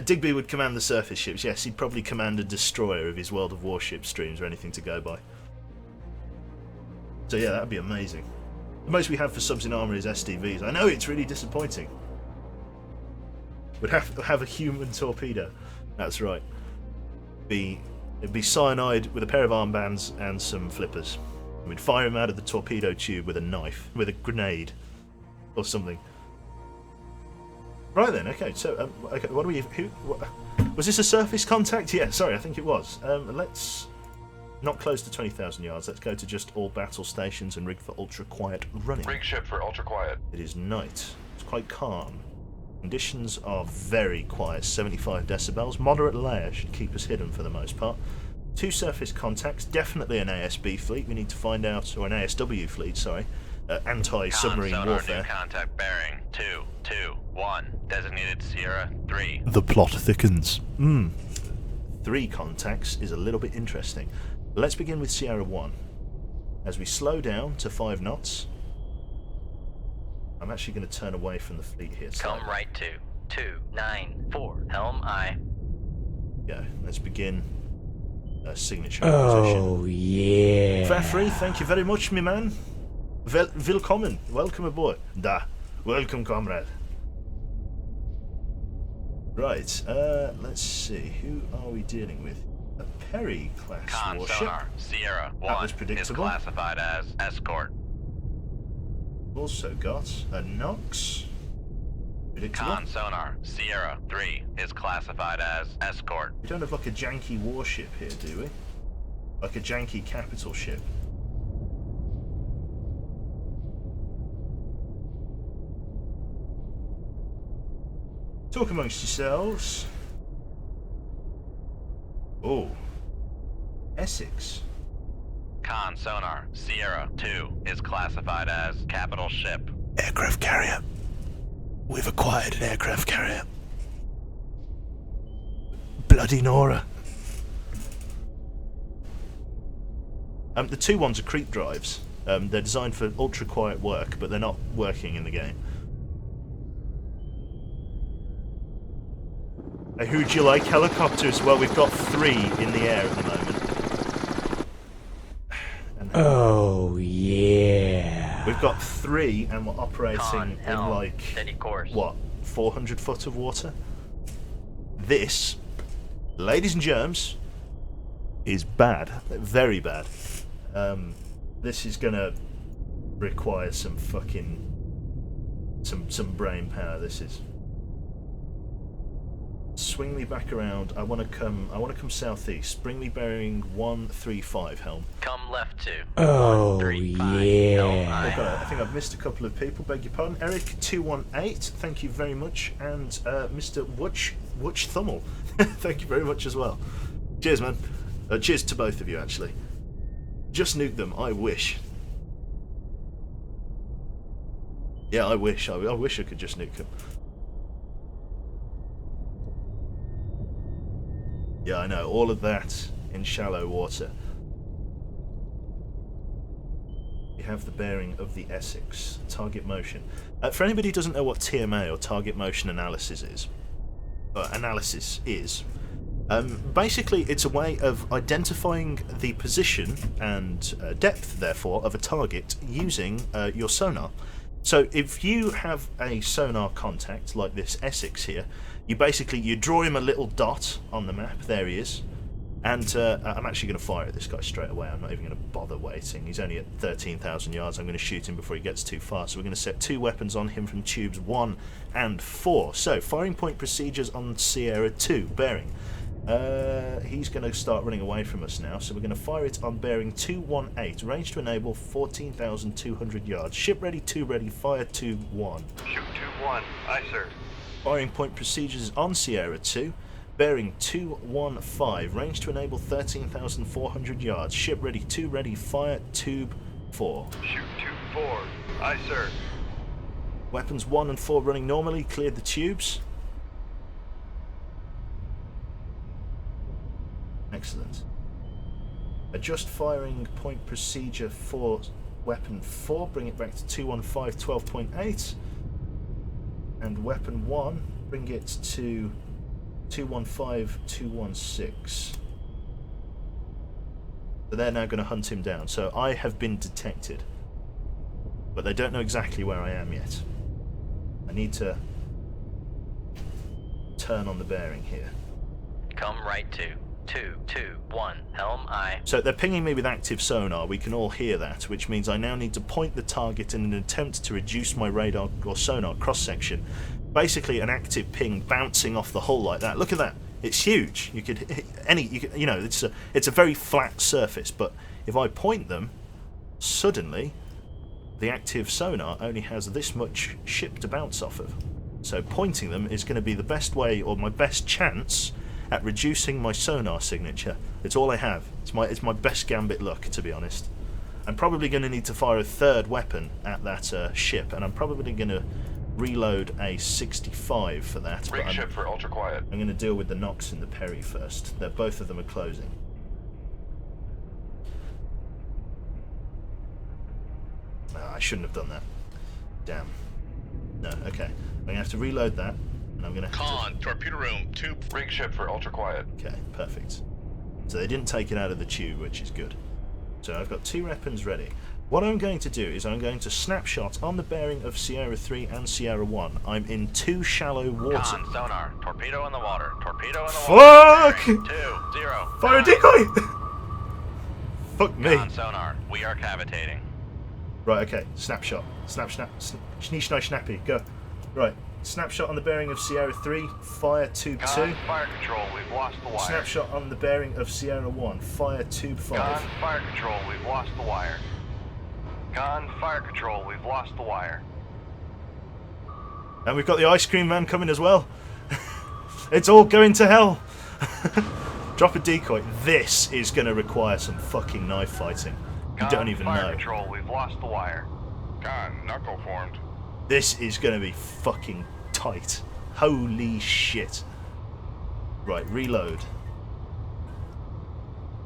Digby would command the surface ships. Yes, he'd probably command a destroyer if his World of Warships streams or anything to go by. So yeah, that'd be amazing. The most we have for subs in armour is SDVs. I know, it's really disappointing. We'd have to have a human torpedo. That's right. It'd be Cyanide with a pair of armbands and some flippers. And we'd fire him out of the torpedo tube with a knife, with a grenade, or something. Right then, okay. So, okay, what do we? Was this a surface contact? Yeah, sorry, I think it was. Let's. Not close to 20,000 yards. Let's go to just all battle stations and rig for ultra quiet running. Rig ship for ultra quiet. It is night. It's quite calm. Conditions are very quiet. 75 decibels. Moderate layer should keep us hidden for the most part. 2 surface contacts. Definitely an ASB fleet. We need to find out, or an ASW fleet. Sorry. Anti-submarine warfare. New contact bearing 221. Designated Sierra 3. The plot thickens. 3 contacts is a little bit interesting. Let's begin with Sierra 1. As we slow down to 5 knots, I'm actually going to turn away from the fleet here. Come right to 294. Helm I. Go. Let's begin signature Oh, position. yeah. Fafrey, thank you very much, my man. Willkommen. Welcome aboard. Da. Welcome, comrade. Right, let's see. Who are we dealing with? A Perry class Con warship. sonar Sierra 1 That was predictable. is classified as escort. Also got a Nox. Predictable. Con sonar Sierra 3 is classified as escort. We don't have like a janky warship here, do we? Like a janky capital ship. Talk amongst yourselves. Oh. Essex. Con sonar Sierra 2 is classified as capital ship. Aircraft carrier. We've acquired an aircraft carrier. Bloody Nora. The 2 ones are creep drives. They're designed for ultra quiet work, but they're not working in the game. Who do you like? Helicopters? Well, we've got 3 in the air at the moment. And Oh, yeah. we've got 3, and we're operating Con in helm like, steady course. what, 400 foot of water? This, ladies and germs, is bad. Very bad. This is gonna require some fucking... some brain power, this is. Swing me back around. I want to come southeast. Bring me bearing 135 helm. Come left to Oh, 135 yeah. Helm I. Okay, I think I've missed a couple of people. Beg your pardon. Eric 218. Thank you very much, and Mr. Wutch Thummel. Thank you very much as well. Cheers, man. Cheers to both of you, actually. Just nuke them. I wish. Yeah, I wish. I wish I could just nuke them. Yeah, I know. All of that in shallow water. We have the bearing of the Essex. Target motion. For anybody who doesn't know what TMA or target motion analysis is, basically it's a way of identifying the position and depth, therefore, of a target using your sonar. So if you have a sonar contact like this Essex here, you draw him a little dot on the map. There he is. And I'm actually going to fire at this guy straight away. I'm not even going to bother waiting. He's only at 13,000 yards. I'm going to shoot him before he gets too far. So we're going to set 2 weapons on him from tubes 1 and 4. So firing point procedures on Sierra 2 bearing. He's going to start running away from us now. So we're going to fire it on bearing 218. Range to enable 14,200 yards. Ship ready, 2 ready. Fire 2-1. Shoot 2-1. Aye, sir. Firing point procedures on Sierra 2. Bearing 215, range to enable 13,400 yards. Ship ready, 2 ready, fire tube 4. Shoot 2-4. Aye, sir. Weapons 1 and 4 running normally, cleared the tubes. Excellent. Adjust firing point procedure for weapon 4, bring it back to 215, 12.8. And weapon 1, bring it to 215, 216. So they're now going to hunt him down. So I have been detected. But they don't know exactly where I am yet. I need to turn on the bearing here. Come right to 221 helm I. So they're pinging me with active sonar. We can all hear that, which means I now need to point the target in an attempt to reduce my radar or sonar cross-section. Basically an active ping bouncing off the hull like that. Look at that. It's huge. It's a very flat surface, but if I point them, suddenly the active sonar only has this much ship to bounce off of. So pointing them is going to be the best way, or my best chance, at reducing my sonar signature. It's all I have. It's my best gambit luck, to be honest. I'm probably going to need to fire a 3rd weapon at that ship, and I'm probably going to reload a 65 for that. Rig ship for ultra quiet. I'm going to deal with the Nox and the Perry first. Both of them are closing. I shouldn't have done that. Damn. No, okay. I'm going to have to reload that, and I'm going to have to... torpedo room, tube. Rig ship for ultra quiet. Okay, perfect. So they didn't take it out of the tube, which is good. So I've got 2 weapons ready. What I'm going to do is I'm going to snapshot on the bearing of Sierra 3 and Sierra 1. I'm in 2 shallow water. Con, sonar, torpedo in the water, torpedo in the Fuck! water. 2-0. Fire a decoy! Fuck me. Con, sonar, we are cavitating. Right, okay. Snapshot. Snappy. Go. Right. Snapshot on the bearing of Sierra 3. Fire tube 2. Fire control, we've lost the wire. Snapshot on the bearing of Sierra 1. Fire tube 5. Fire control, we've lost the wire. Fire control, we've lost the wire. And we've got the ice cream man coming as well. It's all going to hell. Drop a decoy. This is going to require some fucking knife fighting. You don't even fire know. Control, we've lost the wire. Knuckle formed. This is going to be fucking tight. Holy shit. Right, reload.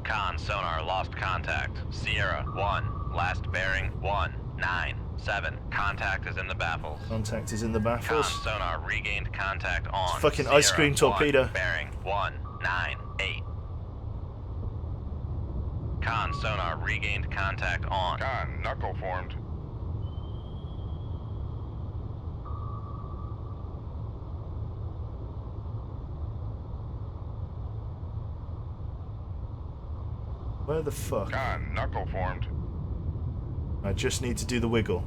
Con, sonar, lost contact. Sierra 1, last bearing 197. Contact is in the baffles. Contact is in the baffles. Con, sonar, regained contact on. It's fucking Sierra ice cream torpedo. 1, bearing 198. Con, sonar, regained contact on. Knuckle formed. Where the fuck? Knuckle formed. I just need to do the wiggle.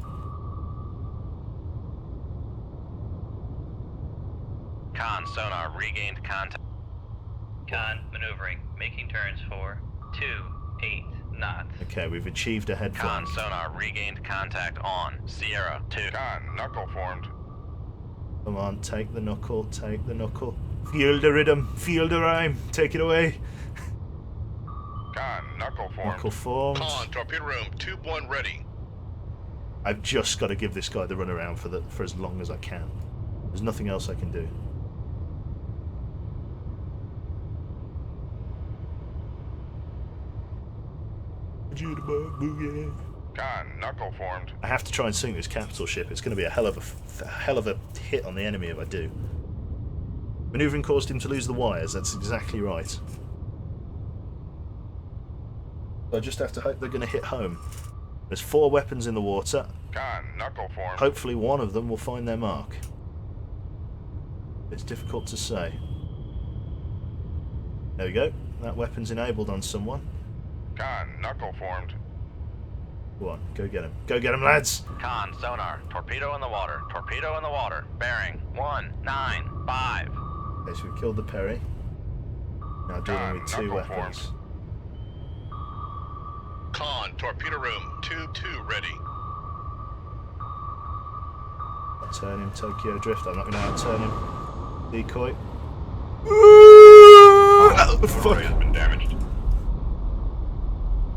Con, sonar, regained contact. Con, maneuvering, making turns for 28 knots. Okay, we've achieved a head Con, flank. sonar, regained contact on. Sierra 2. Knuckle formed. Come on, take the knuckle, take the knuckle. Feel the rhythm, feel the rhyme, take it away. Knuckle formed. Knuckle formed. Torpedo room, tube 1 ready. I've just got to give this guy the runaround for as long as I can. There's nothing else I can do. Jitterbug boogie. Con, knuckle formed. I have to try and sink this capital ship. It's going to be a hell of a hit on the enemy if I do. Maneuvering caused him to lose the wires. That's exactly right. So I just have to hope they're going to hit home. There's 4 weapons in the water. Con, knuckle formed. Hopefully one of them will find their mark. It's difficult to say. There we go. That weapon's enabled on someone. Con, knuckle formed. Go on, go get him. Go get him, lads! Con, sonar, torpedo in the water, torpedo in the water, bearing 195. Okay, so we killed the Perry. Now dealing with 2 knuckle weapons. Con, torpedo room, tube 2 ready. I'll turn him, Tokyo Drift. I'm not going to out-turn him. Decoy. Oh, Motor fuck! ray has been damaged.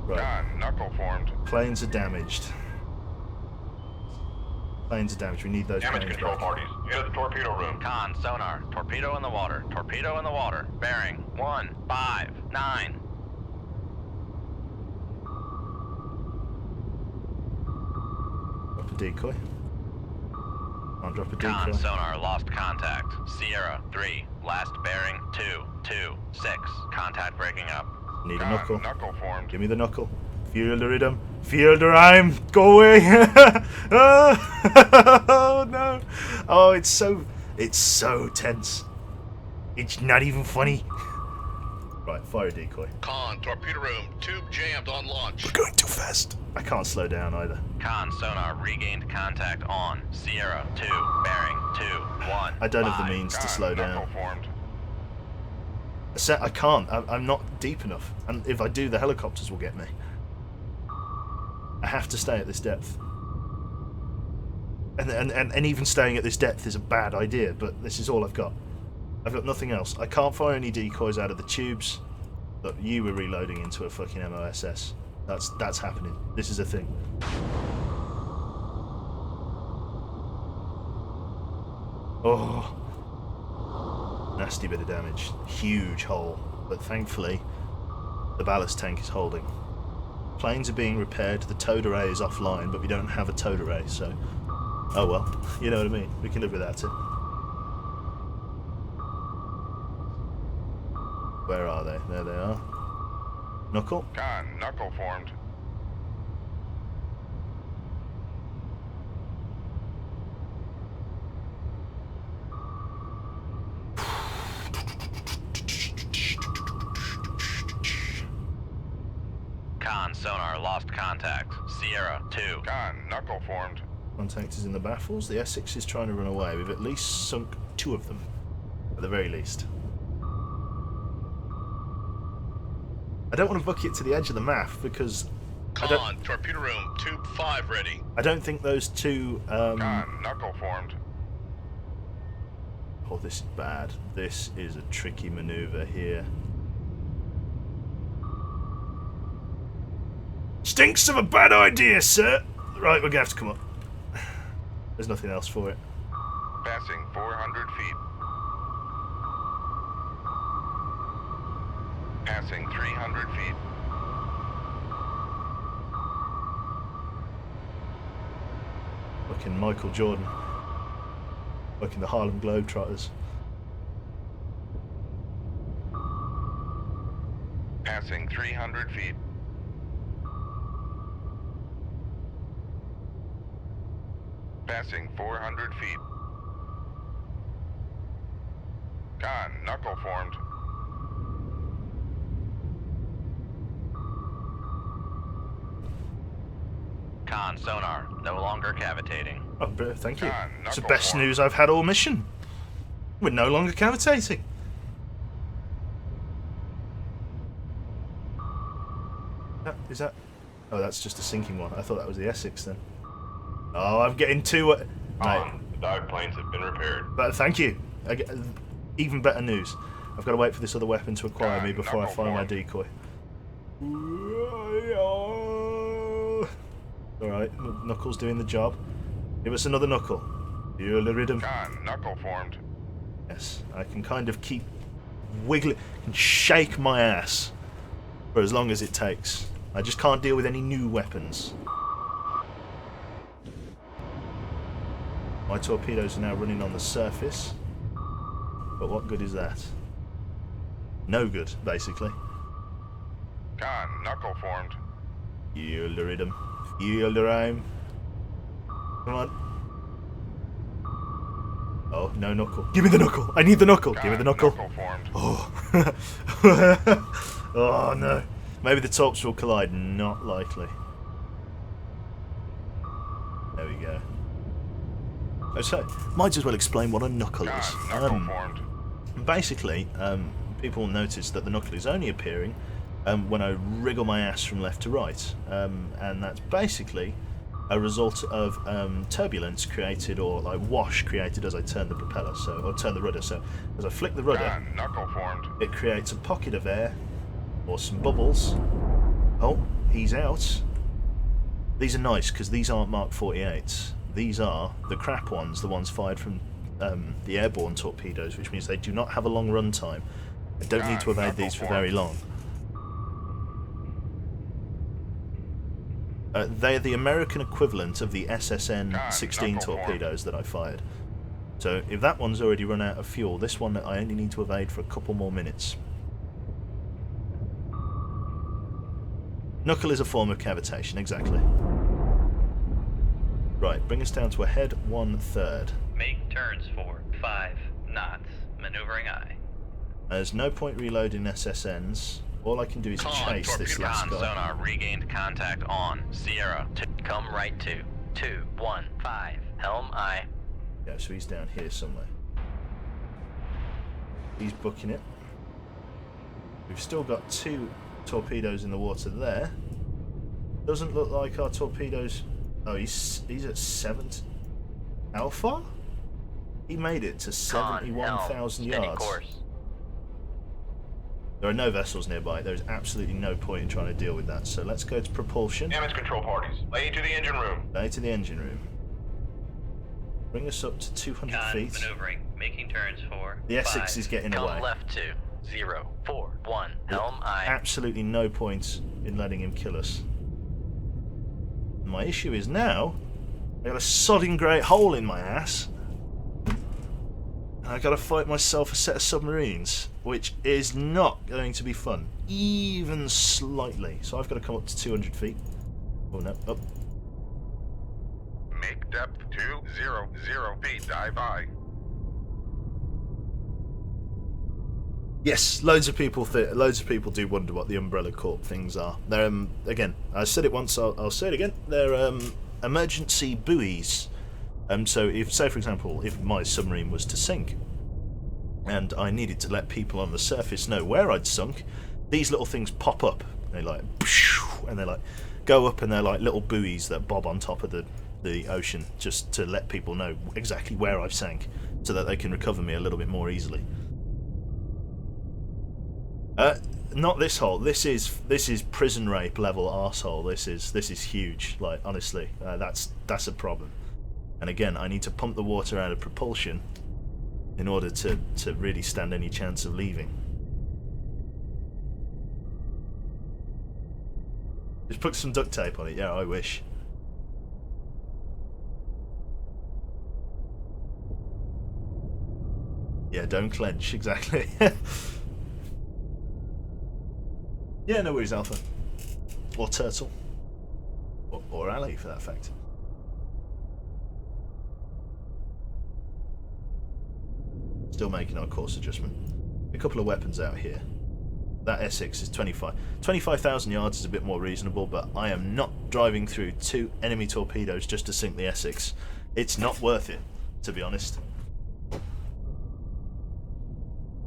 Right, Con, knuckle formed. planes are damaged. Planes are damaged. We need those Damage planes control back. parties. Into the torpedo room. Con, sonar, torpedo in the water, torpedo in the water, bearing 159. Drop a decoy. I'll drop a Con, decoy. sonar, lost contact. Sierra 3, last bearing 226. Contact breaking up. Need a Con, knuckle. knuckle formed. Give me the knuckle. Feel the rhythm. Feel the rhyme. Go away. Oh no. Oh, it's so tense. It's not even funny. Right, fire a decoy. Con, torpedo room, tube jammed on launch. We're going too fast. I can't slow down either. Con, sonar, regained contact on. Sierra 2, bearing 21. I don't have the means to Con, slow knuckle down. formed. I can't. I'm not deep enough. And if I do, the helicopters will get me. I have to stay at this depth. And even staying at this depth is a bad idea, but this is all I've got. I've got nothing else. I can't fire any decoys out of the tubes. Look, you were reloading into a fucking MOSS. That's happening. This is a thing. Oh. Nasty bit of damage. Huge hole. But thankfully, the ballast tank is holding. Planes are being repaired. The towed array is offline, but we don't have a towed array, so... Oh well. You know what I mean. We can live without it. Where are they? There they are. Knuckle? Con, knuckle formed. Con, sonar, lost contact. Sierra 2. Con, knuckle formed. Contact is in the baffles. The Essex is trying to run away. We've at least sunk 2 of them. At the very least. I don't want to book it to the edge of the map because Con, torpedo room, tube 5 ready. I don't think those 2... Con, knuckle formed. Oh, this is bad. This is a tricky maneuver here. Stinks of a bad idea, sir! Right, we're gonna have to come up. There's nothing else for it. Passing 400 feet. Passing 300 feet. Fucking Michael Jordan. Fucking the Harlem Globetrotters. Passing 300 feet. Passing 400 feet. Con, knuckle formed. Con, sonar, no longer cavitating. Oh, thank you. Con, It's the knuckle best formed. news I've had all mission. We're no longer cavitating. Is that... Oh, that's just a sinking one. I thought that was the Essex then. Oh, I'm getting too... Mate, On. The dive planes have been repaired. but thank you. I get even better news. I've got to wait for this other weapon to acquire me before I knuckle fire my forward. decoy. Alright, Knuckles doing the job. Give us another Knuckle. Feel the rhythm. Con, knuckle formed. Yes, I can kind of keep wiggling and shake my ass for as long as it takes. I just can't deal with any new weapons. My torpedoes are now running on the surface. But what good is that? No good, basically. Con, knuckle formed. Yielderidum. Yielderime. Come on. Oh, no knuckle. Give me the knuckle! I need the knuckle! Con, Give me the knuckle! knuckle formed. Oh. Oh no. Maybe the tops will collide. Not likely. There we go. Oh, so, might as well explain what a knuckle is. Con, knuckle formed. Basically, people notice that the knuckle is only appearing when I wriggle my ass from left to right, and that's basically a result of turbulence created, or like wash created as I turn the propeller, or turn the rudder. So as I flick the rudder, Con, knuckle formed. it creates a pocket of air or some bubbles. Oh, he's out. These are nice because these aren't Mark 48s. These are the crap ones, the ones fired from the airborne torpedoes, which means they do not have a long run time. I don't need to evade these for very long. They're the American equivalent of the SSN-16 torpedoes that I fired. So if that one's already run out of fuel, this one I only need to evade for a couple more minutes. Knuckle is a form of cavitation, exactly. Right, bring us down to a head 1/3. Make turns for 5 knots. Maneuvering aye. There's no point reloading SSNs. All I can do is chase this last guy. Sonar regained contact on Sierra. Come right to 215. Helm aye. Yeah, so he's down here somewhere. He's booking it. We've still got 2 torpedoes in the water there. Doesn't look like our torpedoes... Oh, he's at 70. How far? He made it to 71,000 yards. Course. There are no vessels nearby. There's absolutely no point in trying to deal with that. So let's go to propulsion. Damage control parties. Lay to the engine room. Lay to the engine room. Bring us up to 200 feet. Maneuvering. Making turns for The Essex is getting away. Come left to 041. Helm aye. Absolutely no point in letting him kill us. My issue is now, I got a sodding great hole in my ass, and I got to fight myself a set of submarines, which is not going to be fun, even slightly. So I've got to come up to 200 feet. Oh no, up. Make depth 200 feet. Dive aye. Yes, loads of people do wonder what the Umbrella Corp things are. They're again, I said it once, I'll say it again. They're emergency buoys. So if, say for example, if my submarine was to sink, and I needed to let people on the surface know where I'd sunk, these little things pop up. They like, and they like go up, and they're like little buoys that bob on top of the ocean, just to let people know exactly where I've sank, so that they can recover me a little bit more easily. Not this hole. This is prison rape level arsehole. This is huge. Like honestly, that's a problem. And again, I need to pump the water out of propulsion in order to really stand any chance of leaving. Just put some duct tape on it. Yeah, I wish. Yeah, don't clench. Exactly. Yeah, no worries, Alpha. Or Turtle. Or Ali, for that fact. Still making our course adjustment. A couple of weapons out here. That Essex is 25,000 yards is a bit more reasonable, but I am not driving through 2 enemy torpedoes just to sink the Essex. It's not worth it, to be honest.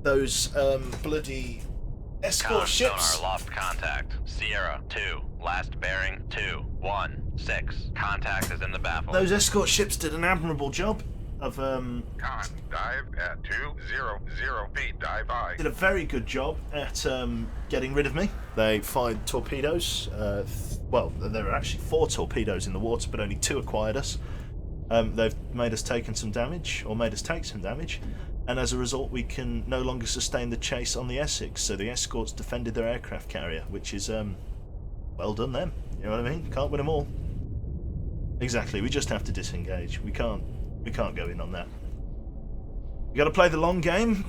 Those bloody escort ships. Sonar lost contact. Sierra 2. Last bearing 216. Contact is in the baffle. Those escort ships did an admirable job of Con, dive at 200 feet. Dive aye. did a very good job at getting rid of me. They fired torpedoes. Well, there were actually 4 torpedoes in the water, but only 2 acquired us. They've made us take some damage, and as a result we can no longer sustain the chase on the Essex, so the escorts defended their aircraft carrier, which is well done them. You know what I mean? Can't win them all. Exactly. We just have to disengage. We can't go in on that. You got to play the long game.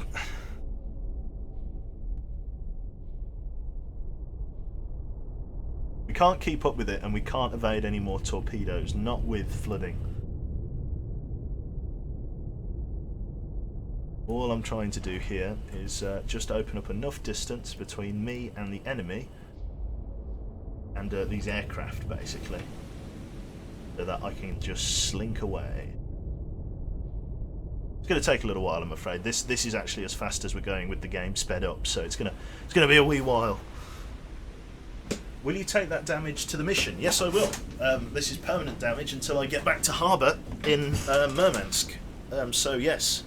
We can't keep up with it, and we can't evade any more torpedoes. Not with flooding. All I'm trying to do here is just open up enough distance between me and the enemy and these aircraft, basically, so that I can just slink away. It's going to take a little while, I'm afraid. This is actually as fast as we're going with the game sped up, so it's going to be a wee while. Will you take that damage to the mission? Yes, I will. This is permanent damage until I get back to harbour in Murmansk. So yes,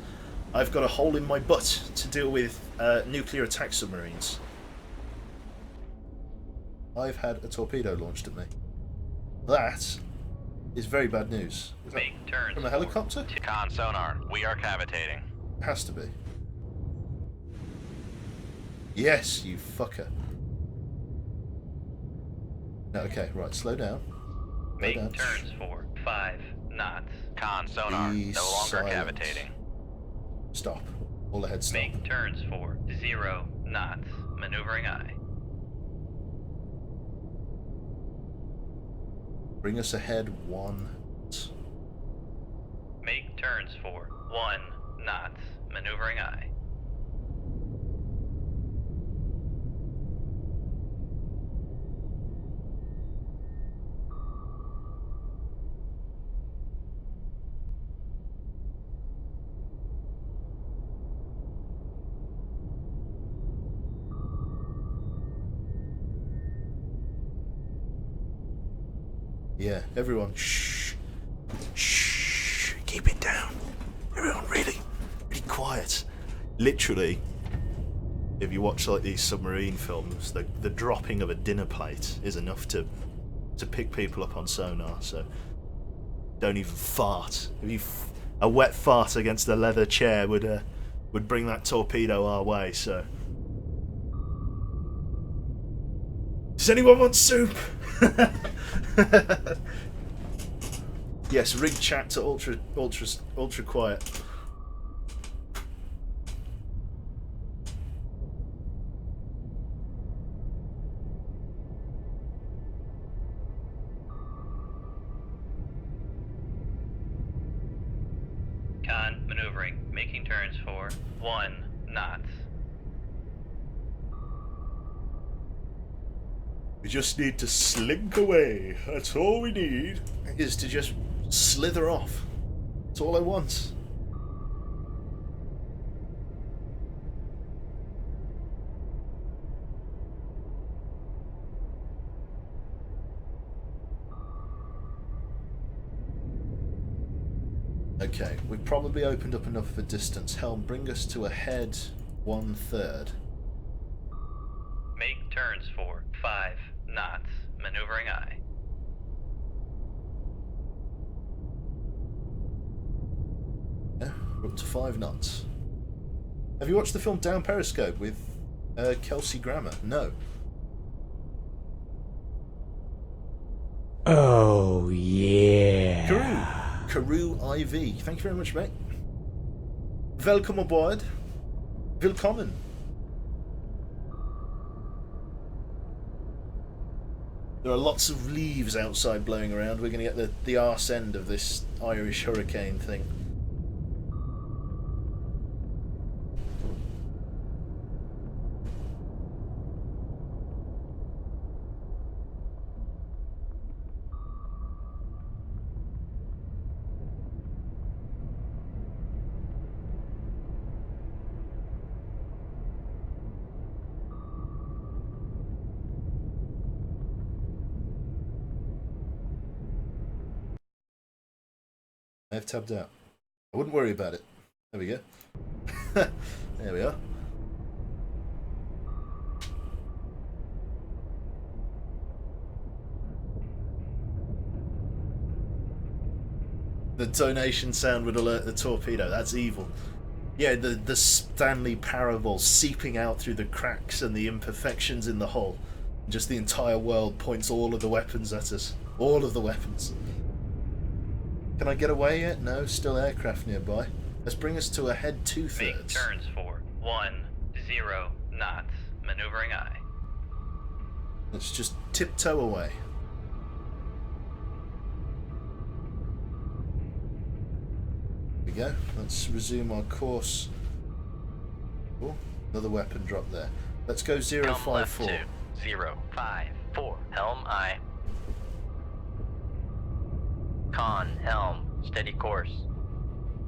I've got a hole in my butt to deal with nuclear attack submarines. I've had a torpedo launched at me. That is very bad news. Is that Make turns. from a helicopter? Con sonar, we are cavitating. Has to be. Yes, you fucker. No, okay, right, slow down. Make down. turns for 5 knots. Con sonar, Be no longer silent. cavitating. Stop. All ahead, stop. Make turns for 0 knots. Maneuvering aye. Bring us ahead 1. Make turns for 1 knots. Maneuvering aye. Yeah, everyone, shh. Shh. Keep it down. Everyone, really quiet. Literally, if you watch like these submarine films, the dropping of a dinner plate is enough to pick people up on sonar. So don't even fart. A wet fart against a leather chair would bring that torpedo our way. So, does anyone want soup? Yes, rig chat to ultra quiet. Con maneuvering, making turns for 1 knots. We just need to slink away. That's all we need. Is to just slither off. That's all I want. Okay, we've probably opened up enough of a distance. Helm, bring us to a head 1/3. Make turns for 5 knots. Maneuvering aye. Yeah, we're up to 5 knots. Have you watched the film Down Periscope with Kelsey Grammer? No. Oh, yeah. Karoo IV. Thank you very much, mate. Welcome aboard. Willkommen. There are lots of leaves outside blowing around. We're going to get the arse end of this Irish hurricane thing. I've tabbed out. I wouldn't worry about it. There we go. There we are. The donation sound would alert the torpedo. That's evil. Yeah, the Stanley Parable seeping out through the cracks and the imperfections in the hull. Just the entire world points all of the weapons at us. All of the weapons. Can I get away yet? No, still aircraft nearby. Let's bring us to a head 2/3. Make turns for 10 knots. Maneuvering aye. Let's just tiptoe away. There we go. Let's resume our course. Oh, another weapon drop there. Let's go Helm left 054. 054. Helm aye. Con, helm, steady course.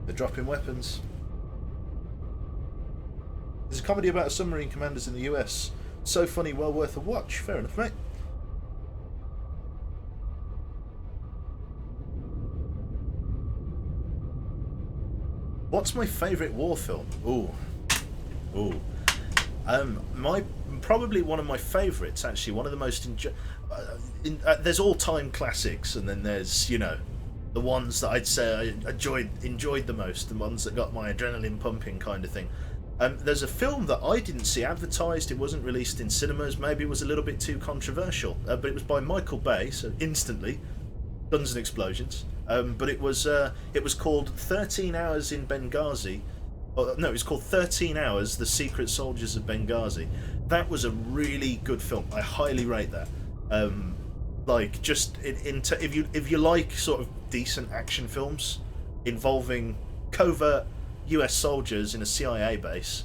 They're dropping weapons. There's a comedy about submarine commanders in the US. So funny, well worth a watch. Fair enough, mate. What's my favourite war film? Ooh. Probably one of my favourites, actually. One of the most there's all-time classics, and then there's, you know, the ones that I'd say I enjoyed the most, the ones that got my adrenaline pumping, kind of thing. There's a film that I didn't see advertised. It wasn't released in cinemas. Maybe it was a little bit too controversial, but it was by Michael Bay. So instantly, guns and explosions. But it was called 13 Hours in Benghazi. No, it was called 13 Hours: The Secret Soldiers of Benghazi. That was a really good film. I highly rate that. Like, just if you like sort of decent action films involving covert US soldiers in a CIA base,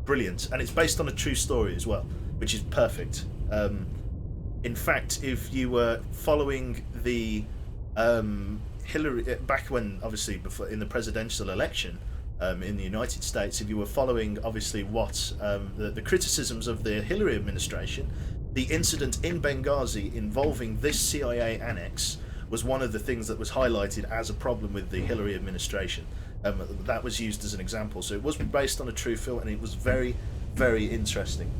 brilliant. And it's based on a true story as well, which is perfect. In fact, if you were following the Hillary back when, obviously, before in the presidential election in the United States, if you were following obviously what the criticisms of the Hillary administration, the incident in Benghazi involving this CIA annex was one of the things that was highlighted as a problem with the Hillary administration. That was used as an example. So it was based on a true film, and it was very, very interesting.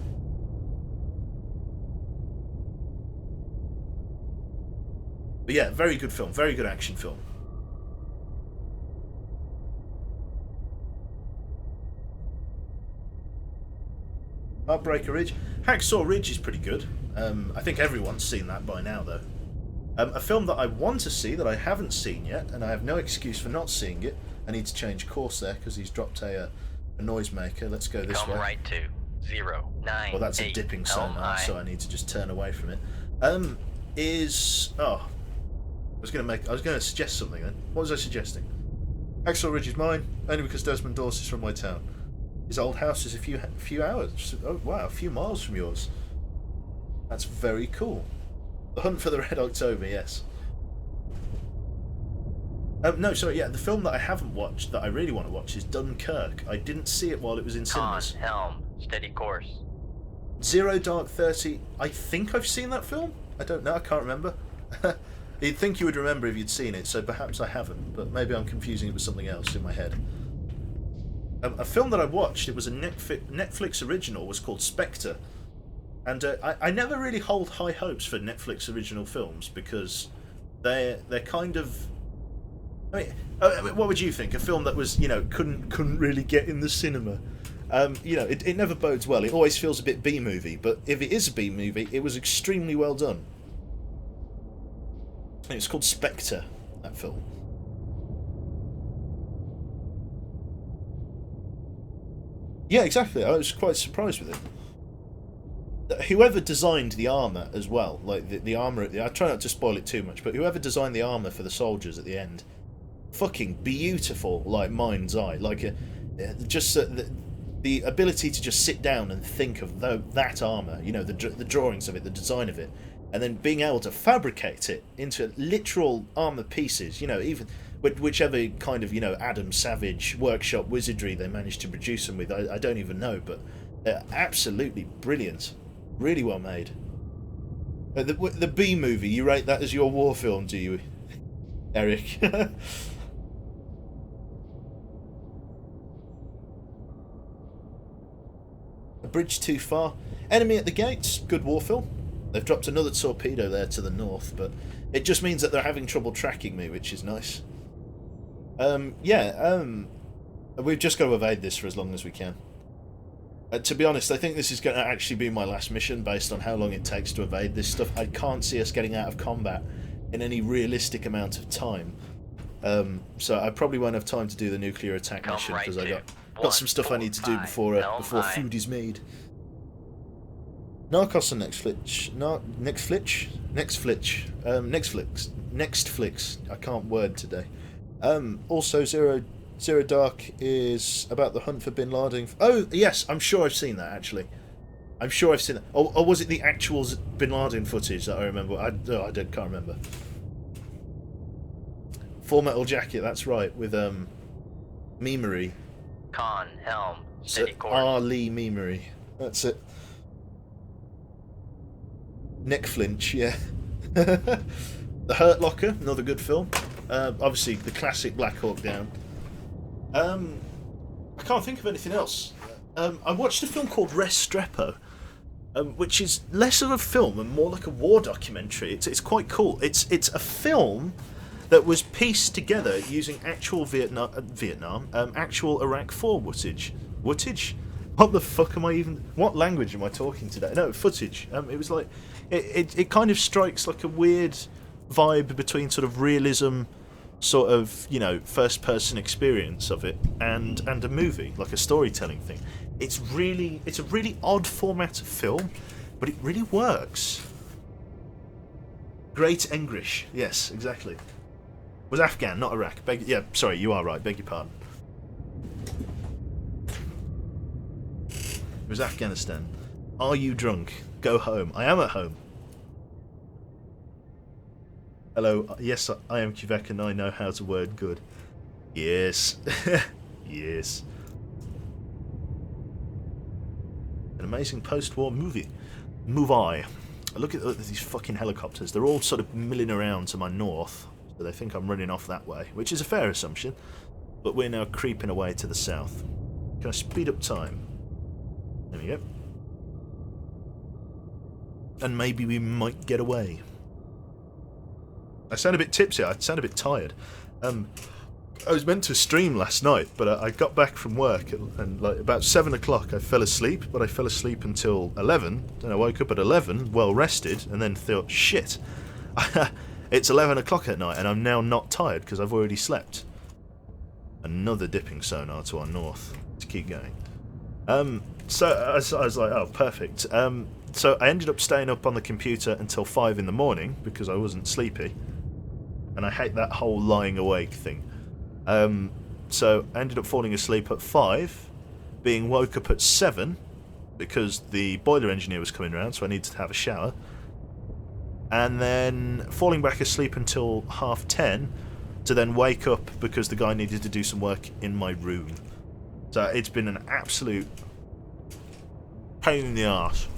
But yeah, very good film, very good action film. Heartbreaker Ridge. Hacksaw Ridge is pretty good. I think everyone's seen that by now, though. A film that I want to see that I haven't seen yet, and I have no excuse for not seeing it. I need to change course there because he's dropped a noisemaker. Let's go this Come way. right to 098. Well, that's a dipping sonar, so I need to just turn away from it. I was going to suggest something then. What was I suggesting? Hacksaw Ridge is mine, only because Desmond Dorse is from my town. His old house is a few hours. Oh wow, a few miles from yours. That's very cool. The Hunt for the Red October, yes. No, sorry, yeah, the film that I haven't watched that I really want to watch is Dunkirk. I didn't see it while it was in cinemas. Con, helm, steady course. Zero Dark 30. I think I've seen that film. I don't know. I can't remember. You'd think you would remember if you'd seen it, so perhaps I haven't. But maybe I'm confusing it with something else in my head. A film that I watched, it was a Netflix original, was called Spectre. And I never really hold high hopes for Netflix original films because they're kind of... I mean, what would you think? A film that was, you know, couldn't really get in the cinema. You know, it never bodes well. It always feels a bit B-movie, but if it is a B-movie, it was extremely well done. And it's called Spectre, that film. Yeah, exactly. I was quite surprised with it. Whoever designed the armour as well, like the armour at the... I try not to spoil it too much, but whoever designed the armour for the soldiers at the end, fucking beautiful, like mind's eye. Like, just the ability to just sit down and think of that armour, you know, the drawings of it, the design of it, and then being able to fabricate it into literal armour pieces, you know, even... whichever kind of, you know, Adam Savage workshop wizardry they managed to produce them with, I don't even know, but they're absolutely brilliant. Really well made. The B movie, you rate that as your war film, do you, Eric? A bridge too far. Enemy at the gates, good war film. They've dropped another torpedo there to the north, but it just means that they're having trouble tracking me, which is nice. We've just got to evade this for as long as we can. To be honest, I think this is going to actually be my last mission based on how long it takes to evade this stuff. I can't see us getting out of combat in any realistic amount of time. So I probably won't have time to do the nuclear attack Come mission right because I to got some stuff I need to do before 145 food is made. Narcos and Netflix. I can't word today. Also, Zero Dark is about the hunt for Bin Laden. Oh yes, I'm sure I've seen that actually. I'm sure I've seen that. Or was it the actual Bin Laden footage that I remember? Can't remember. Full Metal Jacket. That's right, with Memery. Con, Helm, steady course. R. Lee Memery. That's it. Neck Flinch, yeah. The Hurt Locker, another good film. Obviously, the classic Black Hawk Down. I can't think of anything else. I watched a film called Restrepo, which is less of a film and more like a war documentary. It's quite cool. It's a film that was pieced together using actual actual Iraq 4 footage. What the fuck am I even? What language am I talking today? No, footage. It was like it kind of strikes like a weird vibe between sort of realism, sort of, you know, first person experience of it and a movie, like a storytelling thing. It's a really odd format of film, but it really works. Great Engrish, yes, exactly. It was Afghan, not Iraq. Yeah, sorry, you are right. Beg your pardon. It was Afghanistan. Are you drunk? Go home. I am at home. Hello, yes, I am Quebec and I know how to word good. Yes. Yes. An amazing post-war movie. Look at these fucking helicopters. They're all sort of milling around to my north, so they think I'm running off that way, which is a fair assumption, but we're now creeping away to the south. Can I speed up time? There we go. And maybe we might get away. I sound a bit tipsy, I sound a bit tired. I was meant to stream last night, but I got back from work and like about 7 o'clock I fell asleep, but I fell asleep until 11, then I woke up at 11, well rested, and then thought, shit, it's 11 o'clock at night and I'm now not tired because I've already slept. Another dipping sonar to our north. Let's keep going. So I was like, oh, perfect. So I ended up staying up on the computer until 5 in the morning because I wasn't sleepy. And I hate that whole lying awake thing. So I ended up falling asleep at 5, being woke up at 7 because the boiler engineer was coming around, so I needed to have a shower. And then falling back asleep until 10:30 to then wake up because the guy needed to do some work in my room. So it's been an absolute pain in the arse.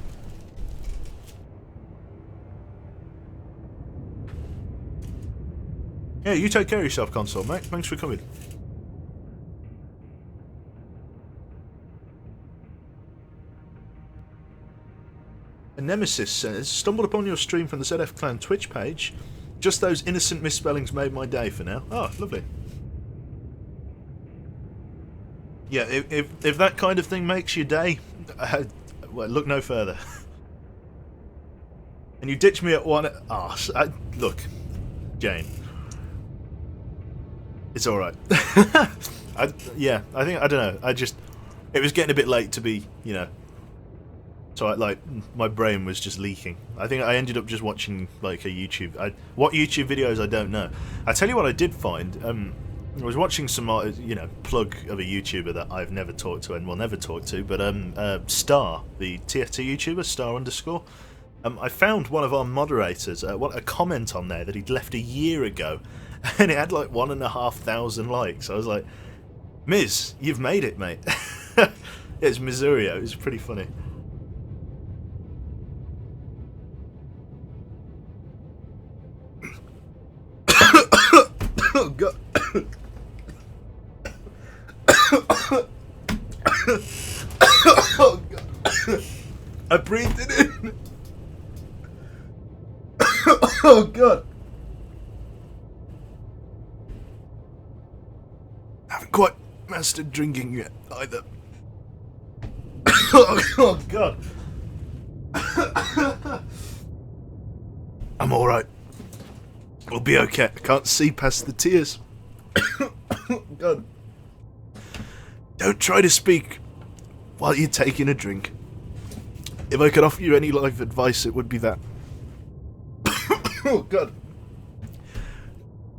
Yeah, you take care of yourself, console, mate. Thanks for coming. A Nemesis says, stumbled upon your stream from the ZF Clan Twitch page. Just those innocent misspellings made my day for now. Oh, lovely. Yeah, if that kind of thing makes your day, well, look no further. And you ditch me at one... look, Jane. It's alright. I don't know. It was getting a bit late to be, you know. So my brain was just leaking. I think I ended up just watching like a YouTube. What YouTube videos I don't know. I tell you what I did find. I was watching some, plug of a YouTuber that I've never talked to and will never talk to, but Star, the TFT YouTuber, Star_. I found one of our moderators, a comment on there that he'd left a year ago, and it had like 1,500 likes. I was like, Miz, you've made it, mate. It's Missouri. It was pretty funny. Oh god. Oh god. I breathed it in. Oh god. I haven't quite mastered drinking yet either. Oh God. I'm alright. We'll be okay. I can't see past the tears. God. Don't try to speak while you're taking a drink. If I could offer you any life advice, it would be that. Oh God.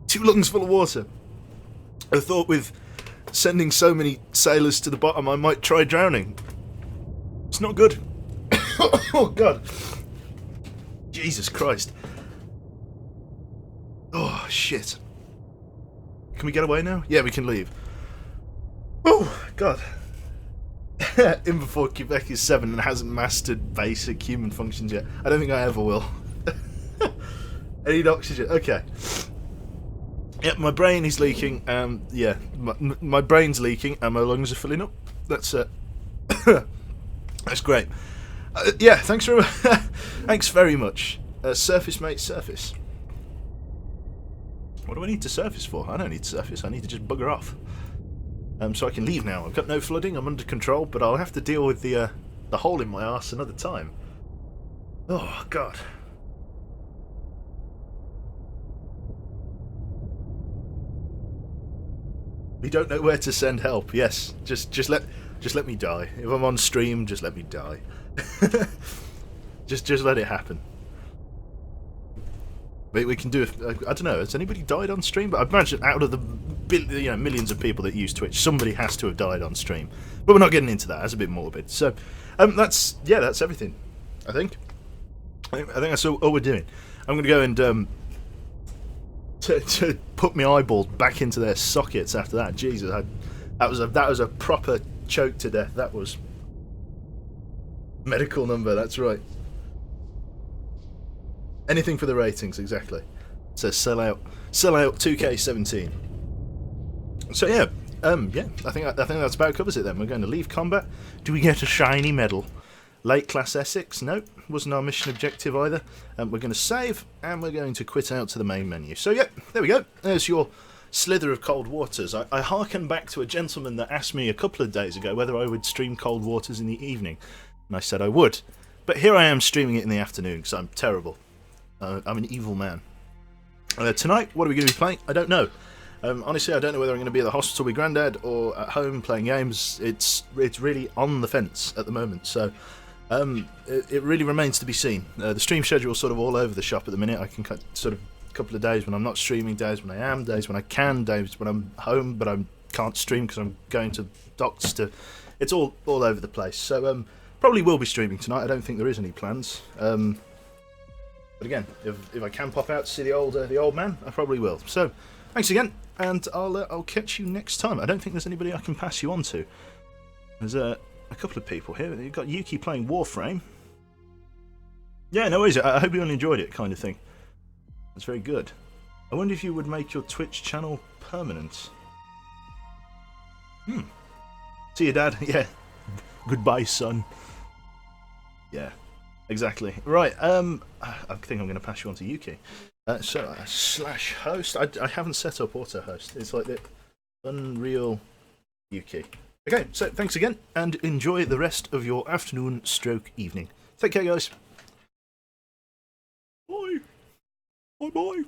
2 lungs full of water. I thought with sending so many sailors to the bottom, I might try drowning. It's not good. Oh God. Jesus Christ. Oh shit. Can we get away now? Yeah, we can leave. Oh God. In before Quebec is 7 and hasn't mastered basic human functions yet. I don't think I ever will. I need oxygen. Okay. Yeah, my brain is leaking. Yeah, my brain's leaking and my lungs are filling up. That's it. That's great. Yeah, thanks very much. Surface, mate, surface. What do I need to surface for? I don't need to surface. I need to just bugger off. So I can leave now. I've got no flooding. I'm under control, but I'll have to deal with the hole in my arse another time. Oh God. We don't know where to send help. Yes, just let me die. If I'm on stream, just let me die. just let it happen. We can do it. I don't know. Has anybody died on stream? But I imagine out of the millions of people that use Twitch, somebody has to have died on stream. But we're not getting into that. That's a bit morbid. So that's everything. I think that's all we're doing. I'm gonna go and to put my eyeballs back into their sockets after that. Jesus, that was a proper choke to death. That was medical number. That's right. Anything for the ratings, exactly. So sell out 2K17. So yeah, I think that's about covers it. Then we're going to leave combat. Do we get a shiny medal? Late class Essex? Nope, wasn't our mission objective either. We're going to save and we're going to quit out to the main menu. So yeah, there we go. There's your slither of Cold Waters. I hearken back to a gentleman that asked me a couple of days ago whether I would stream Cold Waters in the evening, and I said I would. But here I am streaming it in the afternoon because I'm terrible. I'm an evil man. Tonight, what are we going to be playing? I don't know. Honestly, I don't know whether I'm going to be at the hospital with Grandad or at home playing games. It's really on the fence at the moment, so it really remains to be seen. The stream schedule is sort of all over the shop at the minute. I can cut sort of a couple of days when I'm not streaming, days when I am, days when I can, days when I'm home but I can't stream because I'm going to docs to... It's all over the place. So probably will be streaming tonight. I don't think there is any plans. But again, if I can pop out to see the old man, I probably will. So, thanks again, and I'll catch you next time. I don't think there's anybody I can pass you on to. There's a couple of people here. You've got Yuki playing Warframe. Yeah, no worries. I hope you all enjoyed it, kind of thing. That's very good. I wonder if you would make your Twitch channel permanent. See you, Dad. Yeah. Goodbye, son. Yeah. Exactly. Right, I think I'm going to pass you on to Yuki. So, /host. I haven't set up auto host. It's like the Unreal Yuki. Okay, so thanks again, and enjoy the rest of your afternoon stroke evening. Take care, guys. Bye. Bye-bye.